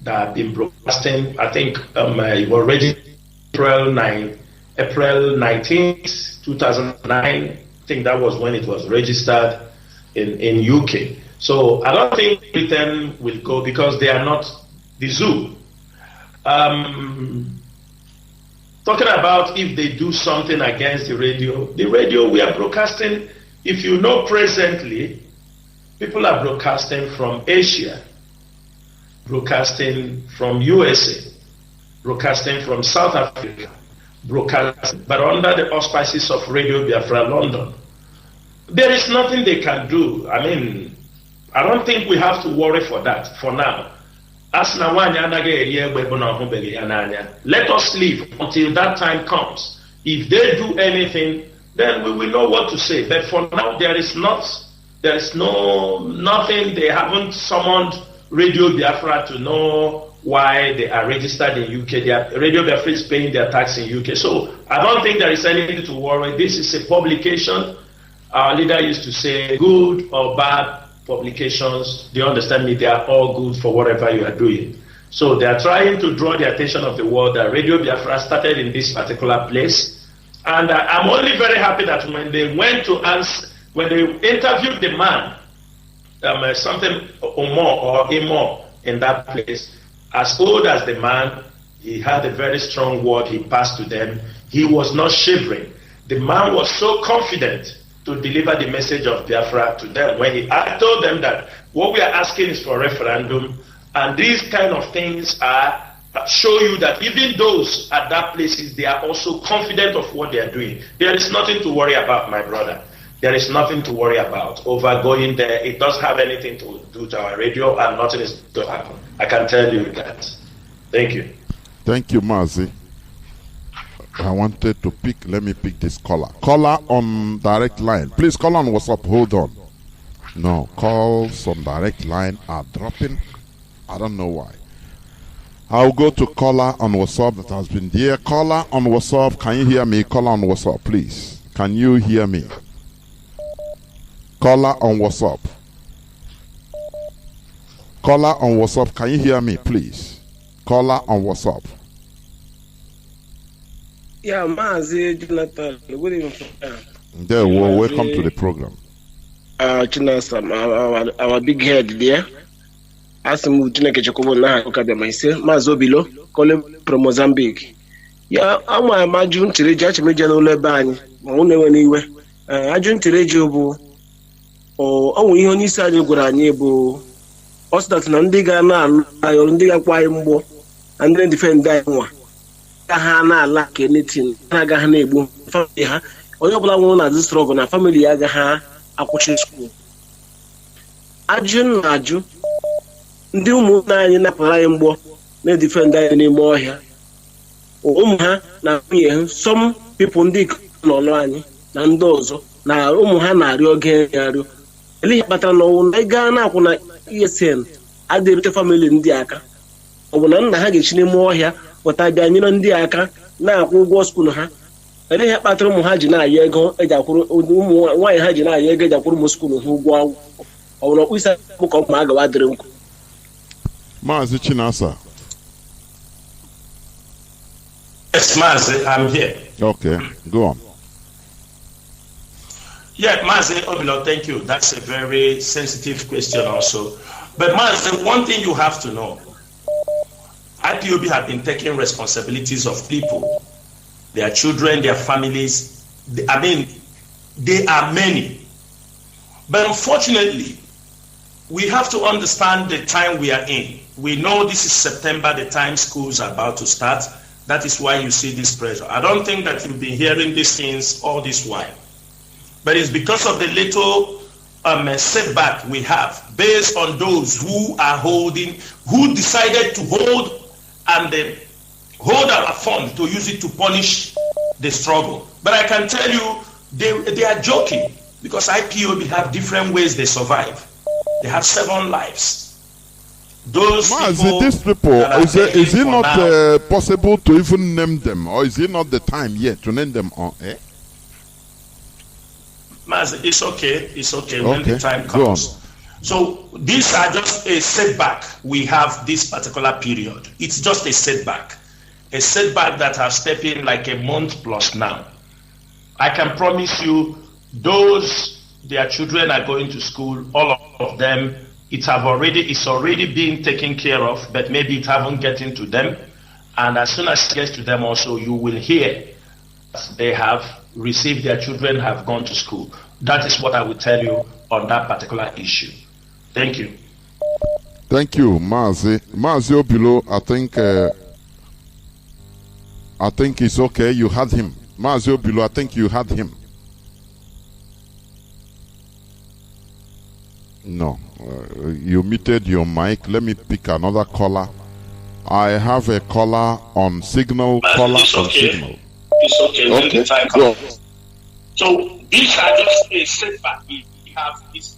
that have been broadcasting. I think it was registered April 19th, 2009. I think that was when it was registered in UK. So I don't think Britain will go because they are not the zoo. Talking about if they do something against the radio we are broadcasting, if you know presently, people are broadcasting from Asia, broadcasting from USA, broadcasting from South Africa, broadcasting, but under the auspices of Radio Biafra London. There is nothing they can do. I mean, I don't think we have to worry for that for now. Let us live until that time comes. If they do anything, then we will know what to say. But for now, there is nothing. They haven't summoned Radio Biafra to know why they are registered in UK. Radio Biafra is paying their tax in UK. So I don't think there is anything to worry. This is a publication. Our leader used to say, good or bad publications, do you understand me? They are all good for whatever you are doing. So they are trying to draw the attention of the world that Radio Biafra started in this particular place. And I'm only very happy that when they went to answer, when they interviewed the man, something or more in that place, as old as the man, he had a very strong word he passed to them. He was not shivering. The man was so confident to deliver the message of Biafra to them. When I told them that what we are asking is for referendum, and these kind of things show you that even those at that places, they are also confident of what they are doing. There is nothing to worry about, my brother. There is nothing to worry about. Over going there, it doesn't have anything to do to our radio, and nothing is to happen. I can tell you that. Thank you. Thank you, Mazi. I wanted to let me pick this caller. Caller on direct line. Please call on WhatsApp. Hold on. No, calls on direct line are dropping. I don't know why. I'll go to caller on WhatsApp that has been there. Caller on WhatsApp, can you hear me? Caller on WhatsApp, please. Can you hear me? Caller on WhatsApp. Caller on WhatsApp, can you hear me, please? Caller on WhatsApp. Yeah, Mazi Jonathan, good evening. There, well, welcome to the program. Chinasa, our big head there. Asamu Chineke Jacobo na Okabe Maise, Mazobilo, calling from Mozambique. Yeah, I'm a Majun Tireja Major Lebani, Monewe. Ajun Tirejobo, or you only said you got a neighbor. Ostat Nandiga, I only acquire more, and then defend that one. Kahana lack anything, Nagahanebu, family, or your one as this struggle, and family Agaha, a coaching school. Ajun Naju, ndị ụmụnna anyị napụrụ anyị mgbọ na-edifend anyị n'ime ọhịa. Ụmụ ha na nwunye ha, some people ndị n'ọlụ anyị na ndị ọzọ na ụmụ ha na-arịọ oge arịọ. Ele ihe kpatara na ọnwụ na ị gaa na-akwụ na ESN adịrịte famili ndị aka. Ọ bụ na nna ha ga-echi n'ime ọhịa pụta bịa nyere ndị aka na-akwụ ụgwọ skuul ha. Ele ihe kpatara ụmụ ha ji na-ayọ ego eji akwụrụ ụmụ nwaanyị ha ji na-ayọ ego eji akwụrụ ụmụ skuul ha ụgwọ akwụkwọ. Ọ bụ na ọkpụ isi akpụ ka ụmụ agawa dịrị nkụ. Mazi Chinasa. Yes, Mazi, I'm here. Okay, go on. Yeah, Mazi Obilo, thank you. That's a very sensitive question also. But Mazi, one thing you have to know, IPOB have been taking responsibilities of people, their children, their families. They are many. But unfortunately, we have to understand the time we are in. We know this is September, the time schools are about to start. That is why you see this pressure. I don't think that you've been hearing these things all this while. But it's because of the little setback we have based on those who are holding, who decided to hold and hold our fund to use it to punish the struggle. But I can tell you, they are joking because IPOB have different ways they survive. They have 7 lives. Those people, these people, is it not possible to even name them, or is it not the time yet to name them on air? Mazi, it's okay. It's okay when the time comes. So these are just a setback we have this particular period. It's just a setback that has stepped in like a month plus now. I can promise you, their children are going to school, all of them. It's already being taken care of, but maybe it haven't gotten to them. And as soon as it gets to them also, you will hear they have received, their children have gone to school. That is what I will tell you on that particular issue. Thank you. Thank you, Mazi. Mazi Obilo, I think it's okay. You had him. Mazi Obilo, I think you had him. No, you muted your mic. Let me pick another caller. I have a caller on signal. Caller on signal. It's okay. When the time comes. So these are just a setback we have this.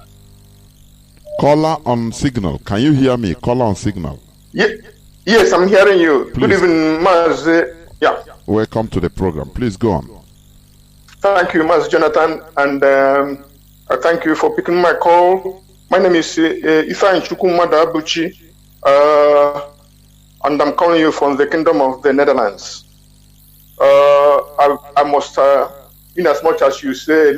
Caller on signal. Can you hear me? Caller on signal. Yes, I'm hearing you. Please. Good evening, Mazi. Yeah. Welcome to the program. Please go on. Thank you, Mazi Jonathan, and I thank you for picking my call. My name is Ifeanyi Chukwumada Abuchi, and I'm calling you from the Kingdom of the Netherlands. I must, in as much as you say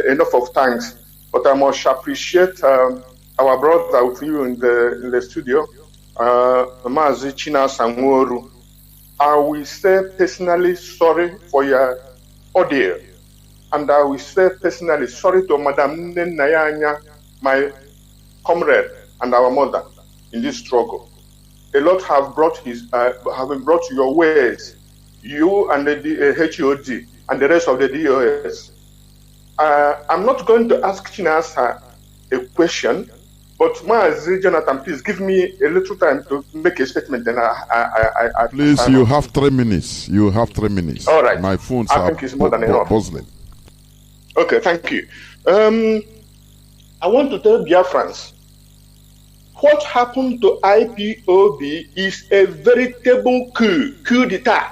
enough of thanks, but I must appreciate our brother with you in the studio, Mazi Chinasa Nworu. I will say personally sorry for your audio, and I will say personally sorry to Madam Nayanya, my comrade and our mother in this struggle. A lot have been brought your ways, you and the HOD and the rest of the DOS. I'm not going to ask Chinasa a question, but Mazi Jonathan, please give me a little time to make a statement. Then please, you have 3 minutes. You have 3 minutes. All right. My phone's I think it's more than enough. Buzzing. Okay, thank you. I want to tell Biafrans, what happened to IPOB is a veritable coup d'etat.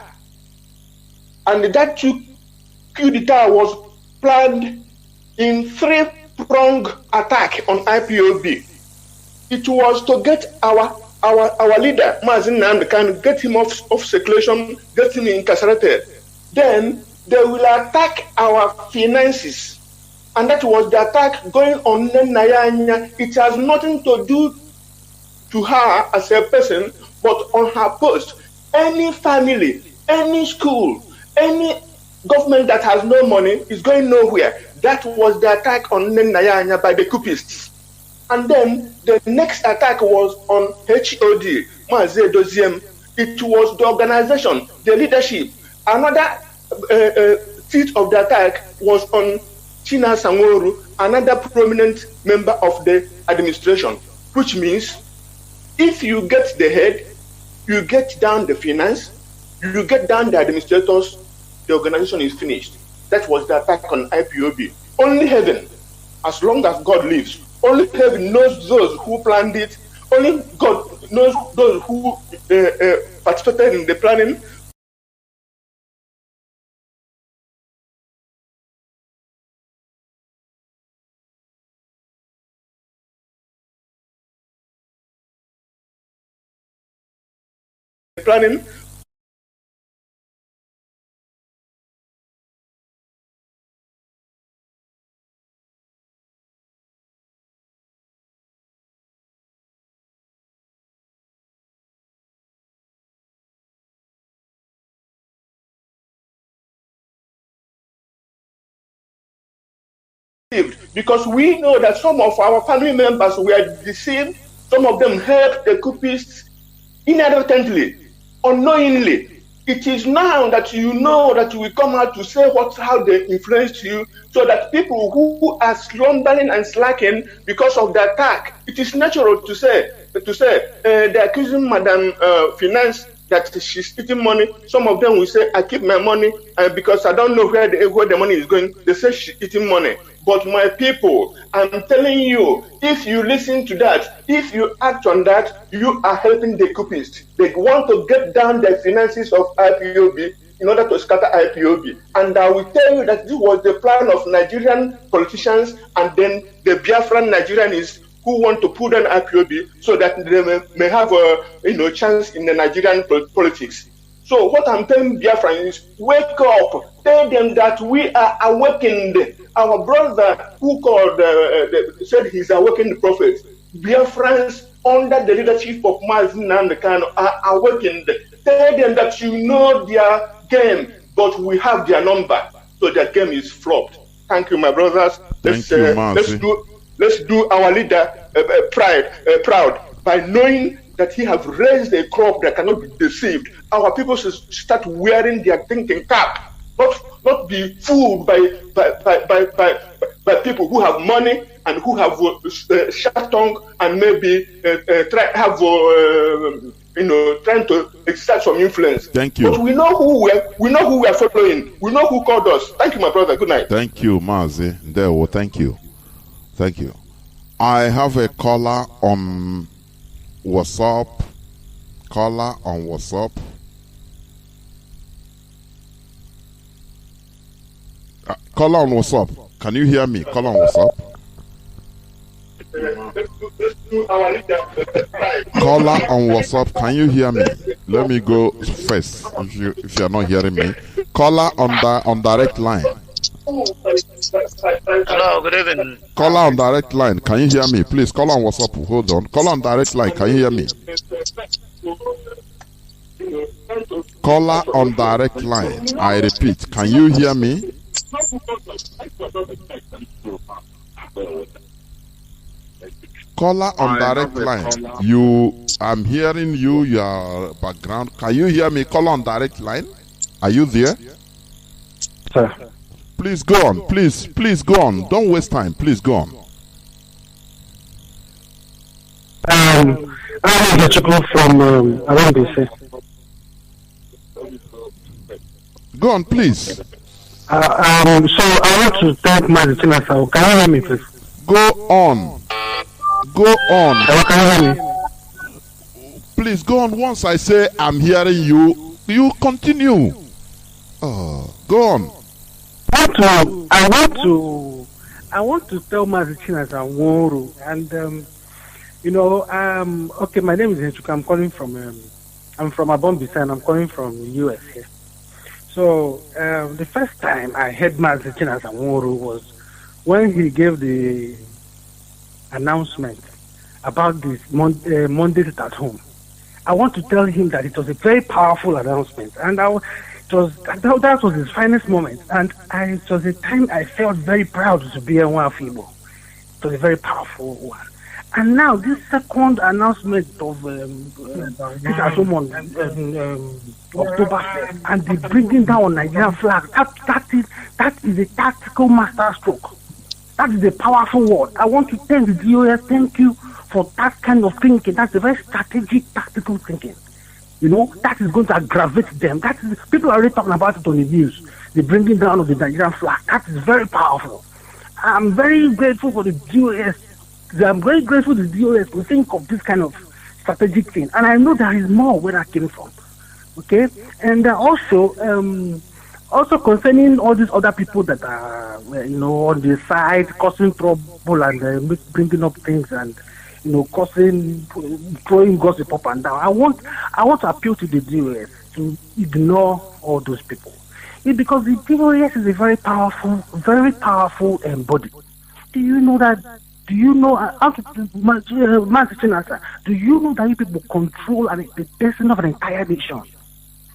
And that coup d'etat was planned in 3-pronged attack on IPOB. It was to get our leader, Mazi Nnamdi, get him off circulation, get him incarcerated. Then they will attack our finances. And that was the attack going on Nayanya. It has nothing to do to her as a person, but on her post. Any family, any school, any government that has no money is going nowhere. That was the attack on Nayanya by the coupists. And then the next attack was on HOD, Mazi Doziem. It was the organization, the leadership. Another seat of the attack was on Chinasa Nworu, another prominent member of the administration, which means if you get the head, you get down the finance, you get down the administrators, the organization is finished. That was the attack on IPOB. Only heaven, as long as God lives, only heaven knows those who planned it, only God knows those who participated in the planning. Planning. Because we know that some of our family members were deceived, some of them helped the coupists inadvertently, unknowingly. It is now that you know that you will come out to say how they influenced you, so that people who are slumbering and slacking because of the attack, it is natural to say they're accusing Madam Finance that she's eating money. Some of them will say, I keep my money because I don't know where the money is going. They say she's eating money. But my people, I'm telling you, if you listen to that, if you act on that, you are helping the coupists. They want to get down the finances of IPOB in order to scatter IPOB. And I will tell you that this was the plan of Nigerian politicians and then the Biafran Nigerians who want to put down IPOB so that they may have a chance in the Nigerian politics. So what I'm telling Biafran is, wake up, tell them that we are awakened. Our brother who called, said he's awakened prophet, Biafrans under the leadership of Mazi Nnamdi Kanu are awakened. Tell them that you know their game, but we have their number, so their game is flopped. Thank you, my brothers. Thank you, Mazi. Let's do our leader proud by knowing that he have raised a crop that cannot be deceived. Our people should start wearing their thinking cap, not be fooled by people who have money and who have sharp tongue and maybe trying to exert some influence. Thank you. But we know who we are following. We know who called us. Thank you, my brother. Good night. Thank you, Mazi. Thank you. Thank you. I have a caller on WhatsApp. Caller on WhatsApp. Caller on WhatsApp. Can you hear me? Caller on WhatsApp. Caller on WhatsApp. Can you hear me? Let me go first. If you are not hearing me, caller on direct line. Hello, good evening. Caller on direct line. Can you hear me? Please, caller on WhatsApp. Hold on. Caller on direct line. Can you hear me? Caller on direct line. I repeat. Can you hear me? Caller on direct line. I'm hearing you. Your background. Can you hear me? Caller on direct line. Are you there? Sir. Please go on. Please go on. Don't waste time. Please go on. I'm from around BC. Go on, please. So I want to thank Mazi Chinasa. Can you hear me, please? Go on. Go on. Can you hear me? Please go on. Once I say I'm hearing you, you continue. Oh, go on. I want to tell Mazi Chinasa Nworu, and okay, my name is Henchuka. I'm calling from Abombisa, and I'm calling from the US here. So the first time I heard Mazi Chinasa Nworu was when he gave the announcement about this Mondays at home. I want to tell him that it was a very powerful announcement, and that was his finest moment, and it was a time I felt very proud to be a Igbo. It was a very powerful one. And now this second announcement of this at home on October, and the bringing down Nigerian flag, that is a tactical masterstroke. That is a powerful word. I want to thank the DOS. Thank you for that kind of thinking. That's a very strategic, tactical thinking. That is going to aggravate them. People are already talking about it on the news. The bringing down of the Nigerian flag. That is very powerful. I'm very grateful for the DOS. I'm very grateful to the DOS to think of this kind of strategic thing. And I know there is more where that came from. Okay? And also concerning all these other people that are, on the side, causing trouble and bringing up things and throwing gossip up and down. I want to appeal to the DOS to ignore all those people. Because the DOS is a very powerful body. Do you know that? Do you know, Mazi Chinasa, do you know that you people control the destiny of an entire nation?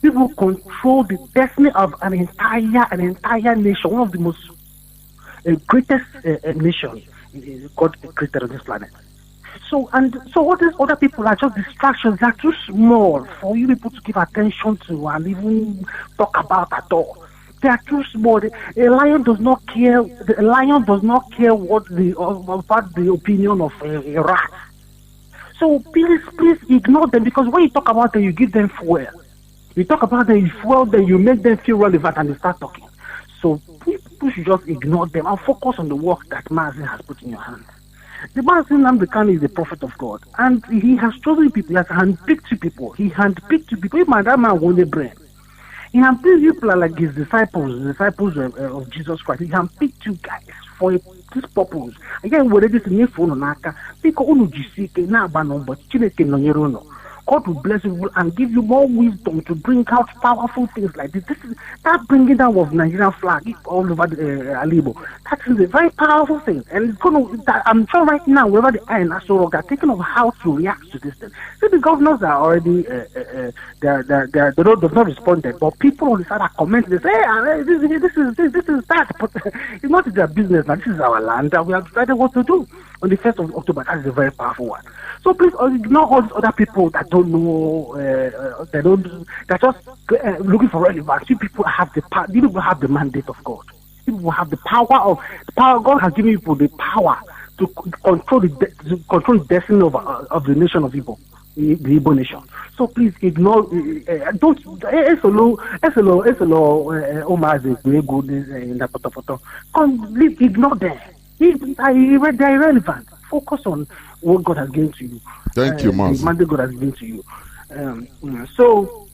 People control the destiny of an entire nation, one of the most greatest nations God created on this planet. So all these other people are just distractions. They are too small for you people to give attention to and even talk about at all. They are too small. A lion does not care. The lion does not care about the opinion of a rat. So please ignore them, because when you talk about them, you give them fuel. You talk about them, you fuel them, you make them feel relevant, and they start talking. So people should just ignore them and focus on the work that Mazi has put in your hands. The Mazi Nnamdi Kanu is the prophet of God, and he has chosen people. He has handpicked people. He handpicked people. Even that man won the brain. He can pick people like his disciples of Jesus Christ. He can pick you guys for this purpose. Again, we're ready to make phone naka. Because unu jisike na abanom, but Chineke no yerono. God will bless you and give you more wisdom to bring out powerful things like this. That bringing down of Nigerian flag all over the Alibo. That is a very powerful thing, and it's going to. I'm sure right now, wherever the IN are thinking of how to react to this thing. See, the governors are already they don't respond, but people on the side are commenting. They say, this is that, but it's not their business. Now this is our land, and we have decided what to do on the 1st of October. That is a very powerful one. So please ignore all these other people that don't know. They're just looking for relevance. You people have the power. You people have the mandate of God. You people have the power. God has given people the power to control the destiny of the nation of Igbo, the Igbo nation. So please ignore. Don't. Ignore them. They're irrelevant. Focus on what God has given to you. Thank you, Mazi. The mandate God has given to you. So,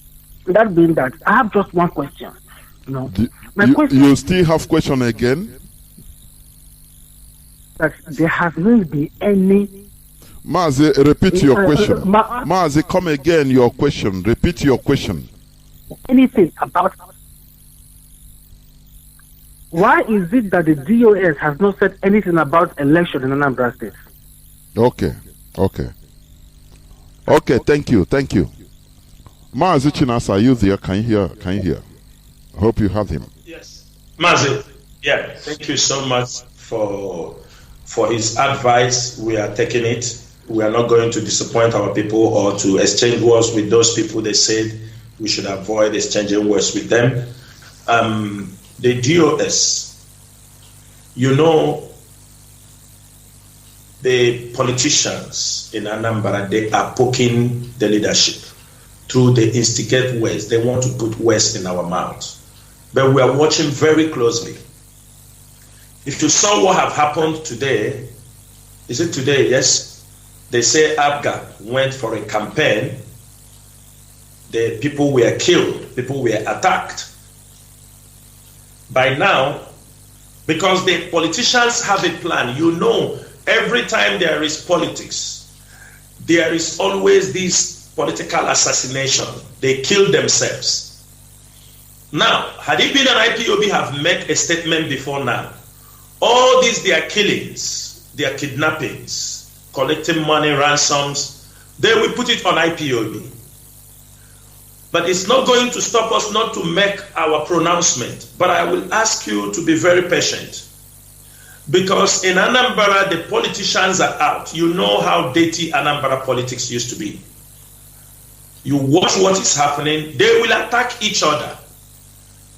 that being that, I have just one question. You still have question again? That there has not been any. Mazi, repeat your question. Mazi, come again. Your question. Repeat your question. Anything about. Why is it that the DOS has not said anything about election in Anambra State? Okay. Thank you. Mazi Chinasa, are you there? Can you hear? I hope you have him. Yes. Mazi, yeah, thank you so much for his advice. We are taking it. We are not going to disappoint our people or to exchange words with those people. They said we should avoid exchanging words with them. The DOS, the politicians in Anambra, they are poking the leadership through the instigate words. They want to put words in our mouths. But we are watching very closely. If you saw what have happened today, is it today? Yes. They say Abga went for a campaign. The people were killed. People were attacked. By now, because the politicians have a plan, every time there is politics, there is always this political assassination. They kill themselves. Now, had it been an IPOB have made a statement before now, all these their killings, their kidnappings, collecting money, ransoms, they will put it on IPOB. But it's not going to stop us not to make our pronouncement. But I will ask you to be very patient. Because in Anambra, the politicians are out. You know how dirty Anambra politics used to be. You watch what is happening. They will attack each other.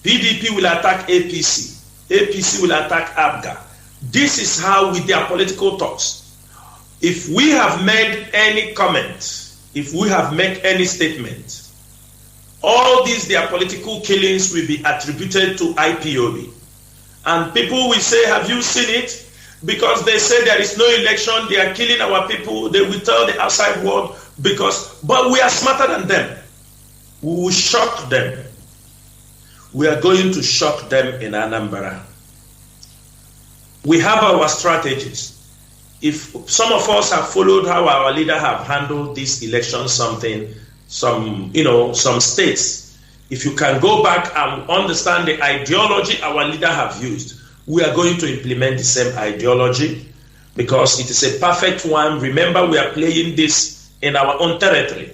PDP will attack APC. APC will attack ABGA. This is how with their political talks. If we have made any comment, if we have made any statement, all these, their political killings will be attributed to IPOB. And people will say, have you seen it? Because they say there is no election, they are killing our people. They will tell the outside world but we are smarter than them. We will shock them. We are going to shock them in Anambra. We have our strategies. If some of us have followed how our leader have handled this election, some states, if you can go back and understand the ideology our leader have used, we are going to implement the same ideology because it is a perfect one. Remember, we are playing this in our own territory.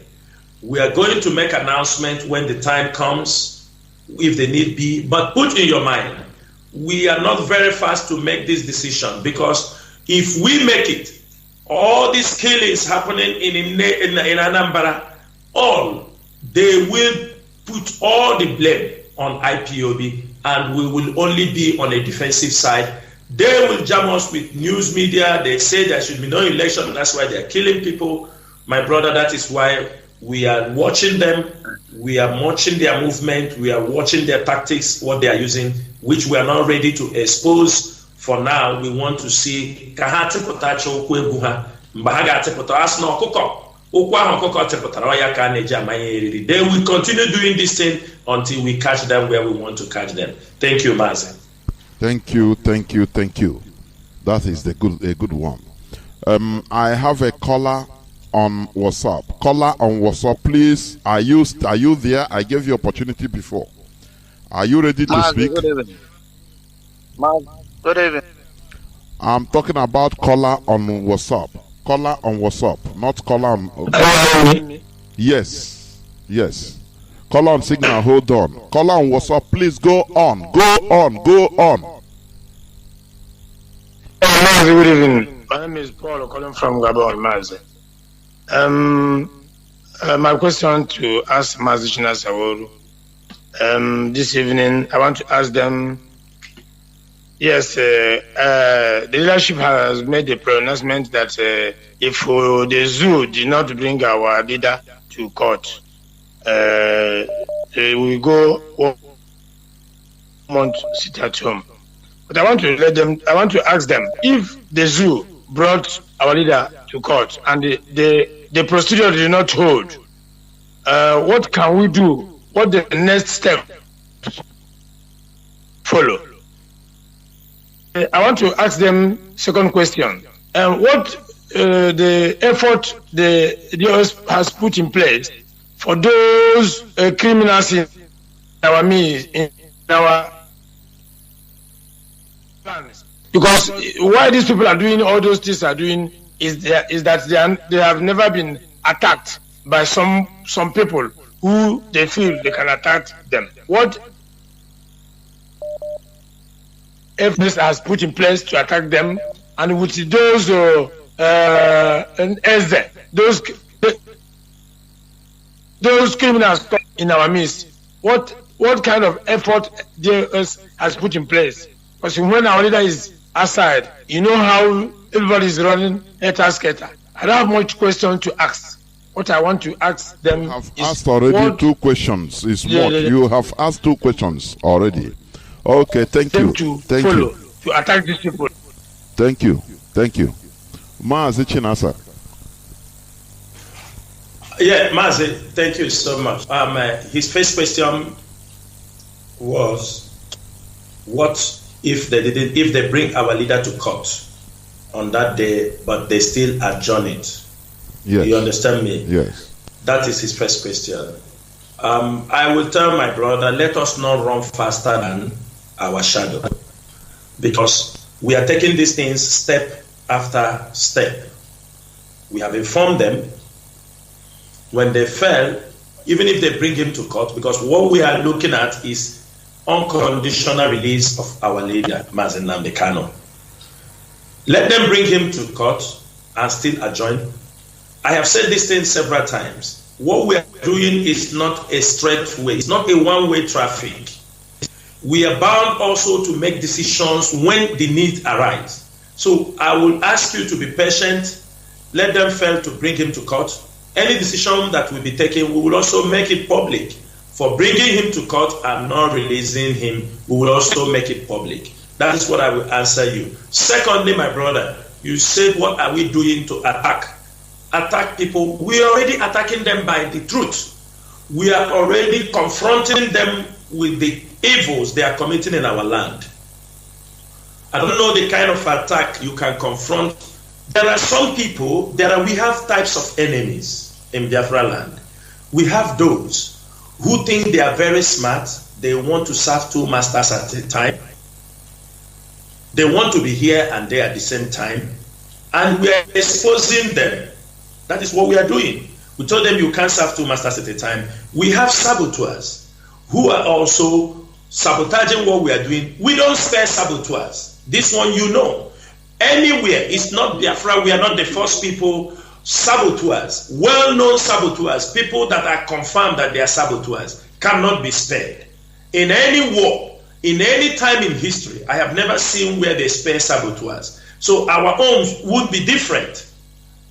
We are going to make announcement when the time comes, if they need be, but put in your mind, we are not very fast to make this decision because if we make it, all these killings happening in Anambra, they will put all the blame on IPOB and we will only be on a defensive side. They will jam us with news media. They say there should be no election. That's why they're killing people. My brother, that is why we are watching them. We are watching their movement. We are watching their tactics, what they are using, which we are not ready to expose for now. We want to see They will continue doing this thing until we catch them where we want to catch them. Thank you, Mazi. Thank you. That is a good one. I have a caller on WhatsApp. Caller on WhatsApp, please. Are you there? I gave you opportunity before. Are you ready to speak? Good evening. Good evening. I'm talking about caller on WhatsApp. Caller on WhatsApp, not caller on. Yes. Caller on Signal. Hold on. Caller on WhatsApp, please go on. Good evening. My name is Paul, calling from Gabon, Mazi. My question to ask Mazi Chinasa Nworu. This evening, I want to ask them. Yes, the leadership has made a pronouncement that if the zoo did not bring our leader to court, they will go 1 month sit at home. But I want to ask them, if the zoo brought our leader to court and the procedure did not hold, what can we do? What the next step follow? I want to ask them second question. What the effort the US has put in place for those criminals in our midst, in our plans? Because why these people are doing all those things are doing is that they have never been attacked by some people who they feel they can attack them. What evidence has put in place to attack them, and with those those criminals in our midst, what kind of effort the US has put in place? Because when our leader is aside, you know how everybody is running scatter. I don't have much question to ask. What I want to ask them you have asked already 2 questions. You have asked 2 questions already. Okay, thank you. To attack these people. Thank you. Mazi Chinasa. Yeah, Mazi, thank you so much. His first question was, what if they bring our leader to court on that day, but they still adjourn it? Yes. You understand me? Yes. That is his first question. I will tell my brother, let us not run faster than our shadow, because we are taking these things step after step. We have informed them when they fail, even if they bring him to court, because what we are looking at is unconditional release of our leader, Mazi Nnamdi Kanu. Let them bring him to court and still adjourn. I have said this thing several times. What we are doing is not a straight way. It's not a one-way traffic. We are bound also to make decisions when the need arises. So I will ask you to be patient. Let them fail to bring him to court. Any decision that will be taken, we will also make it public. For bringing him to court and not releasing him, we will also make it public. That is what I will answer you. Secondly, my brother, you said, what are we doing to attack people? We are already attacking them by the truth. We are already confronting them with the evils they are committing in our land. I don't know the kind of attack you can confront. There are some people, we have types of enemies in Biafra land. We have those who think they are very smart. They want to serve 2 masters at a time. They want to be here and there at the same time. And we are exposing them. That is what we are doing. We told them you can't serve 2 masters at a time. We have saboteurs who are also sabotaging what we are doing. We don't spare saboteurs. This one you know. Anywhere, it's not Biafra, we are not the first people. Saboteurs, well-known saboteurs, people that are confirmed that they are saboteurs, cannot be spared. In any war, in any time in history, I have never seen where they spare saboteurs. So our own would be different.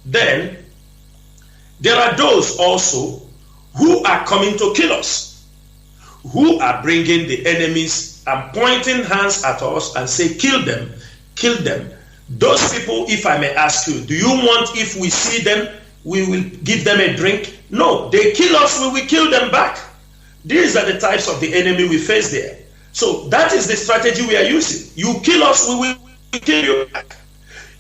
Then, there are those also who are coming to kill us, who are bringing the enemies and pointing hands at us and say, kill them, kill them. Those people, if I may ask you, do you want, if we see them, we will give them a drink. No, they kill us, we will kill them back. These are the types of the enemy we face there. So that is the strategy we are using. You kill us, we will kill you back.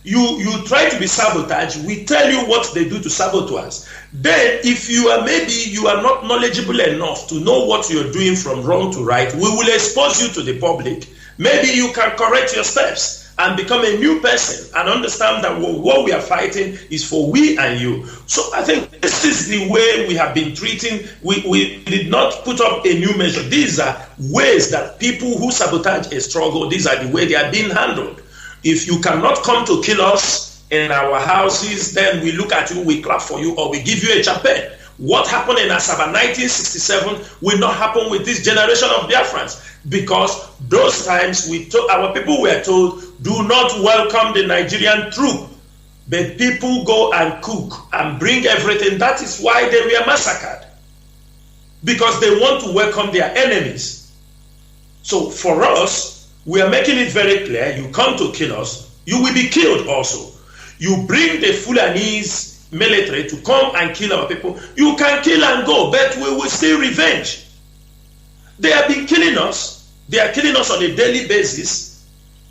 You try to be sabotaged, we tell you what they do to sabotage us. Then if you are not knowledgeable enough to know what you're doing from wrong to right, we will expose you to the public. Maybe you can correct your steps and become a new person and understand that what we are fighting is for we and you. So I think this is the way we have been treating. We did not put up a new measure. These are ways that people who sabotage a struggle, these are the way they are being handled. If you cannot come to kill us in our houses, then we look at you, we clap for you, or we give you a champagne. What happened in Asaba 1967 will not happen with this generation of Biafrans, because those times our people were told, do not welcome the Nigerian troop, but people go and cook and bring everything. That is why they were massacred, because they want to welcome their enemies. So for us, we are making it very clear, you come to kill us, you will be killed also. You bring the Fulanese military to come and kill our people, you can kill and go, but we will still revenge. They have been killing us. They are killing us on a daily basis.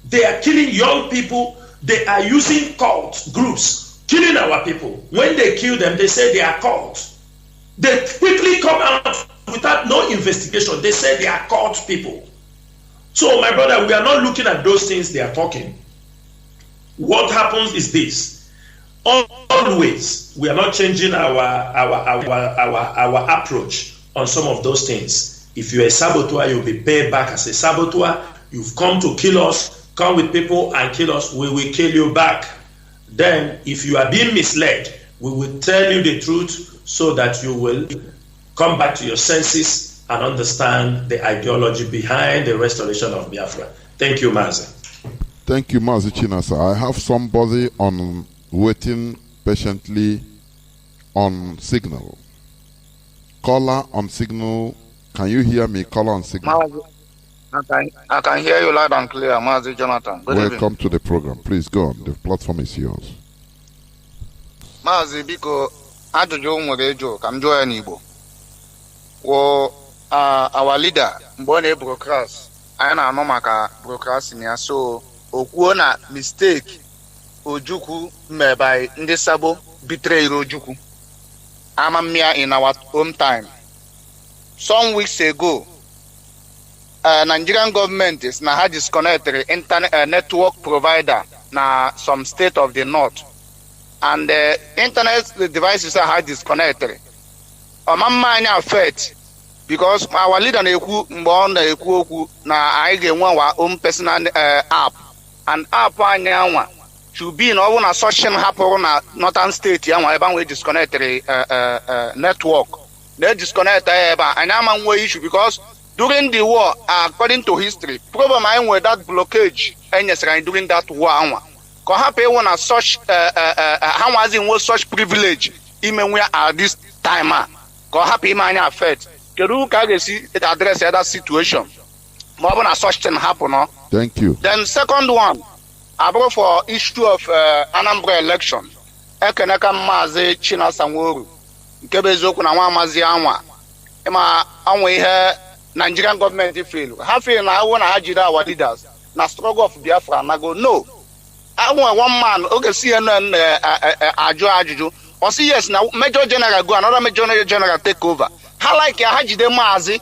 They are killing young people. They are using cult groups, killing our people. When they kill them, they say they are cults. They quickly come out without no investigation. They say they are cult people. So, my brother, we are not looking at those things they are talking. What happens is this. Always, we are not changing our approach on some of those things. If you're a saboteur, you'll be paid back as a saboteur. You've come to kill us, come with people and kill us, we will kill you back. Then, if you are being misled, we will tell you the truth so that you will come back to your senses and understand the ideology behind the restoration of Biafra. Thank you, Mazi. Thank you, Mazi Chinasa. I have somebody waiting patiently on signal. Caller on signal. Can you hear me? Caller on signal. I can hear you loud and clear, Mazi Jonathan. Welcome to the program. Please go on. The platform is yours. Mazi, biko ajụjụ nwere ejo ka m jụọ ya n'Igbo. Our leader, Mbone Brokras, anyị na-anụ maka Brokras ya, so okwuo na mistake Ojukwu by ndị Sabo betray Ojukwu. Amamia in our home time. Some weeks ago, Nigerian government is now disconnected internet network provider na some state of the north, and the internet devices are disconnected. Amamma anya affect. Because our leader na-ekwu mgbe ọ na-ekwu okwu na anyị ga-enwe our own personal app, and app anyị anwa should be na ọ bụ na session hapụrụ na northern state ya nwa ebe ahụ disconnected network na disconnect ebe anyị ama nwe issue, because during the war, according to history, problem anyị nwere that blockage enyesara anyị during that war anwa ka ọ hapụ ịwụ na such ha nwazi nwe such privilege ime nwe at this time ka ọ hapụ ime anyị affect. Kedu ka ga-esi address that situation? Such thing happen, no? Thank you. Then second one, about for issue of Anambra election. Ekeneka Mazi Chinasa Nworu. Nkebe eziokwu na nwa Mazi anwa. Ima anwe ihe Nigerian government fail. Ha fail na awo na ha jiri our leaders. Na struggle of Biafra na go no. Anwe one man oge CNN ajụjụ. O say yes na Major General go, another Major General take over. How like ya hajide Mazi,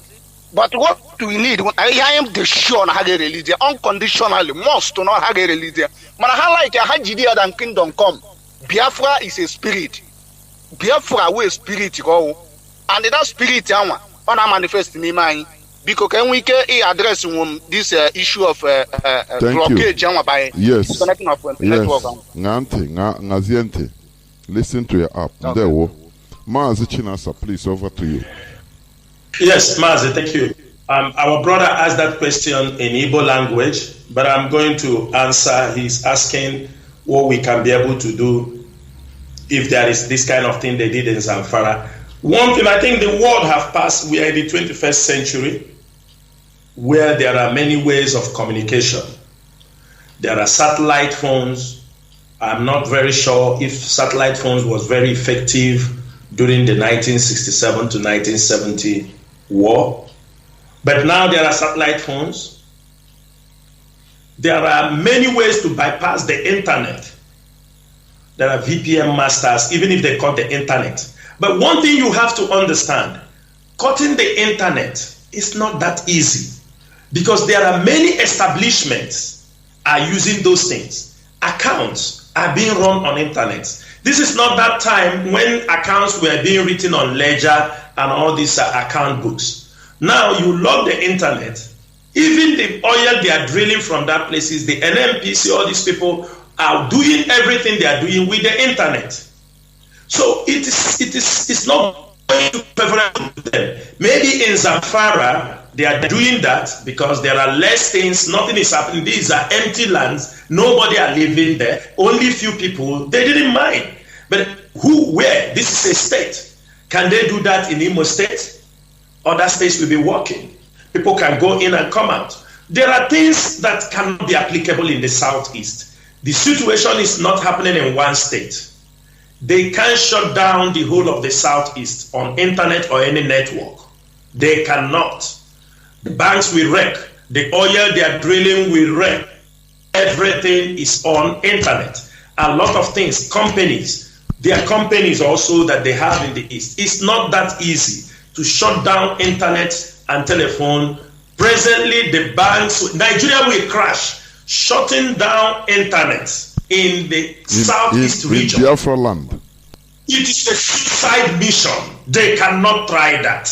but what do we need? I am the sure na hage release unconditionally, must to not hage release. Man, how like ya hajide than kingdom come? Biafra is a spirit. Biafra way spirit go, and that spirit on manifest in mind. Because can we address this issue of blockage by disconnecting of network? Ngaziente, listen to your app. Okay. There, Mazi Chinasa, please, over to you. Yes, Mazi, thank you. Our brother asked that question in Igbo language, but I'm going to answer. He's asking what we can be able to do if there is this kind of thing they did in Zamfara. One thing, I think the world have passed. We are in the 21st century where there are many ways of communication. There are satellite phones, I'm not very sure if satellite phones was very effective during the 1967 to 1970 war. But now there are satellite phones. There are many ways to bypass the internet. There are VPN masters, even if they cut the internet. But one thing you have to understand, cutting the internet is not that easy, because there are many establishments are using those things. Accounts are being run on internet. This is not that time when accounts were being written on ledger and all these account books. Now you log the internet, even the oil they are drilling from that places, the NMPC, all these people are doing everything they are doing with the internet. So it's not going to favorable to them. Maybe in Zamfara they are doing that because there are less things, nothing is happening. These are empty lands, nobody are living there, only few people, they didn't mind. But where? This is a state. Can they do that in Imo State? Other states will be working. People can go in and come out. There are things that cannot be applicable in the Southeast. The situation is not happening in one state. They can't shut down the whole of the Southeast on internet or any network. They cannot. The banks will wreck. The oil they are drilling will wreck. Everything is on internet. A lot of things, companies, there are companies also that they have in the East. It's not that easy to shut down internet and telephone. Presently, the banks, Nigeria will crash, shutting down internet in the Southeast region. In Biafra land. It is a suicide mission. They cannot try that,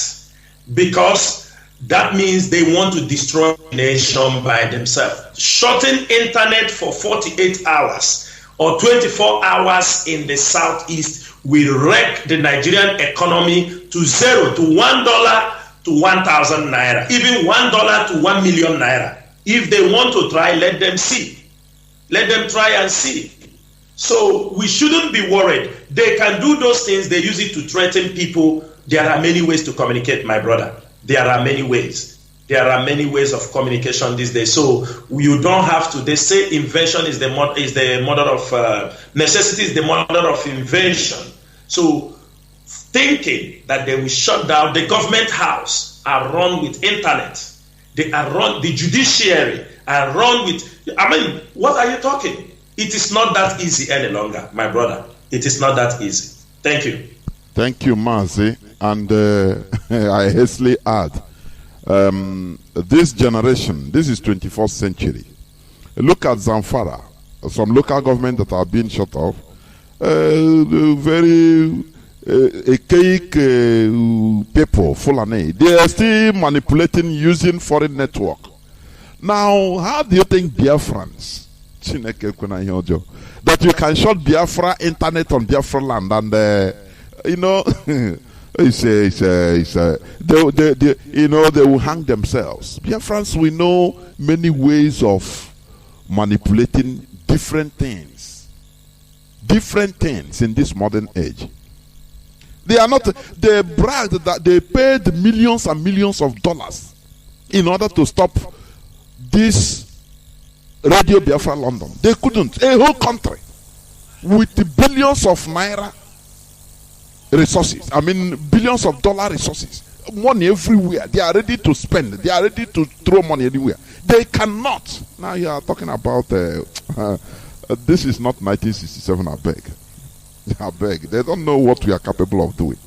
because that means they want to destroy the nation by themselves. Shutting internet for 48 hours or 24 hours in the Southeast will wreck the Nigerian economy to zero, to $1 to 1,000 naira, even $1 to 1 million naira. If they want to try, let them see. Let them try and see. So we shouldn't be worried. They can do those things. They use it to threaten people. There are many ways to communicate, my brother. There are many ways. There are many ways of communication these days. So you don't have to. They say invention is the mother of necessity is the mother of invention. So thinking that they will shut down the government house are run with internet. They are run, the judiciary are run with, I mean, what are you talking? It is not that easy any longer, my brother. It is not that easy. Thank you. Thank you, Mazi. And I hastily add, this generation, this is 21st century. Look at Zamfara, some local government that are being shut off. Very archaic people, Fulani, they are still manipulating using foreign network. Now, how do you think Biafrans, that you can shut Biafra internet on Biafra land and you know, they will hang themselves. Biafrans, we know many ways of manipulating different things in this modern age. They are not, they bragged that they paid millions and millions of dollars in order to stop this Radio Biafra London. They couldn't. A whole country with the billions of naira resources, I mean billions of dollar resources, money everywhere. They are ready to spend. They are ready to throw money anywhere. They cannot. Now you are talking about this is not 1967. I beg. They don't know what we are capable of doing.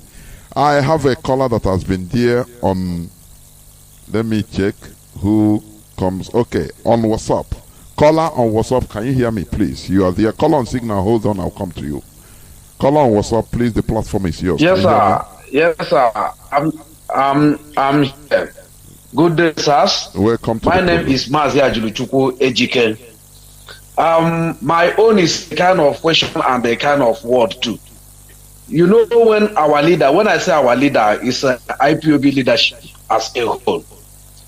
I have a caller that has been there on. Let me check who comes. Okay, on WhatsApp. Caller on WhatsApp, can you hear me, please? You are there. Caller on Signal. Hold on, I'll come to you. Caller on WhatsApp, please. The platform is yours. Yes, sir. Yes, sir. I'm here. Good day, sirs. Welcome to my name is Mazi Ajuluchukwu Ejike. My own is a kind of question and a kind of word too. You know, when I say our leader is IPOB leadership as a whole.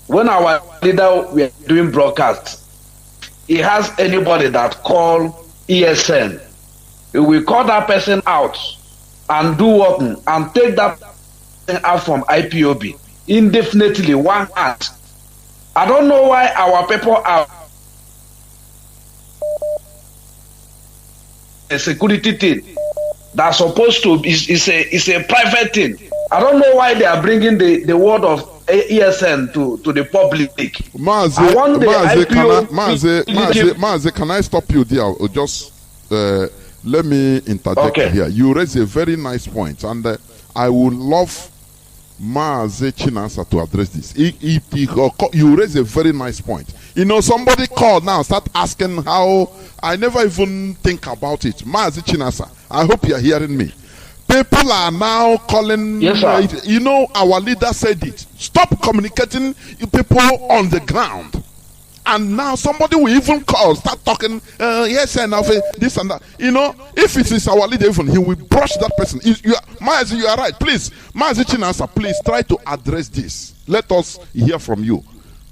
When our leader we are doing broadcast, he has anybody that call ESN. He will call that person out and do what and take that person out from IPOB indefinitely, one hand. I don't know why our people are a security thing that's supposed to is a private thing. I don't know why they are bringing the word of ESN to the public. Mazi, can I stop you there? Or just let me interject here. You raise a very nice point, and I would love Mazi Chinasa to address this. You raise a very nice point. You know, somebody called now, start asking how. I never even think about it. Mazi Chinasa, I hope you are hearing me. People are now calling. Yes, sir. You know, our leader said it. Stop communicating with people on the ground. And now somebody will even call, start talking, yes, and this and that. You know, if it is our leader, even he will brush that person. Mazi, you are right. Please, Mazi Chinasa, please try to address this. Let us hear from you.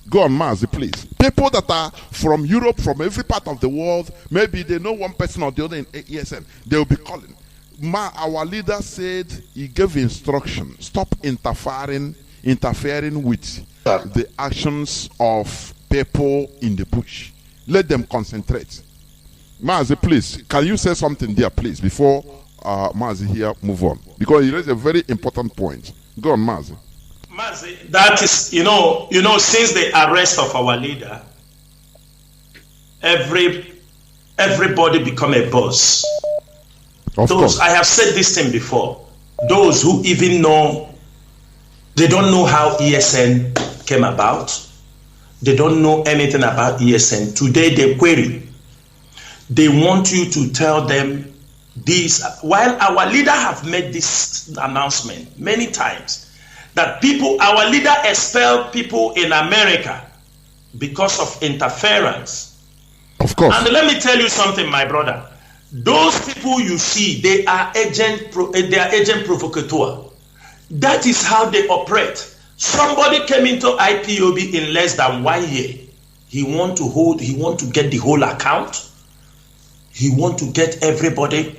Go on, Mazi, please. People that are from Europe, from every part of the world, maybe they know one person or the other in ESN, they will be calling. Our leader said he gave instruction, stop interfering with the actions of people in the bush. Let them concentrate. Mazi, please, can you say something there, please, before Mazi here move on? Because he raised a very important point. Go on, Mazi. Mazi, that is, you know, since the arrest of our leader, everybody become a boss. Of course. I have said this thing before. Those who even know, they don't know how ESN came about. They don't know anything about ESN. Today they query. They want you to tell them this. While our leader have made this announcement many times, that our leader expelled people in America because of interference. Of course. And let me tell you something, my brother. Those people you see, they are agent provocateur. That is how they operate. Somebody came into IPOB in less than 1 year. He want to get the whole account. He want to get everybody.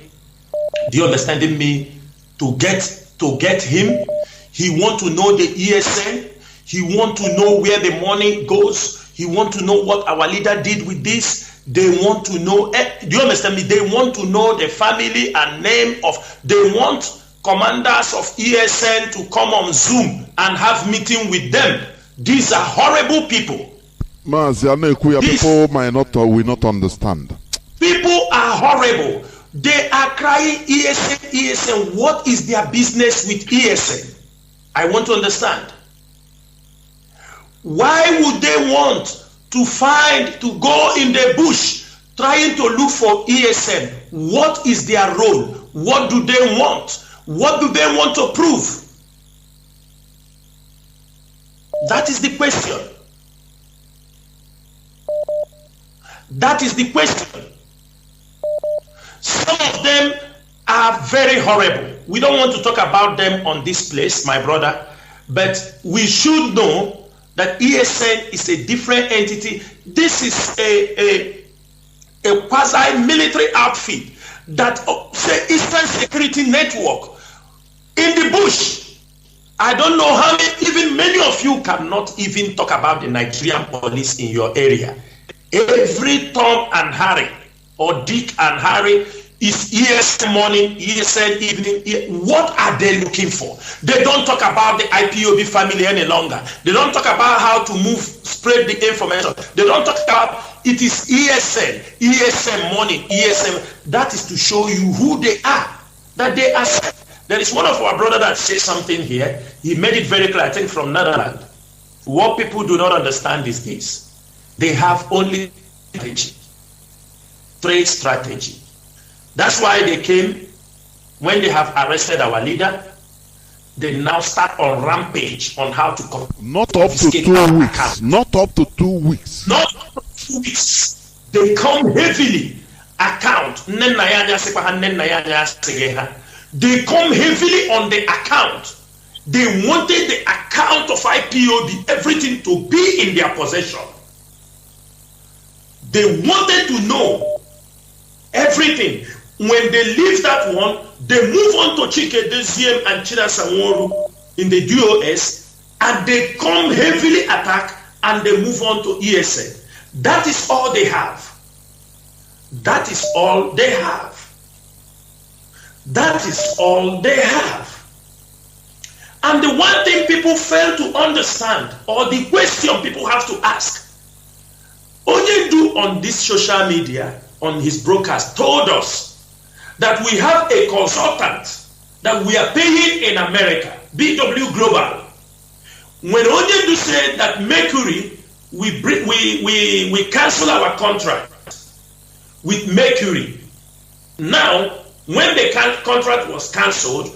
Do you understand me? To get him. He want to know the ESN. He want to know where the money goes. He want to know what our leader did with this. They want to know, do you understand me? They want to know the family and name of, they want commanders of ESN to come on Zoom and have meeting with them. These are horrible people. Mazi, people will not understand. People are horrible. They are crying ESN, ESN. What is their business with ESN? I want to understand. Why would they want to go in the bush trying to look for ESN? What is their role? What do they want? What do they want to prove? That is the question. That is the question. Some of them are very horrible. We don't want to talk about them on this place, my brother, but we should know that ESN is a different entity. This is a quasi-military outfit that the Eastern Security Network in the bush. I don't know how many of you cannot even talk about the Nigerian police in your area. Every Tom and Harry or Dick and Harry is ESN morning, ESN evening. What are they looking for? They don't talk about the IPOB family any longer. They don't talk about how to spread the information. They don't talk about it is ESN, ESN morning, ESN. That is to show you who they are, that they are. There is one of our brother that says something here. He made it very clear, I think from Netherlands. What people do not understand is this. They have only trade strategy. That's why they came, when they have arrested our leader, they now start on rampage on how to come. Not up to 2 weeks. Not up to 2 weeks. Not up to 2 weeks. They come heavily. Account. They come heavily on the account. They wanted the account of IPOB, everything to be in their possession. They wanted to know everything. When they leave that one, they move on to Chinedu and Chinasa Nworu in the DOS, and they come heavily attack and they move on to ESN. That is all they have. That is all they have. That is all they have. And the one thing people fail to understand, or the question people have to ask, Onyedu on this social media, on his broadcast, told us that we have a consultant that we are paying in America, BW Global. When Onyedu said that Mercury, we cancel our contract with Mercury. Now, when the contract was cancelled,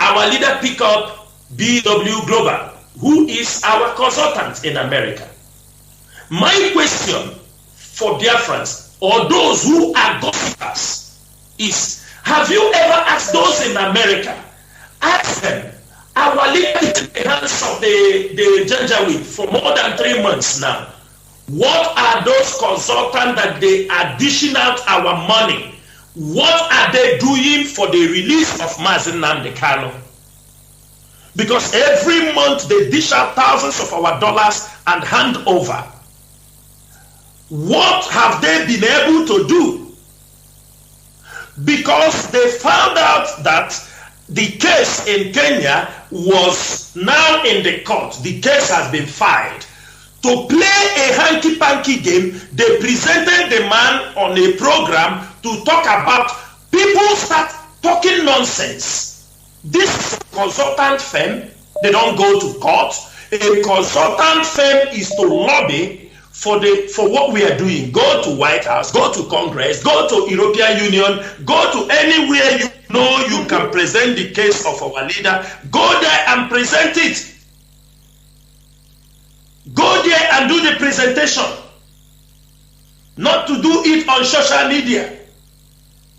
our leader picked up BW Global, who is our consultant in America. My question for Biafrans or those who are gossipers is, have you ever asked those in America, ask them, our leader is in the hands of the Janjaweed for more than 3 months now. What are those consultants that they are dishing out our money? What are they doing for the release of Mazi Kanu? Because every month they dish out thousands of our dollars and hand over. What have they been able to do? Because they found out that the case in Kenya was now in the court. The case has been filed. To play a hanky-panky game, they presented the man on a program to talk about people start talking nonsense. This is a consultant firm. They don't go to court. A consultant firm is to lobby for what we are doing. Go to White House, go to Congress, go to European Union, go to anywhere you know you can present the case of our leader. Go there and present it. Go there and do the presentation. Not to do it on social media.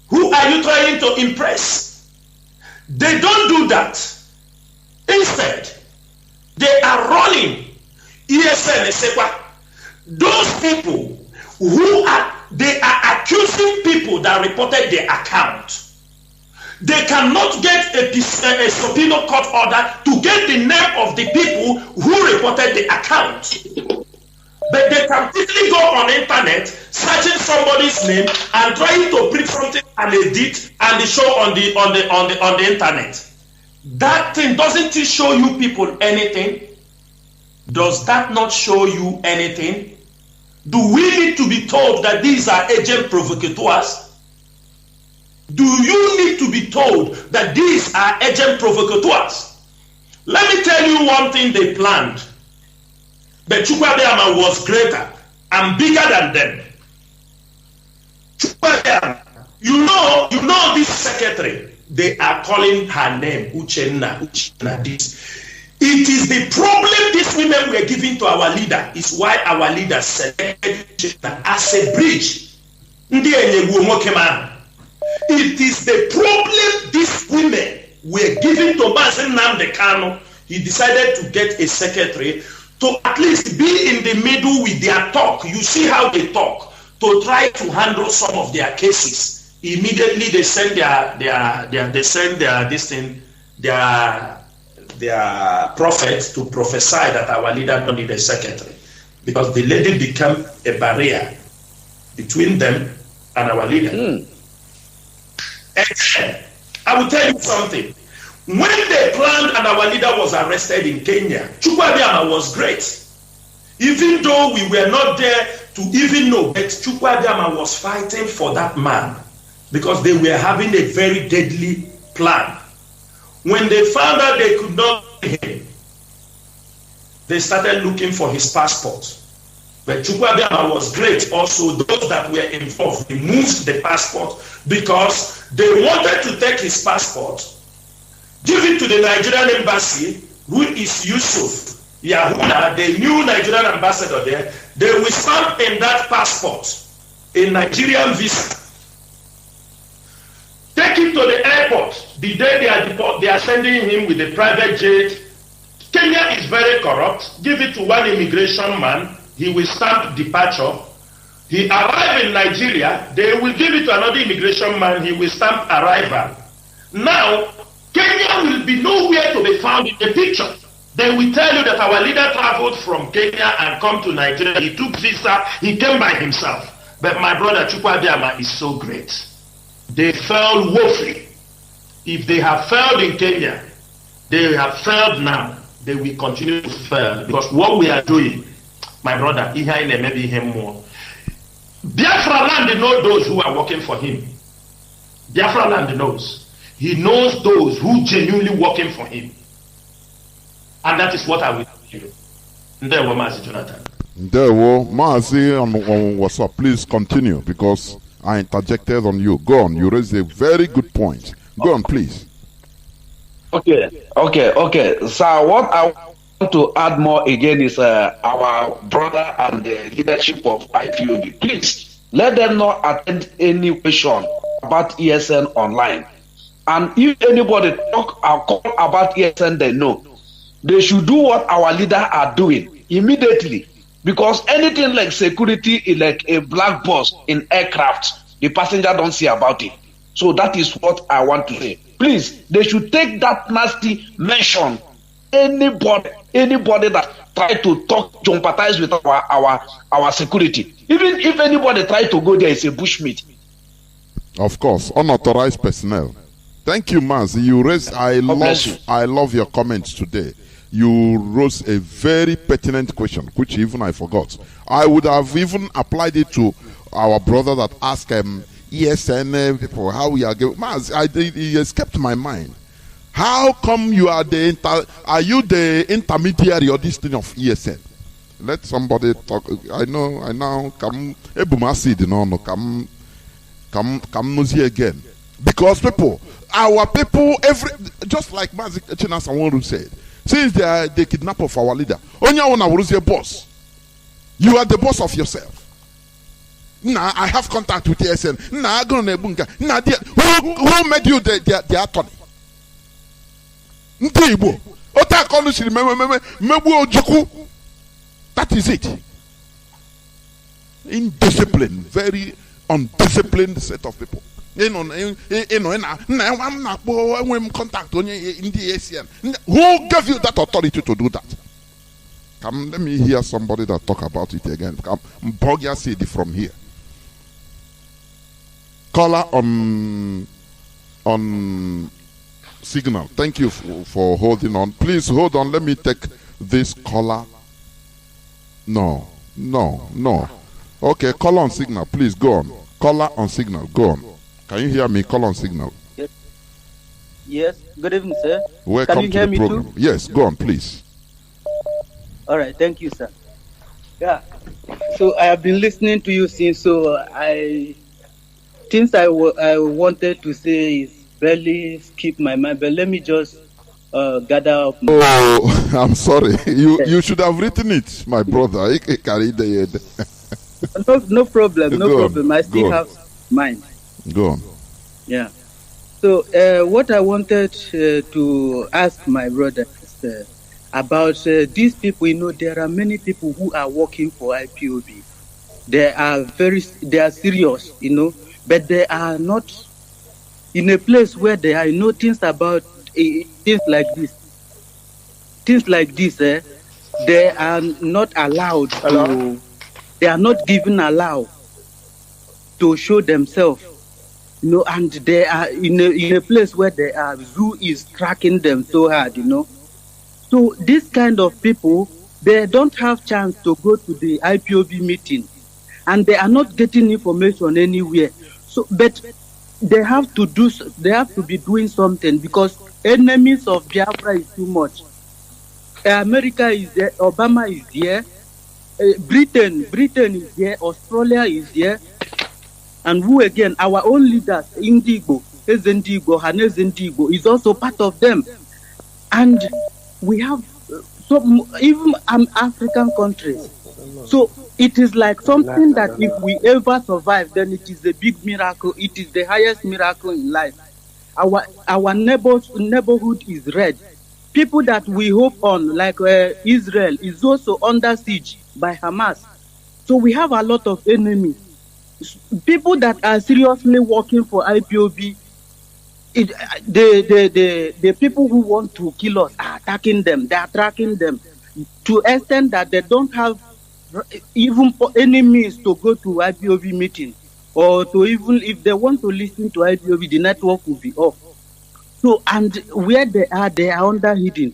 Who are you trying to impress? They don't do that. Instead, they are running ESN, Esekwa. Those people they are accusing people that reported their account. They cannot get a subpoena court order to get the name of the people who reported the account. But they can quickly go on the internet, searching somebody's name and trying to print something and edit and show on the internet. That thing, doesn't it show you people anything? Does that not show you anything? Do we need to be told that these are agent provocateurs? Do you need to be told that these are agent provocateurs? Let me tell you one thing they planned. But Chukwuabiama was greater and bigger than them. Chukwuabiama, you know this secretary, they are calling her name Uchenna this. It is the problem these women were giving to our leader is why our leader selected Uchenna as a bridge. It is the problem these women were giving to Mazi Kanu. He decided to get a secretary to at least be in the middle with their talk. You see how they talk, to try to handle some of their cases. Immediately they send their prophets to prophesy that our leader don't need a secretary, because the lady became a barrier between them and our leader. And I will tell you something. When they planned and our leader was arrested in Kenya, Chukwuabiama was great. Even though we were not there to even know, but Chukwuabiama was fighting for that man because they were having a very deadly plan. When they found out they could not get him, they started looking for his passport. But Chukwuabiama was great also. Those that were involved removed the passport because they wanted to take his passport, give it to the Nigerian embassy, who is Yusuf Yahuna, the new Nigerian ambassador there. They will stamp in that passport a Nigerian visa. Take it to the airport. The day they are sending him with a private jet. Kenya is very corrupt. Give it to one immigration man. He will stamp departure. He arrived in Nigeria. They will give it to another immigration man. He will stamp arrival. Now, Kenya will be nowhere to be found in the picture. They will tell you that our leader traveled from Kenya and come to Nigeria. He took visa. He came by himself. But my brother Chukwuabiama is so great. They fell woefully. If they have failed in Kenya, they have failed now. They will continue to fail because what we are doing, my brother, maybe him more. Biafra land knows those who are working for him. Biafra land knows. He knows those who genuinely working for him. And that is what I will do. There were Mazi Jonathan. There were Mazi on what's up. Please continue because I interjected on you. Go on. You raised a very good point. Go on, please. Okay. So what I want to add more again is our brother and the leadership of IPOB. Please let them not attend any question about ESN online. And if anybody talk or call about ESN, they know. They should do what our leaders are doing immediately. Because anything like security is like a black box in aircraft. The passenger don't see about it. So that is what I want to say. Please, they should take that nasty mention. Anybody that try to talk, to empathize with our security. Even if anybody try to go there, it's a bushmeat. Of course, unauthorized personnel. Thank you, Mazi. You raised. I love your comments today. You raised a very pertinent question, which even I forgot. I would have even applied it to our brother that asked ESN people how we are giving. It escaped my mind. How come you are are you the intermediary or this thing of ESN? Let somebody talk. I now come again. Because our people, just like Mazi Chinasa Nworu said, since they are the kidnap of our leader, boss. You are the boss of yourself. Nah, I have contact with ESN. Nah, who made you the attorney? That is it. Indiscipline, very undisciplined set of people. I'm contact in the ASN. Who gave you that authority to do that? Come, let me hear somebody that talk about it again. Come, Bogia City from here. Caller on signal. Thank you for holding on. Please hold on. Let me take this caller. No. Okay, caller on signal. Please go on. Caller on signal. Go on. Can you hear me? Call on signal. Yes. Good evening, sir. Welcome Can you to hear the me program. too? Yes, go on, please. All right. Thank you, sir. Yeah. So I have been listening to you since. So things I wanted to say is barely skip my mind. But let me just gather up. Oh, I'm sorry. You should have written it, my brother. No problem. No problem. I still have mine. Go on. Yeah. So what I wanted to ask my brother is about these people. There are many people who are working for IPOB. They are serious, but they are not in a place where they are things about things like this. Things like this, they are not allowed to. They are not given allowed to show themselves. And they are in a place where they are. Zoo is tracking them so hard, So this kind of people, they don't have chance to go to the IPOB meeting, and they are not getting information anywhere. So, but they have to be doing something because enemies of Biafra is too much. America is there, Obama is there, Britain is there, Australia is there. And who again? Our own leaders, Indigo, Hanez Indigo, is also part of them. And we have even African countries. So it is like something that if we ever survive, then it is a big miracle. It is the highest miracle in life. Our neighborhood is red. People that we hope on, like Israel, is also under siege by Hamas. So we have a lot of enemies. People that are seriously working for IPOB, the people who want to kill us are attacking them. They are tracking them to extent that they don't have even any means to go to IPOB meeting, or to even if they want to listen to IPOB, the network will be off. So, and where they are under hidden.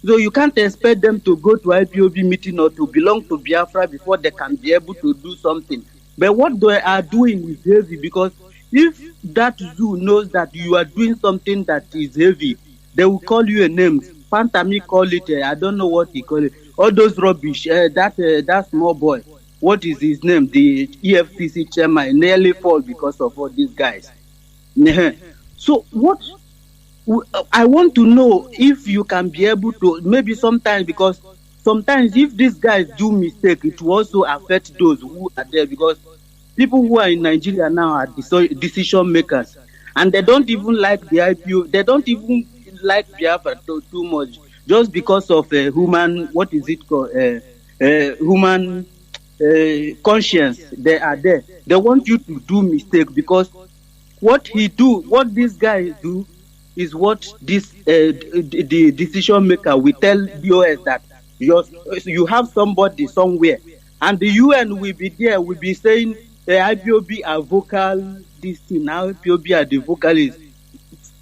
So you can't expect them to go to IPOB meeting or to belong to Biafra before they can be able to do something. But what they are doing is heavy, because if that zoo knows that you are doing something that is heavy, they will call you a name. Pantami call it, I don't know what he call it. All those rubbish, that small boy, what is his name? The EFCC chairman nearly fall because of all these guys. So what I want to know, if you can be able to, maybe sometimes, because sometimes if these guys do mistake, it will also affect those who are there, because people who are in Nigeria now are decision makers, and they don't even like the IPO, they don't even like Biafra too much, just because of human, what is it called, human conscience. They are there. They want you to do mistake, because what these guys do is what this the decision maker will tell DOS that you have somebody somewhere, and the UN will be there, will be saying the IPOB are vocal, this thing, now IPOB are the vocalists.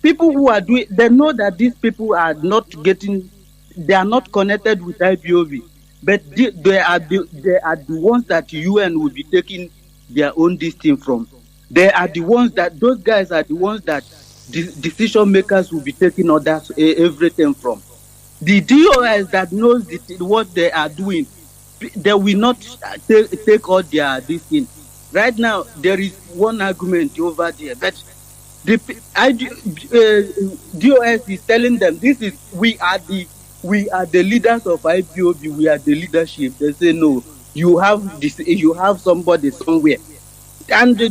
People who are doing, they know that these people are not getting, they are not connected with IPOB, but they are the ones that UN will be taking their own this thing from. They are the ones that, those guys are the ones that decision makers will be taking orders, everything from. The DOS that knows what they are doing, they will not take all their this thing. Right now, there is one argument over there, but the DOS is telling them, this is, we are the leaders of IPOB, we are the leadership. They say no, you have somebody somewhere, and the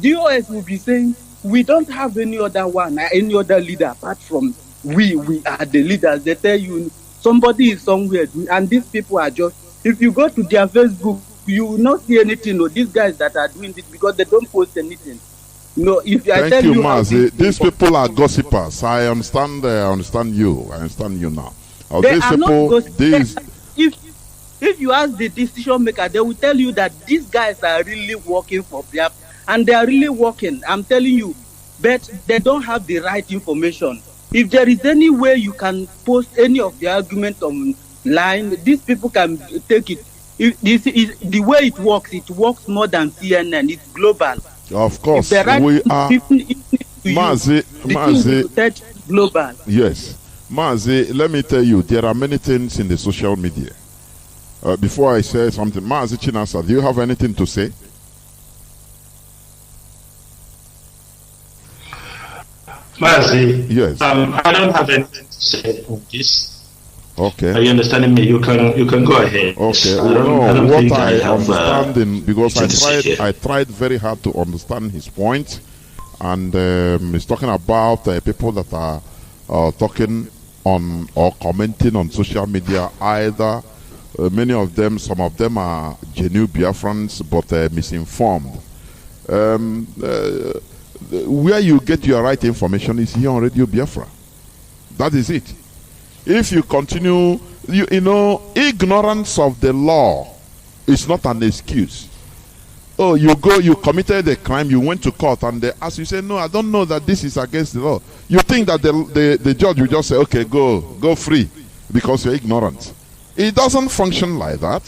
DOS will be saying, we don't have any other one, any other leader apart from we are the leaders. They tell you somebody is somewhere, and these people are just, if you go to their Facebook, you will not see anything of these guys that are doing this, because they don't post anything. No, if I tell you, Mazi. These people are gossipers. I understand you. I understand you now. These people, if you ask the decision maker, they will tell you that these guys are really working for Biafra. And they are really working, I'm telling you, but they don't have the right information. If there is any way you can post any of the argument online, these people can take it. If this is the way it works more than CNN. It's global. Of course, we are. Mazi, global. Yes, Mazi. Let me tell you, there are many things in the social media. Before I say something, Mazi Chinasa, do you have anything to say? Mazi, yes. I don't have anything to say on this. Okay. Are you understanding me? You can go ahead. Okay. I tried very hard to understand his point, and he's talking about people that are talking on or commenting on social media. Either many of them, some of them are genuine Biafrans, but misinformed. Where you get your right information is here on Radio Biafra. That is it. If you continue, you know, ignorance of the law is not an excuse. Oh, you committed a crime, you went to court, and they ask you, say, no, I don't know that this is against the law. You think that the judge will just say, okay, go free, because you're ignorant. It doesn't function like that.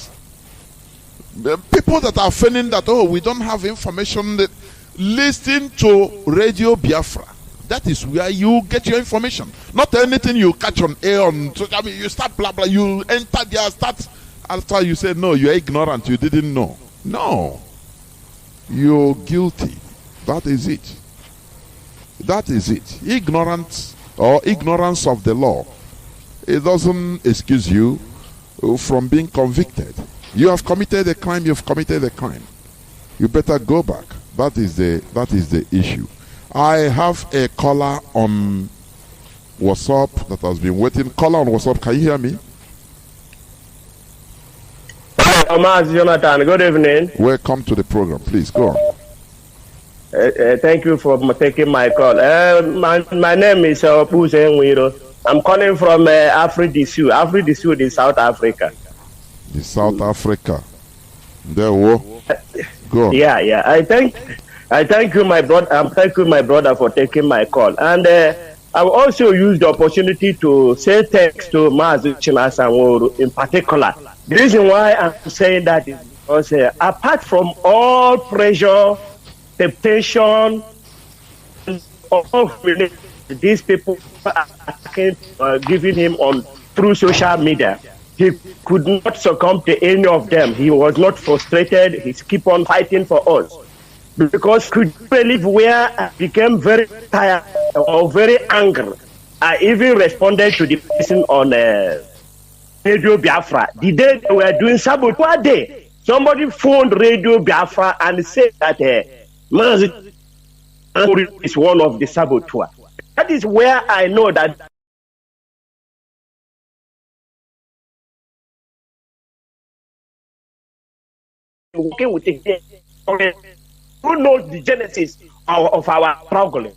The people that are feeling that, oh, we don't have information, that listen to Radio Biafra. That is where you get your information. Not anything you catch on air, on social media. You start blah blah. You enter there, start after you say no, you're ignorant. You didn't know. No, you're guilty. That is it. That is it. Ignorance or ignorance of the law, it doesn't excuse you from being convicted. You have committed a crime. You've committed a crime. You better go back. That is the issue. I have a caller on WhatsApp that has been waiting. Caller on WhatsApp, can you hear me? Hello, Mazi Jonathan. Good evening. Welcome to the program. Please go on. Thank you for taking my call. My name is Mazi Nworu. I'm calling from Afri-Disu. Afri-Disu is South Africa. The South Africa. There we go. On. Yeah. I thank you, my brother. Thank you, my brother, for taking my call. And I will also use the opportunity to say thanks to Mazi Chinasa Nworu in particular. The reason why I'm saying that is because apart from all pressure, temptation, all these people are giving him on through social media, he could not succumb to any of them. He was not frustrated. He keep on fighting for us. Because could you believe where I became very tired or very angry? I even responded to the person on Radio Biafra. The day they were doing sabotage day, somebody phoned Radio Biafra and said that Mazi is one of the saboteurs. That is where I know that working with the who knows the genesis of our struggle.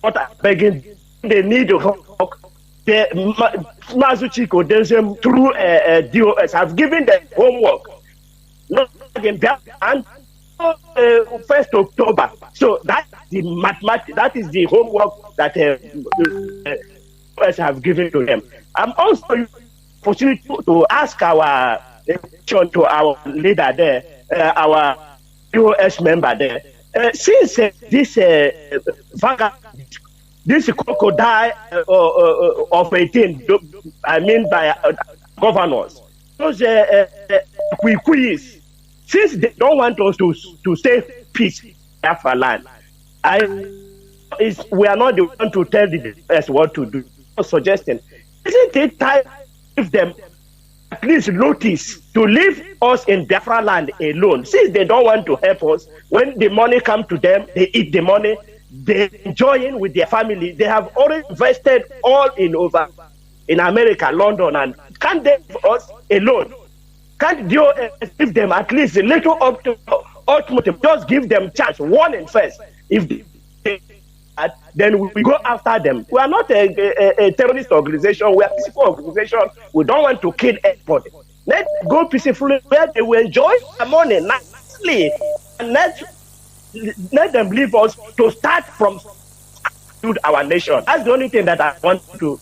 What I'm begging, they need to help. Mazuchiko, through DOS, have given them homework. Not in that and 1st October. So that's the mathematics. That is the homework that DOS have given to them. I'm also opportunity to ask our to our leader there, our US member there. Since this crocodile of 18, I mean by governors, those quiz, since they don't want us to stay peace in Biafra land, we are not the one to tell the US what to do. Suggesting, isn't it time to give them at least notice to leave us in Biafra land alone? Since they don't want to help us, when the money comes to them, they eat the money, they enjoying with their family. They have already invested all in America, London, and can't they leave us alone? Can't you give them at least a little ultimatum? Just give them chance, warning first. If they then we go after them. We are not a terrorist organization. We are a peaceful organization. We don't want to kill anybody. Let's go peacefully where they will enjoy the money nicely, and let them leave us to start from our nation. That's the only thing that I want to do.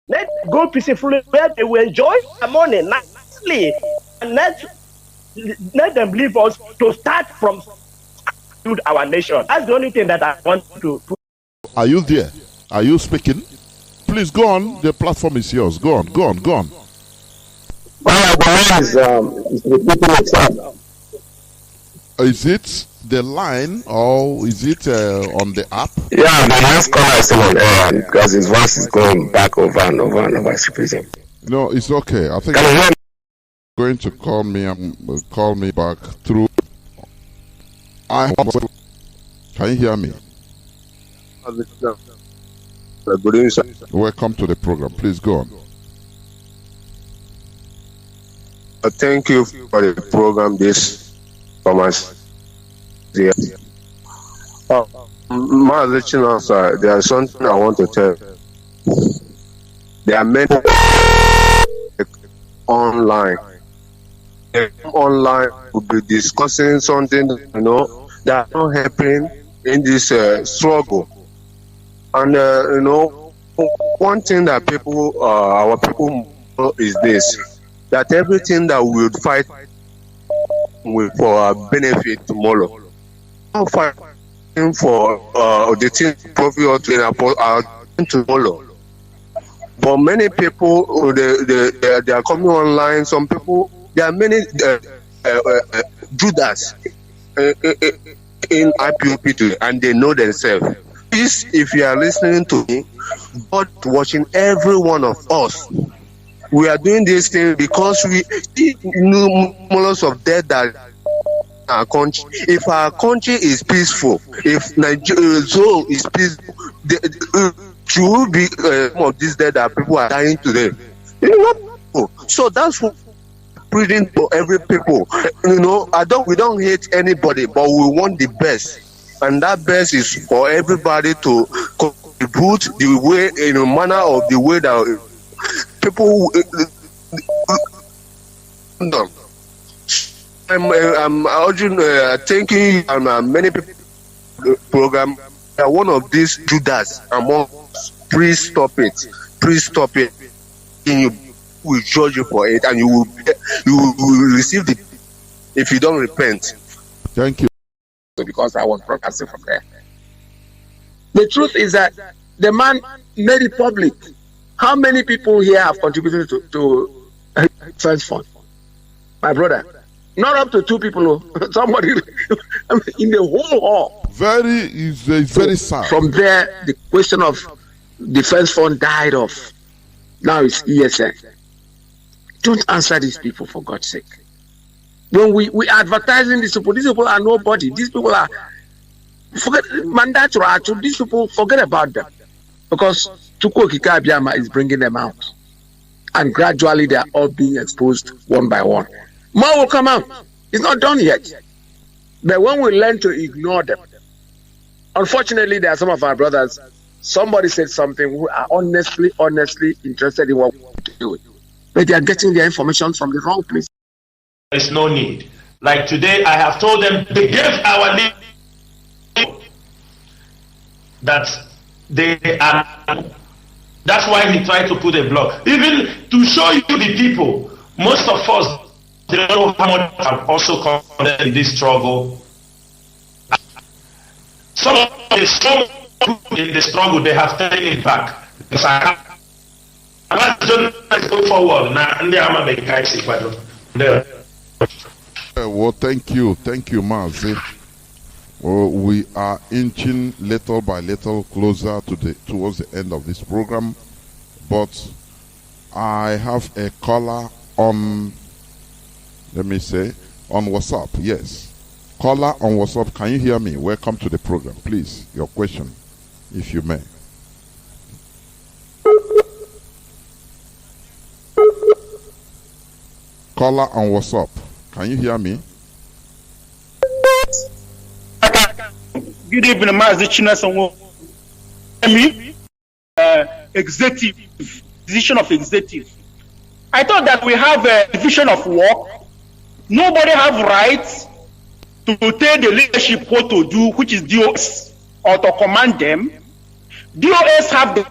Let's go peacefully where they will enjoy the money nicely, and let them leave us to start from our nation. That's the only thing that I want to do. Are you there? Are you speaking? Please go on. The platform is yours. Go on. Go on. Go on. Is it the line or is it on the app? Yeah, the last caller is still on air because his voice is going back over and over and over. No, it's okay. I think going to call me back through. Can you hear me? Good evening, sir. Welcome to the program. Please go on. Thank you for the program. This Thomas. Yeah. Mazi Chinasa, there's something I want to tell. There are many online. Online will be discussing something, that are not helping in this struggle. And one thing that our people know is this: that everything that we would fight with for our benefit tomorrow, not fighting for the thing profit or to tomorrow. But many people, they are coming online. Some people, there are many Judas in IPOP today, and they know themselves. Please, if you are listening to me, God watching every one of us. We are doing this thing because we see numerous of death that our country. If our country is peaceful, if Nigeria is peaceful, should be some of these death that people are dying today. So that's what breathing for every people. We don't hate anybody, but we want the best, and that best is for everybody to contribute the way, in a manner of the way that people. I'm urging, thanking many people program You are one of these Judas among us. Please stop it. Please stop it. And you will judge you for it, and you will receive the if you don't repent. Thank you. Because I was broadcasting from there. The truth is that the man made it public. How many people here have contributed to Defense Fund? My brother, not up to 2 people. Somebody in the whole hall. Very sad. From there, the question of Defense Fund died off. Now it's ESN. Don't answer these people, for God's sake. When we advertising these people are nobody. These people are mandatory. These people, forget about them, because Chukwu Okike Abiyama is bringing them out, and gradually they are all being exposed one by one. More will come out. It's not done yet, but when we learn to ignore them, unfortunately, there are some of our brothers. Somebody said something who are honestly interested in what we're doing, but they are getting their information from the wrong place. There's no need. Like today, I have told them they gave our leader that they are. That's why he tried to put a block. Even to show you the people, most of us, they don't know how much have also come in this struggle. Some of the strong in the struggle, they have taken it back. Because I don't go forward. Well, thank you, Mazi. Well, we are inching little by little closer towards the end of this program, but I have a caller on, let me say, on WhatsApp. Yes, caller on WhatsApp. Can you hear me? Welcome to the program. Please, your question, if you may. Caller on WhatsApp. Can you hear me? Good evening, Mazi Chinasa Nworu. Executive, decision of executive. I thought that we have a division of work. Nobody have rights to tell the leadership what to do, which is DOS, or to command them. DOS have the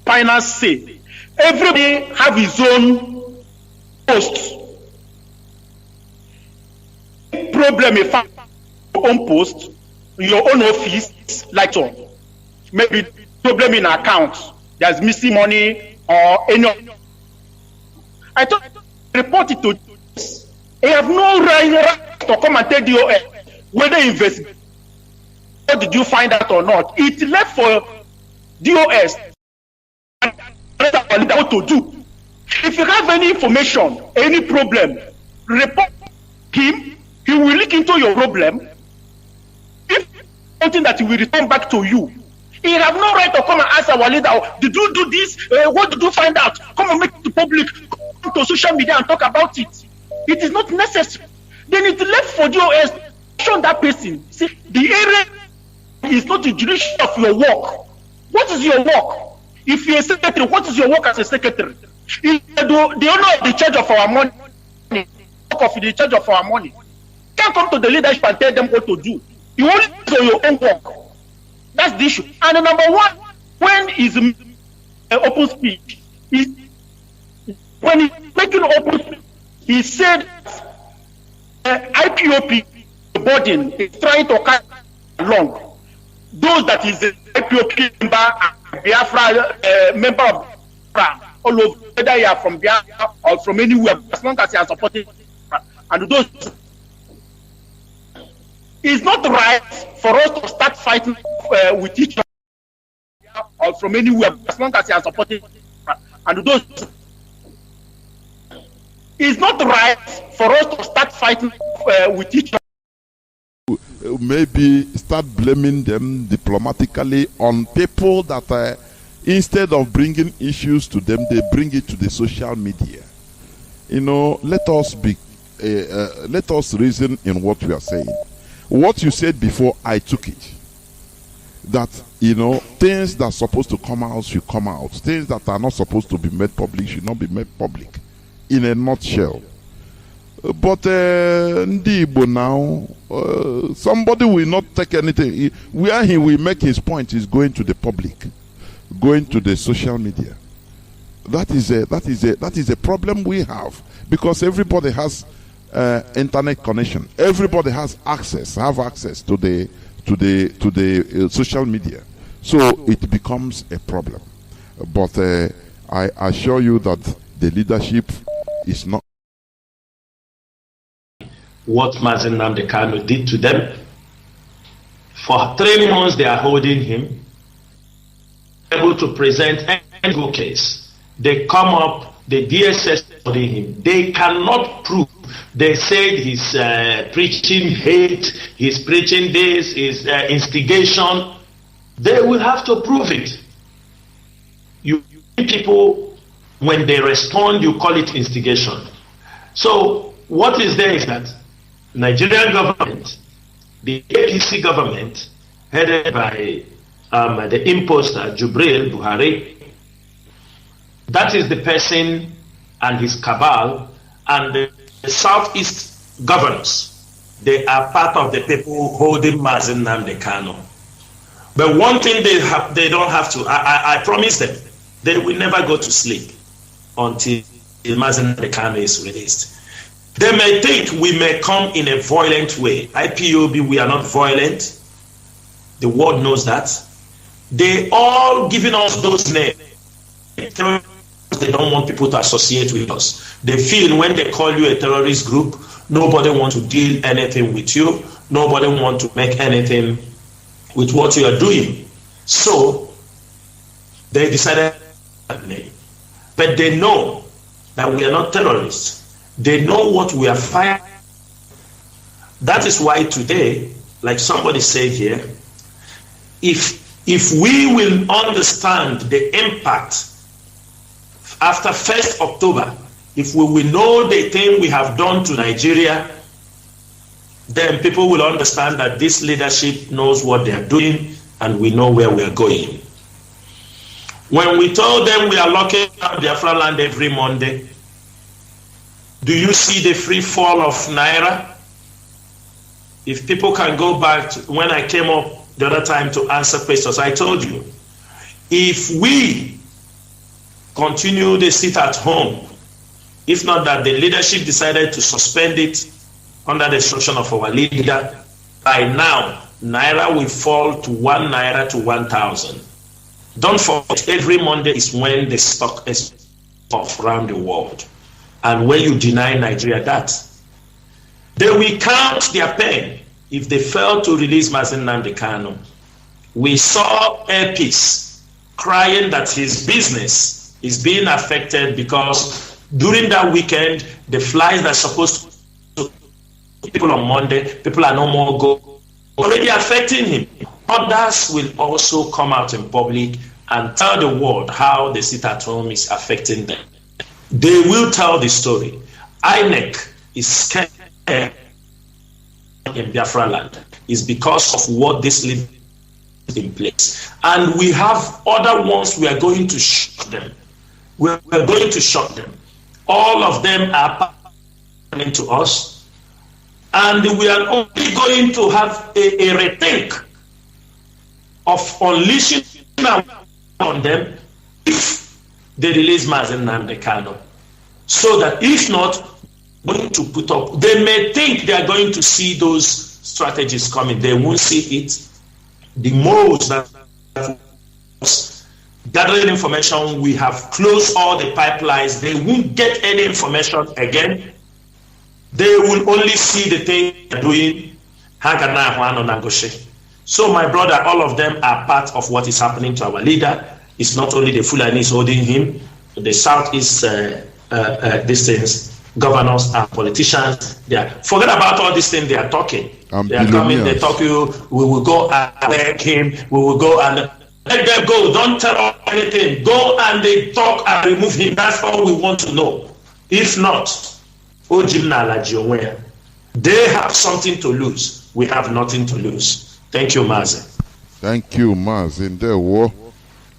final say. Everybody have his own post. Problem if your own post, your own office, like so. Maybe problem in accounts, there's missing money or any. I thought report it to. They have no right to come and tell DOS whether investigate. What did you find out or not? It left for DOS what to do. If you have any information, any problem, report him. He will look into your problem. If something that he will return back to you, he have no right to come and ask our leader, did you do this? What did you find out? Come and make it to public. Come to social media and talk about it. It is not necessary. Then it's left for DOS to show that person. See, the area is not the jurisdiction of your work. What is your work? If you're a secretary, what is your work as a secretary? If the owner of the charge of our money, of the charge of our money, can't come to the leadership and tell them what to do. You only do your own work. That's the issue. And number one, when is open speech, when he's making open speech, he said IPOP burden is trying to cut along. Those that is the IPOP member, Biafra member of Biafra, all over, whether you are from Biafra or from anywhere, as long as you are supporting Biafra, and those. It's not right for us to start fighting with each other or from anywhere, as long as you are supporting and those. It's not right for us to start fighting with each other. Maybe start blaming them diplomatically on people that instead of bringing issues to them, they bring it to the social media. You know, let us reason in what we are saying. What you said before, I took it. That, you know, things that are supposed to come out should come out. Things that are not supposed to be made public should not be made public. In a nutshell. But Ndi Igbo now, somebody will not take anything. Where he will make his point is going to the public, going to the social media. That is a problem we have, because everybody has internet connection. Everybody has access to the social media. So it becomes a problem. But I assure you that the leadership is not. What Mazi Nnamdi Kanu did to them. For 3 months they are holding him, able to present any go case. They come up, the DSS holding him. They cannot prove. They said he's preaching hate, he's preaching this, he's instigation. They will have to prove it. You people, when they respond, you call it instigation. So what is there is that Nigerian government, the APC government, headed by the imposter Jubril Buhari, that is the person and his cabal, and the Southeast governors, they are part of the people holding Mazi Nnamdi Kanu. But one thing they don't have to, I promise them, they will never go to sleep until Mazi Nnamdi Kanu is released. They may think we may come in a violent way. IPOB, we are not violent. The world knows that. They all giving us those names. They don't want people to associate with us. They feel when they call you a terrorist group, nobody wants to deal anything with you. Nobody wants to make anything with what you are doing. So they decided that name. But they know that we are not terrorists. They know what we are fighting. That is why today, like somebody said here, if we will understand the impact after 1st October, if we will know the thing we have done to Nigeria, then people will understand that this leadership knows what they are doing and we know where we are going. When we told them we are locking up Biafra land every Monday, do you see the free fall of Naira? If people can go back to when I came up the other time to answer questions, I told you, if we continue to sit at home, if not that the leadership decided to suspend it under the instruction of our leader, by now, Naira will fall to 1 Naira to 1,000. Don't forget, every Monday is when the stock is off around the world. And when you deny Nigeria that, they will count their pain if they fail to release Mazi Nnamdi Kanu. We saw Airpeace crying that his business is being affected because during that weekend, the flights that are supposed to people on Monday, people are no more go, already affecting him. Others will also come out in public and tell the world how the sit at home is affecting them. They will tell the story. INEC is scared in Biafra land. It's because of what this leader is in place. And we have other ones we are going to shock them. We're going to shock them. All of them are coming to us. And we are only going to have a rethink of unleashing on them if they release Mazi Nnamdi Kanu. So that if not, going to put up, they may think they are going to see those strategies coming. They won't see it. The most that gathering information, we have closed all the pipelines. They won't get any information again. They will only see the thing they're doing. So my brother, all of them are part of what is happening to our leader. It's not only the Fulanis holding him, the Southeast these things, governors and politicians. Forget about all these things they are talking. They are coming, they talk you, we will go and work him, we will go and let them go. Don't tell us anything. Go and they talk and remove him. That's all we want to know. If not, they have something to lose. We have nothing to lose. Thank you, Mazi. Thank you, Mazi.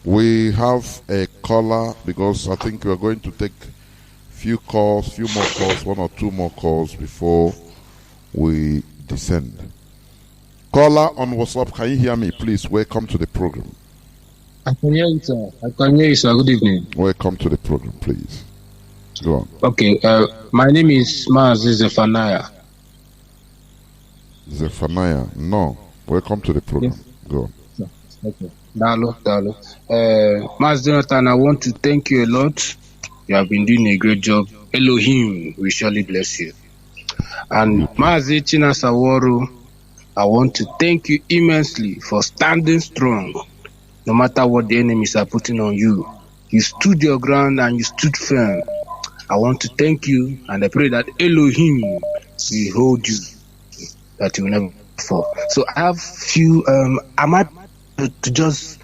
We have a caller because I think we are going to take few more calls, one or two more calls before we descend. Caller on WhatsApp, can you hear me? Please, welcome to the program. I can hear you, sir. I can hear you, sir. Good evening. Welcome to the program, please. Go on. Okay, my name is Mazi Zephaniah. Zephaniah, no. Welcome to the program. Yes. Go on. Okay. Dalo. Mazi Jonathan, I want to thank you a lot. You have been doing a great job. Elohim will surely bless you. And Mazi Chinasa Nworu, I want to thank you immensely for standing strong. No matter what the enemies are putting on you, you stood your ground and you stood firm. I want to thank you, and I pray that Elohim will hold you, that you will never fall. So I have few, I might to just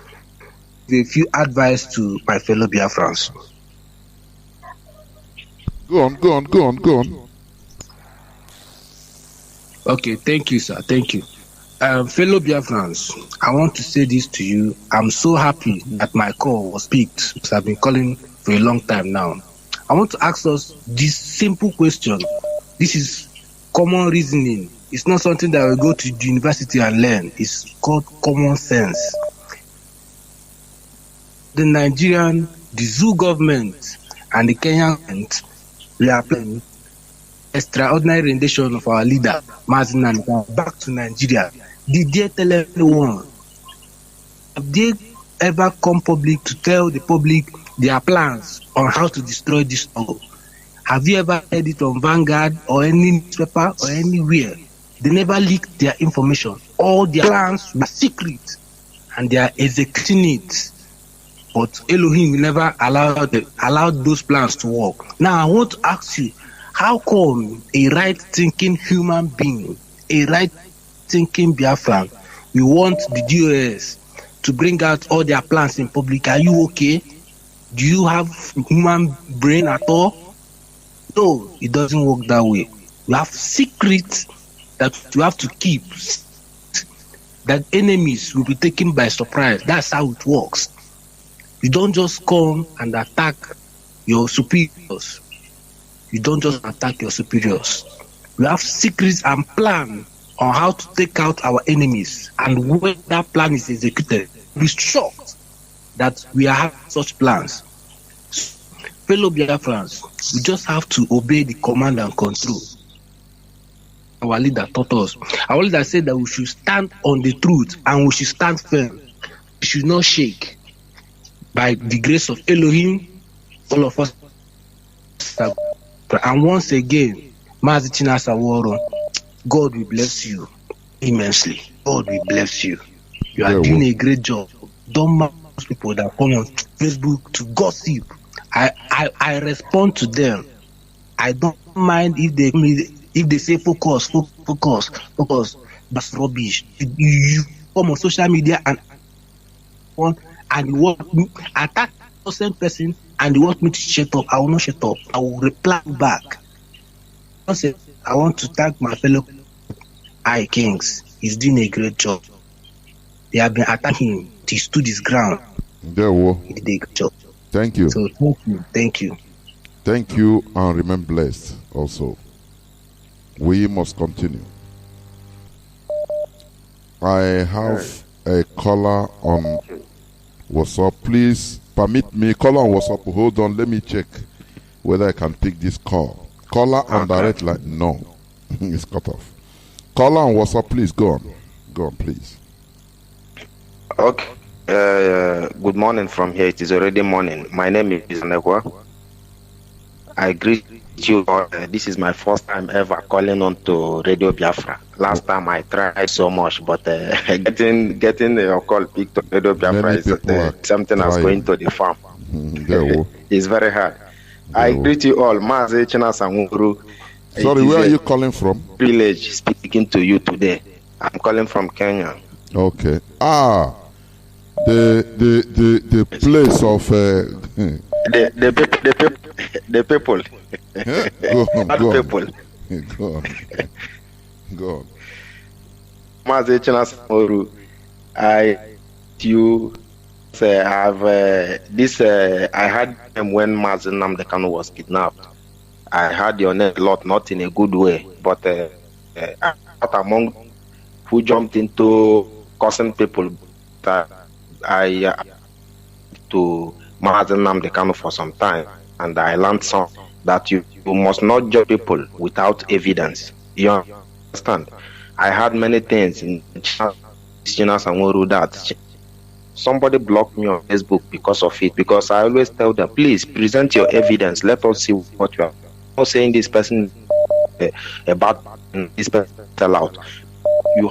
give a few advice to my fellow Biafrans. Go on. Okay, thank you, sir. Thank you. Fellow Biafrans, I want to say this to you. I'm so happy that my call was picked, because I've been calling for a long time now. I want to ask us this simple question. This is common reasoning. It's not something that we go to the university and learn. It's called common sense. The Nigerian, the zoo government, and the Kenyan government, we are planning extraordinary rendition of our leader, Mazi Nnamdi, back to Nigeria. Did they tell everyone? Have they ever come public to tell the public their plans on how to destroy this struggle? Have you ever heard it on Vanguard or any newspaper or anywhere? They never leaked their information. All their plans were secret and they are executing it. But Elohim will never allow those plans to work. Now I want to ask you, how come a right-thinking human being, a right-thinking Biafran, you want the DOS to bring out all their plans in public? Are you okay? Do you have human brain at all? No, it doesn't work that way. You have secrets that you have to keep, that enemies will be taken by surprise. That's how it works. You don't just come and attack your superiors. You don't just attack your superiors. We have secrets and plan on how to take out our enemies. And when that plan is executed, we'll be shocked that we have such plans. Fellow Biafrans, we just have to obey the command and control. Our leader taught us. Our leader said that we should stand on the truth and we should stand firm. We should not shake. By the grace of Elohim, all of us. And once again, Mazi Chinasa Nworu, God will bless you immensely. God will bless you. You are doing a great job. Don't mind those people that come on Facebook to gossip. I respond to them. I don't mind if they say focus. That's rubbish. You come on social media and you want me attack the same person and you want me to shut up. I will not shut up. I will reply back. I want to thank my fellow Kings. He's doing a great job. They have been attacking him. He stood his ground. He did a good job. Thank you. So thank you. Thank you, and remain blessed also. We must continue. I have a caller on WhatsApp. Please permit me. Caller on WhatsApp. Hold on. Let me check whether I can pick this call. Caller on direct line. No. It's cut off. Caller on WhatsApp. Please go on. Go on, please. Okay. Good morning from here. It is already morning. My name is Negwa. I greet you. This is my first time ever calling on to Radio Biafra. Last time I tried so much, but getting your call picked on Radio Biafra is something I was going to the farm. It's very hard. I greet you all. Mazi Chinasa Nworu. Sorry, where are you calling from? Privilege speaking to you today. I'm calling from Kenya. Okay. The place of the people. Go on. Mazi Chinasa Nworu, I had them when Mazi Nnamdi Kanu was kidnapped. I heard your name a lot, not in a good way, but I'm not among who jumped into causing people that I to Mazi Nnamdi Kanu for some time, and I learned some that you must not judge people without evidence. You understand? I heard many things in Chinasa Nworu that somebody blocked me on Facebook because of it, because I always tell them, please present your evidence. Let us see what you are. I'm not saying this person about this person tell out. You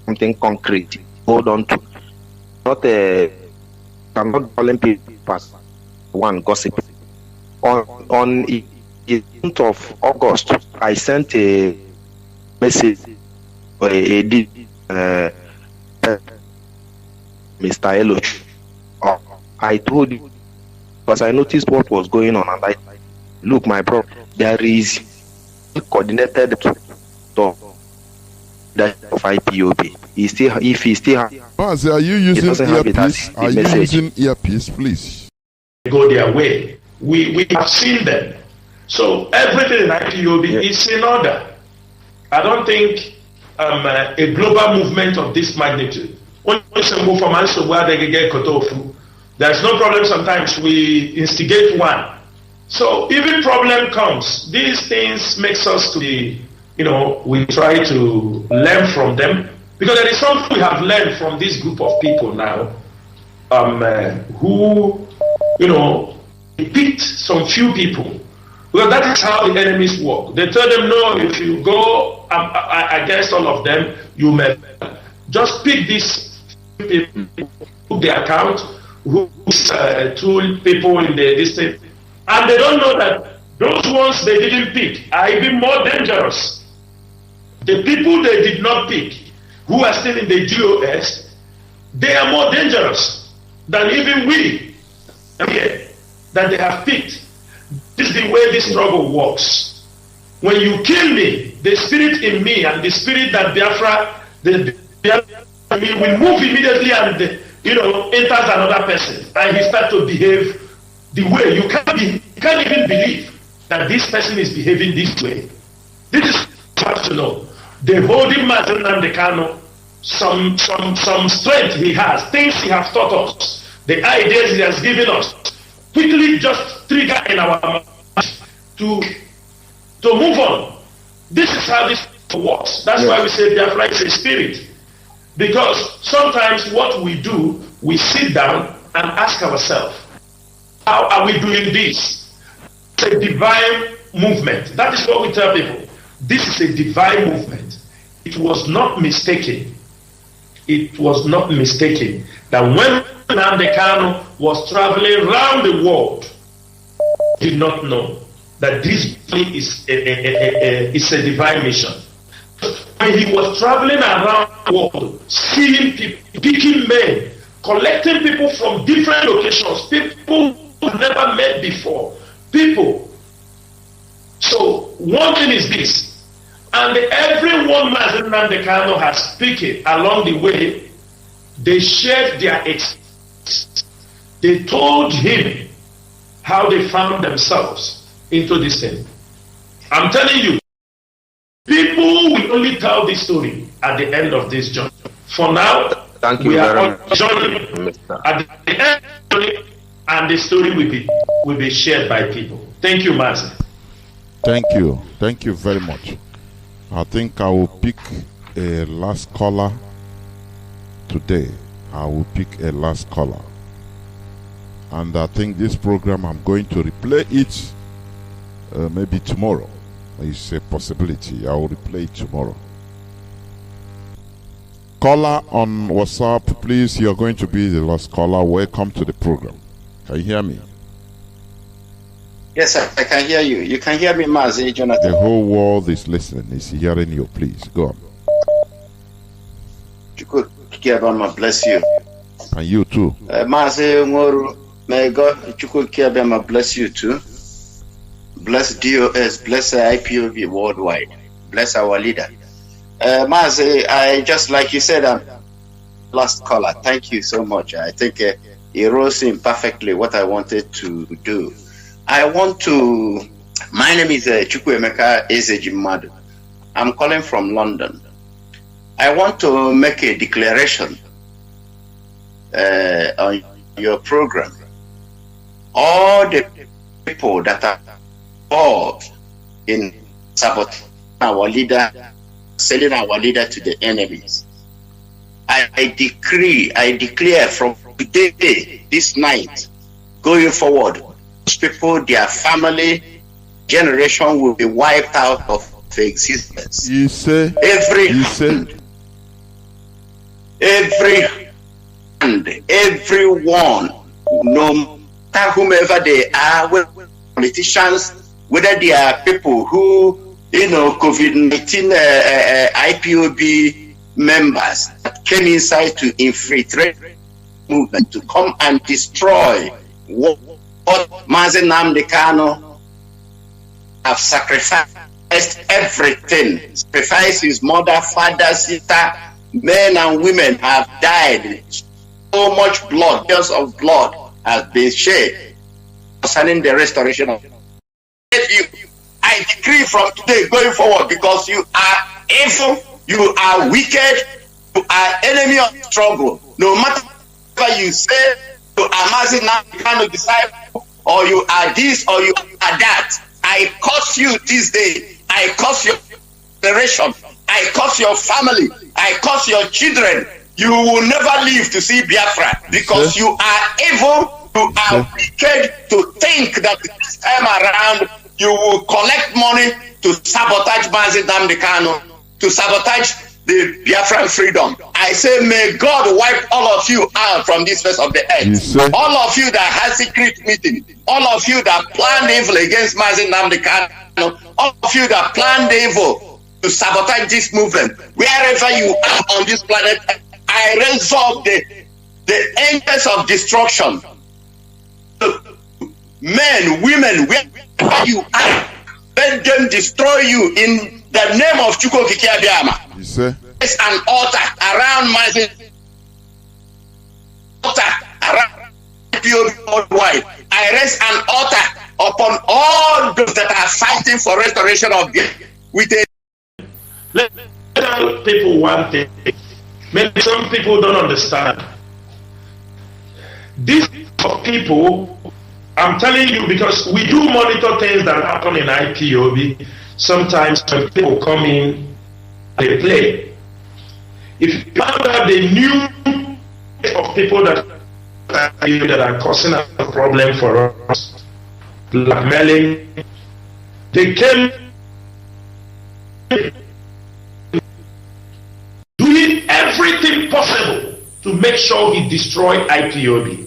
something concrete. Hold on to. Not I'm not calling people as one gossip. On the 10th of August, I sent a message Mr. Eloch. I told you because I noticed what was going on, and I look, my bro, there is coordinated to that of IPOB. If he still has, Mazi, are you using earpiece? Are you using earpiece, please? Go their way. We have seen them. So everything in IPOB is in order. I don't think a global movement of this magnitude. There's no problem. Sometimes we instigate one. So even problem comes, these things makes us to be, we try to learn from them, because there is something we have learned from this group of people now, who, picked some few people. Well, that is how the enemies work. They tell them, no, if you go against all of them, you may just pick these people, put the account, who's 2 people in the district, and they don't know that those ones they didn't pick are even more dangerous. The people they did not pick, who are still in the GOS, they are more dangerous than even we here that they have picked. This is the way this struggle works. When you kill me, the spirit in me and the spirit that Biafra, will move immediately and enters another person, and he starts to behave the way you can't even believe that this person is behaving this way. This is what to know. The holding Mazi Nnamdi Kanu, some strength he has, things he has taught us, the ideas he has given us, quickly just trigger in our mind to move on. This is how this works. That's why we say Biafra is a spirit. Because sometimes what we do, we sit down and ask ourselves, how are we doing this? It's a divine movement. That is what we tell people. This is a divine movement. It was not mistaken. It was not mistaken that when Nnamdi Kanu was traveling around the world, he did not know that this is a divine mission. When he was traveling around the world, seeing people, picking men, collecting people from different locations, people who never met before, people. So one thing is this, and everyone Mazi Nnamdi Kanu has speaking along the way, they shared their experience. They told him how they found themselves into this thing. I'm telling you, people will only tell this story at the end of this journey. For now, thank you we are very on the journey. At the end of the journey, and the story will be shared by people. Thank you, Mazi. Thank you. Thank you very much. I think I will pick a last caller today. I will pick a last caller. And I think this program, I'm going to replay it maybe tomorrow. It's a possibility. I will replay it tomorrow. Caller on WhatsApp, please. You're going to be the last caller. Welcome to the program. Can you hear me? Yes, I can hear you. You can hear me, Mazi, Jonathan. The whole world is listening. Is hearing you. Please go on. Chukwu bless you. And you too. Mazi Nworu, may God Chukwu bless you too. Bless DOS, bless IPOB worldwide. Bless our leader. Mazi, I just like you said, last caller. Thank you so much. I think he rose in perfectly what I wanted to do. I want to My name is Chukwuemeka Ezejimadu. I'm calling from London. I want to make a declaration on your program. All the people that are involved in sabotaging our leader, selling our leader to the enemies, I declare from today, this night, going forward, those people, their family, generation will be wiped out of existence. Everyone, no matter whomever they are, whether politicians, whether they are people who, COVID-19 IPOB members that came inside to infiltrate movement, to come and destroy what Mazi Nnamdi Kanu have sacrificed everything, sacrificed his mother, father, sister, men and women have died. So much blood, tears of blood has been shed concerning the restoration of you. I decree from today going forward, because you are evil, you are wicked, you are enemy of struggle. No matter what you say, you are Mazi Nnamdi Kanu disciple, or you are this, or you are that. I curse you this day. I curse your generation. I curse your family. I curse your children. You will never live to see Biafra, because you are evil, you are wicked to think that this time around you will collect money to sabotage Mazi Nnamdi Kanu, to sabotage the Biafran freedom. I say, may God wipe all of you out from this face of the earth. All of you that had secret meeting, all of you that planned evil against Mazi Nnamdi Kanu, all of you that planned evil to sabotage this movement, wherever you are on this planet, I raise up the angels of destruction. Men, women, wherever you are, let them destroy you in the name of Chukwu Kikiabiama. There's an altar around Mazi, altar around POB worldwide. I raise an altar upon all those that are fighting for restoration of Biafra. With a let tell people one thing. Maybe some people don't understand. These people, I'm telling you, because we do monitor things that happen in IPOB. Sometimes when people come in, they play. If you found out the new of people that are causing a problem for us, blackmailing, they came doing everything possible to make sure he destroyed IPOB.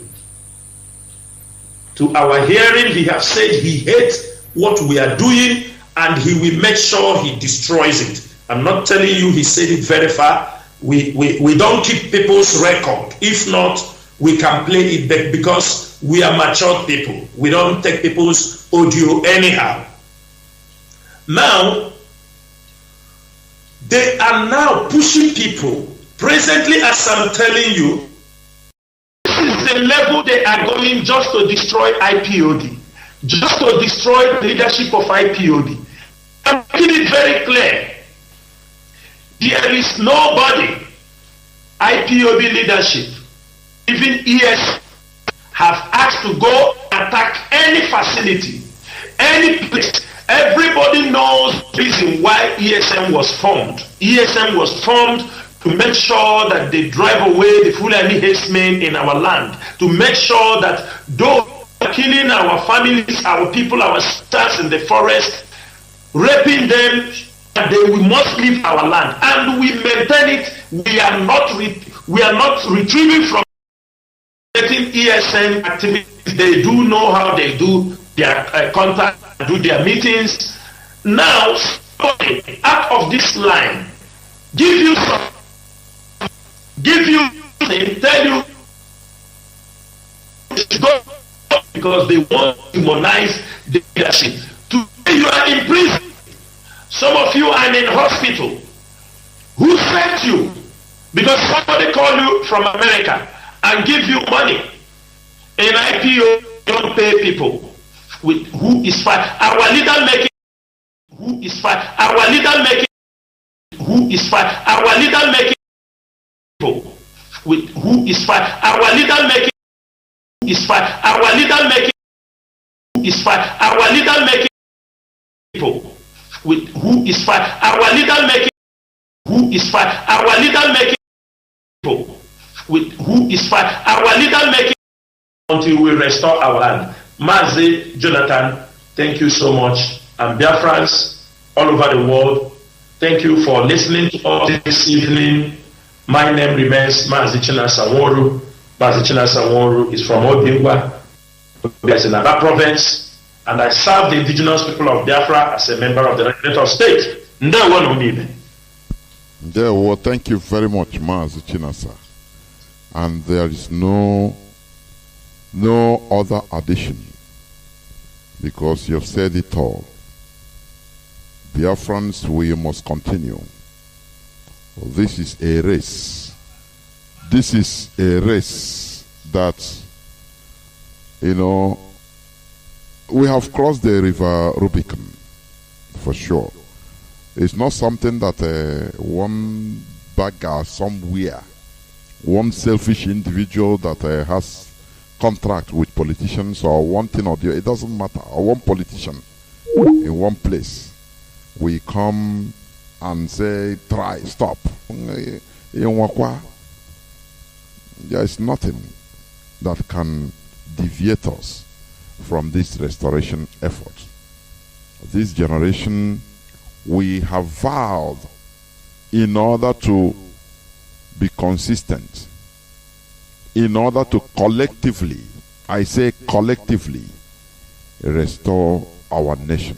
To our hearing, he has said he hates what we are doing and he will make sure he destroys it. I'm not telling you he said it very far. We don't keep people's record. If not, we can play it back because we are mature people. We don't take people's audio anyhow. Now, they are now pushing people. Presently, as I'm telling you, this is the level they are going just to destroy IPOD, just to destroy the leadership of IPOD. I'm making it very clear. There is nobody, IPOB leadership, even ES, have asked to go attack any facility, any place. Everybody knows the reason why ESM was formed. ESM was formed to make sure that they drive away the Fulani herdsmen in our land, to make sure that those killing our families, our people, our stars in the forest, raping them, they must leave our land, and we maintain it. We are not retrieving from getting ESN activities. They do know how they do their contact, do their meetings. Now, out of this line, give you something, tell you because they want to demonize the leadership. Today you are in prison. Some of you are in hospital. Who sent you? Because somebody called you from America and give you money. In IPO, you don't pay people. with who is fighting. Our leader making who is fighting. Our leader making who is fighting. Our leader making with who is fighting. Our leader making who is fighting. Our leader making who is fighting. Our leader making with who is fighting. Our leader making who is fighting. Our leader making with who is fighting. Our leader making until we restore our land. Mazi Jonathan, thank you so much. And Biafrans all over the world, thank you for listening to us this evening. My name remains Mazi Chinasa Nworu. Mazi Chinasa Nworu is from Obingwa, in another province, and I serve the indigenous people of Biafra as a member of the Representative State. Well, thank you very much, Mazi Chinasa. And there is no other addition, because you've said it all. Biafrans, we must continue. This is a race. This is a race that, you know, we have crossed the river Rubicon, for sure. It's not something that one bagger somewhere, one selfish individual that has contract with politicians or one thing or the other, it doesn't matter, or one politician in one place, we come and say, try, stop. There is nothing that can deviate us from this restoration effort. This generation, we have vowed, in order to be consistent, in order to collectively, I say collectively, restore our nation,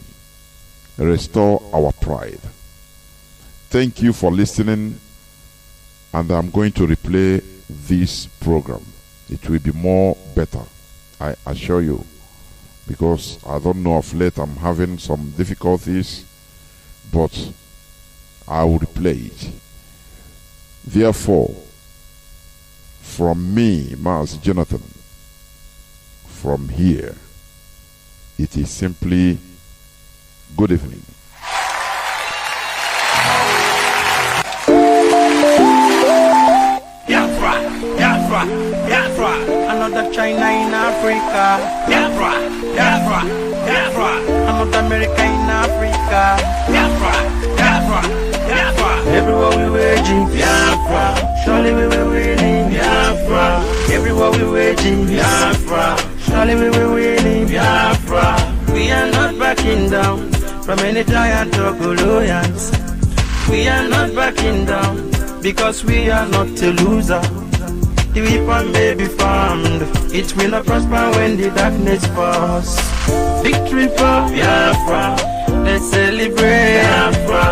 restore our pride. Thank you for listening, and I'm going to replay this program. It will be more better, I assure you, because I don't know, of late I'm having some difficulties, but I will replay it. Therefore, from me, Mazi Jonathan, from here, it is simply good evening. Biafra, Biafra, Biafra, another China in Africa. Biafra, Biafra, Biafra, another America in Africa. Biafra, Biafra, Biafra, everywhere we waging Biafra, surely we will winning Biafra. Everywhere we waging Biafra, surely we will winning Biafra. We are not backing down from any giant or Goliath. We are not backing down because we are not a loser. The weapon may be formed, it will not prosper when the darkness falls. Victory for Biafra, let's celebrate Biafra.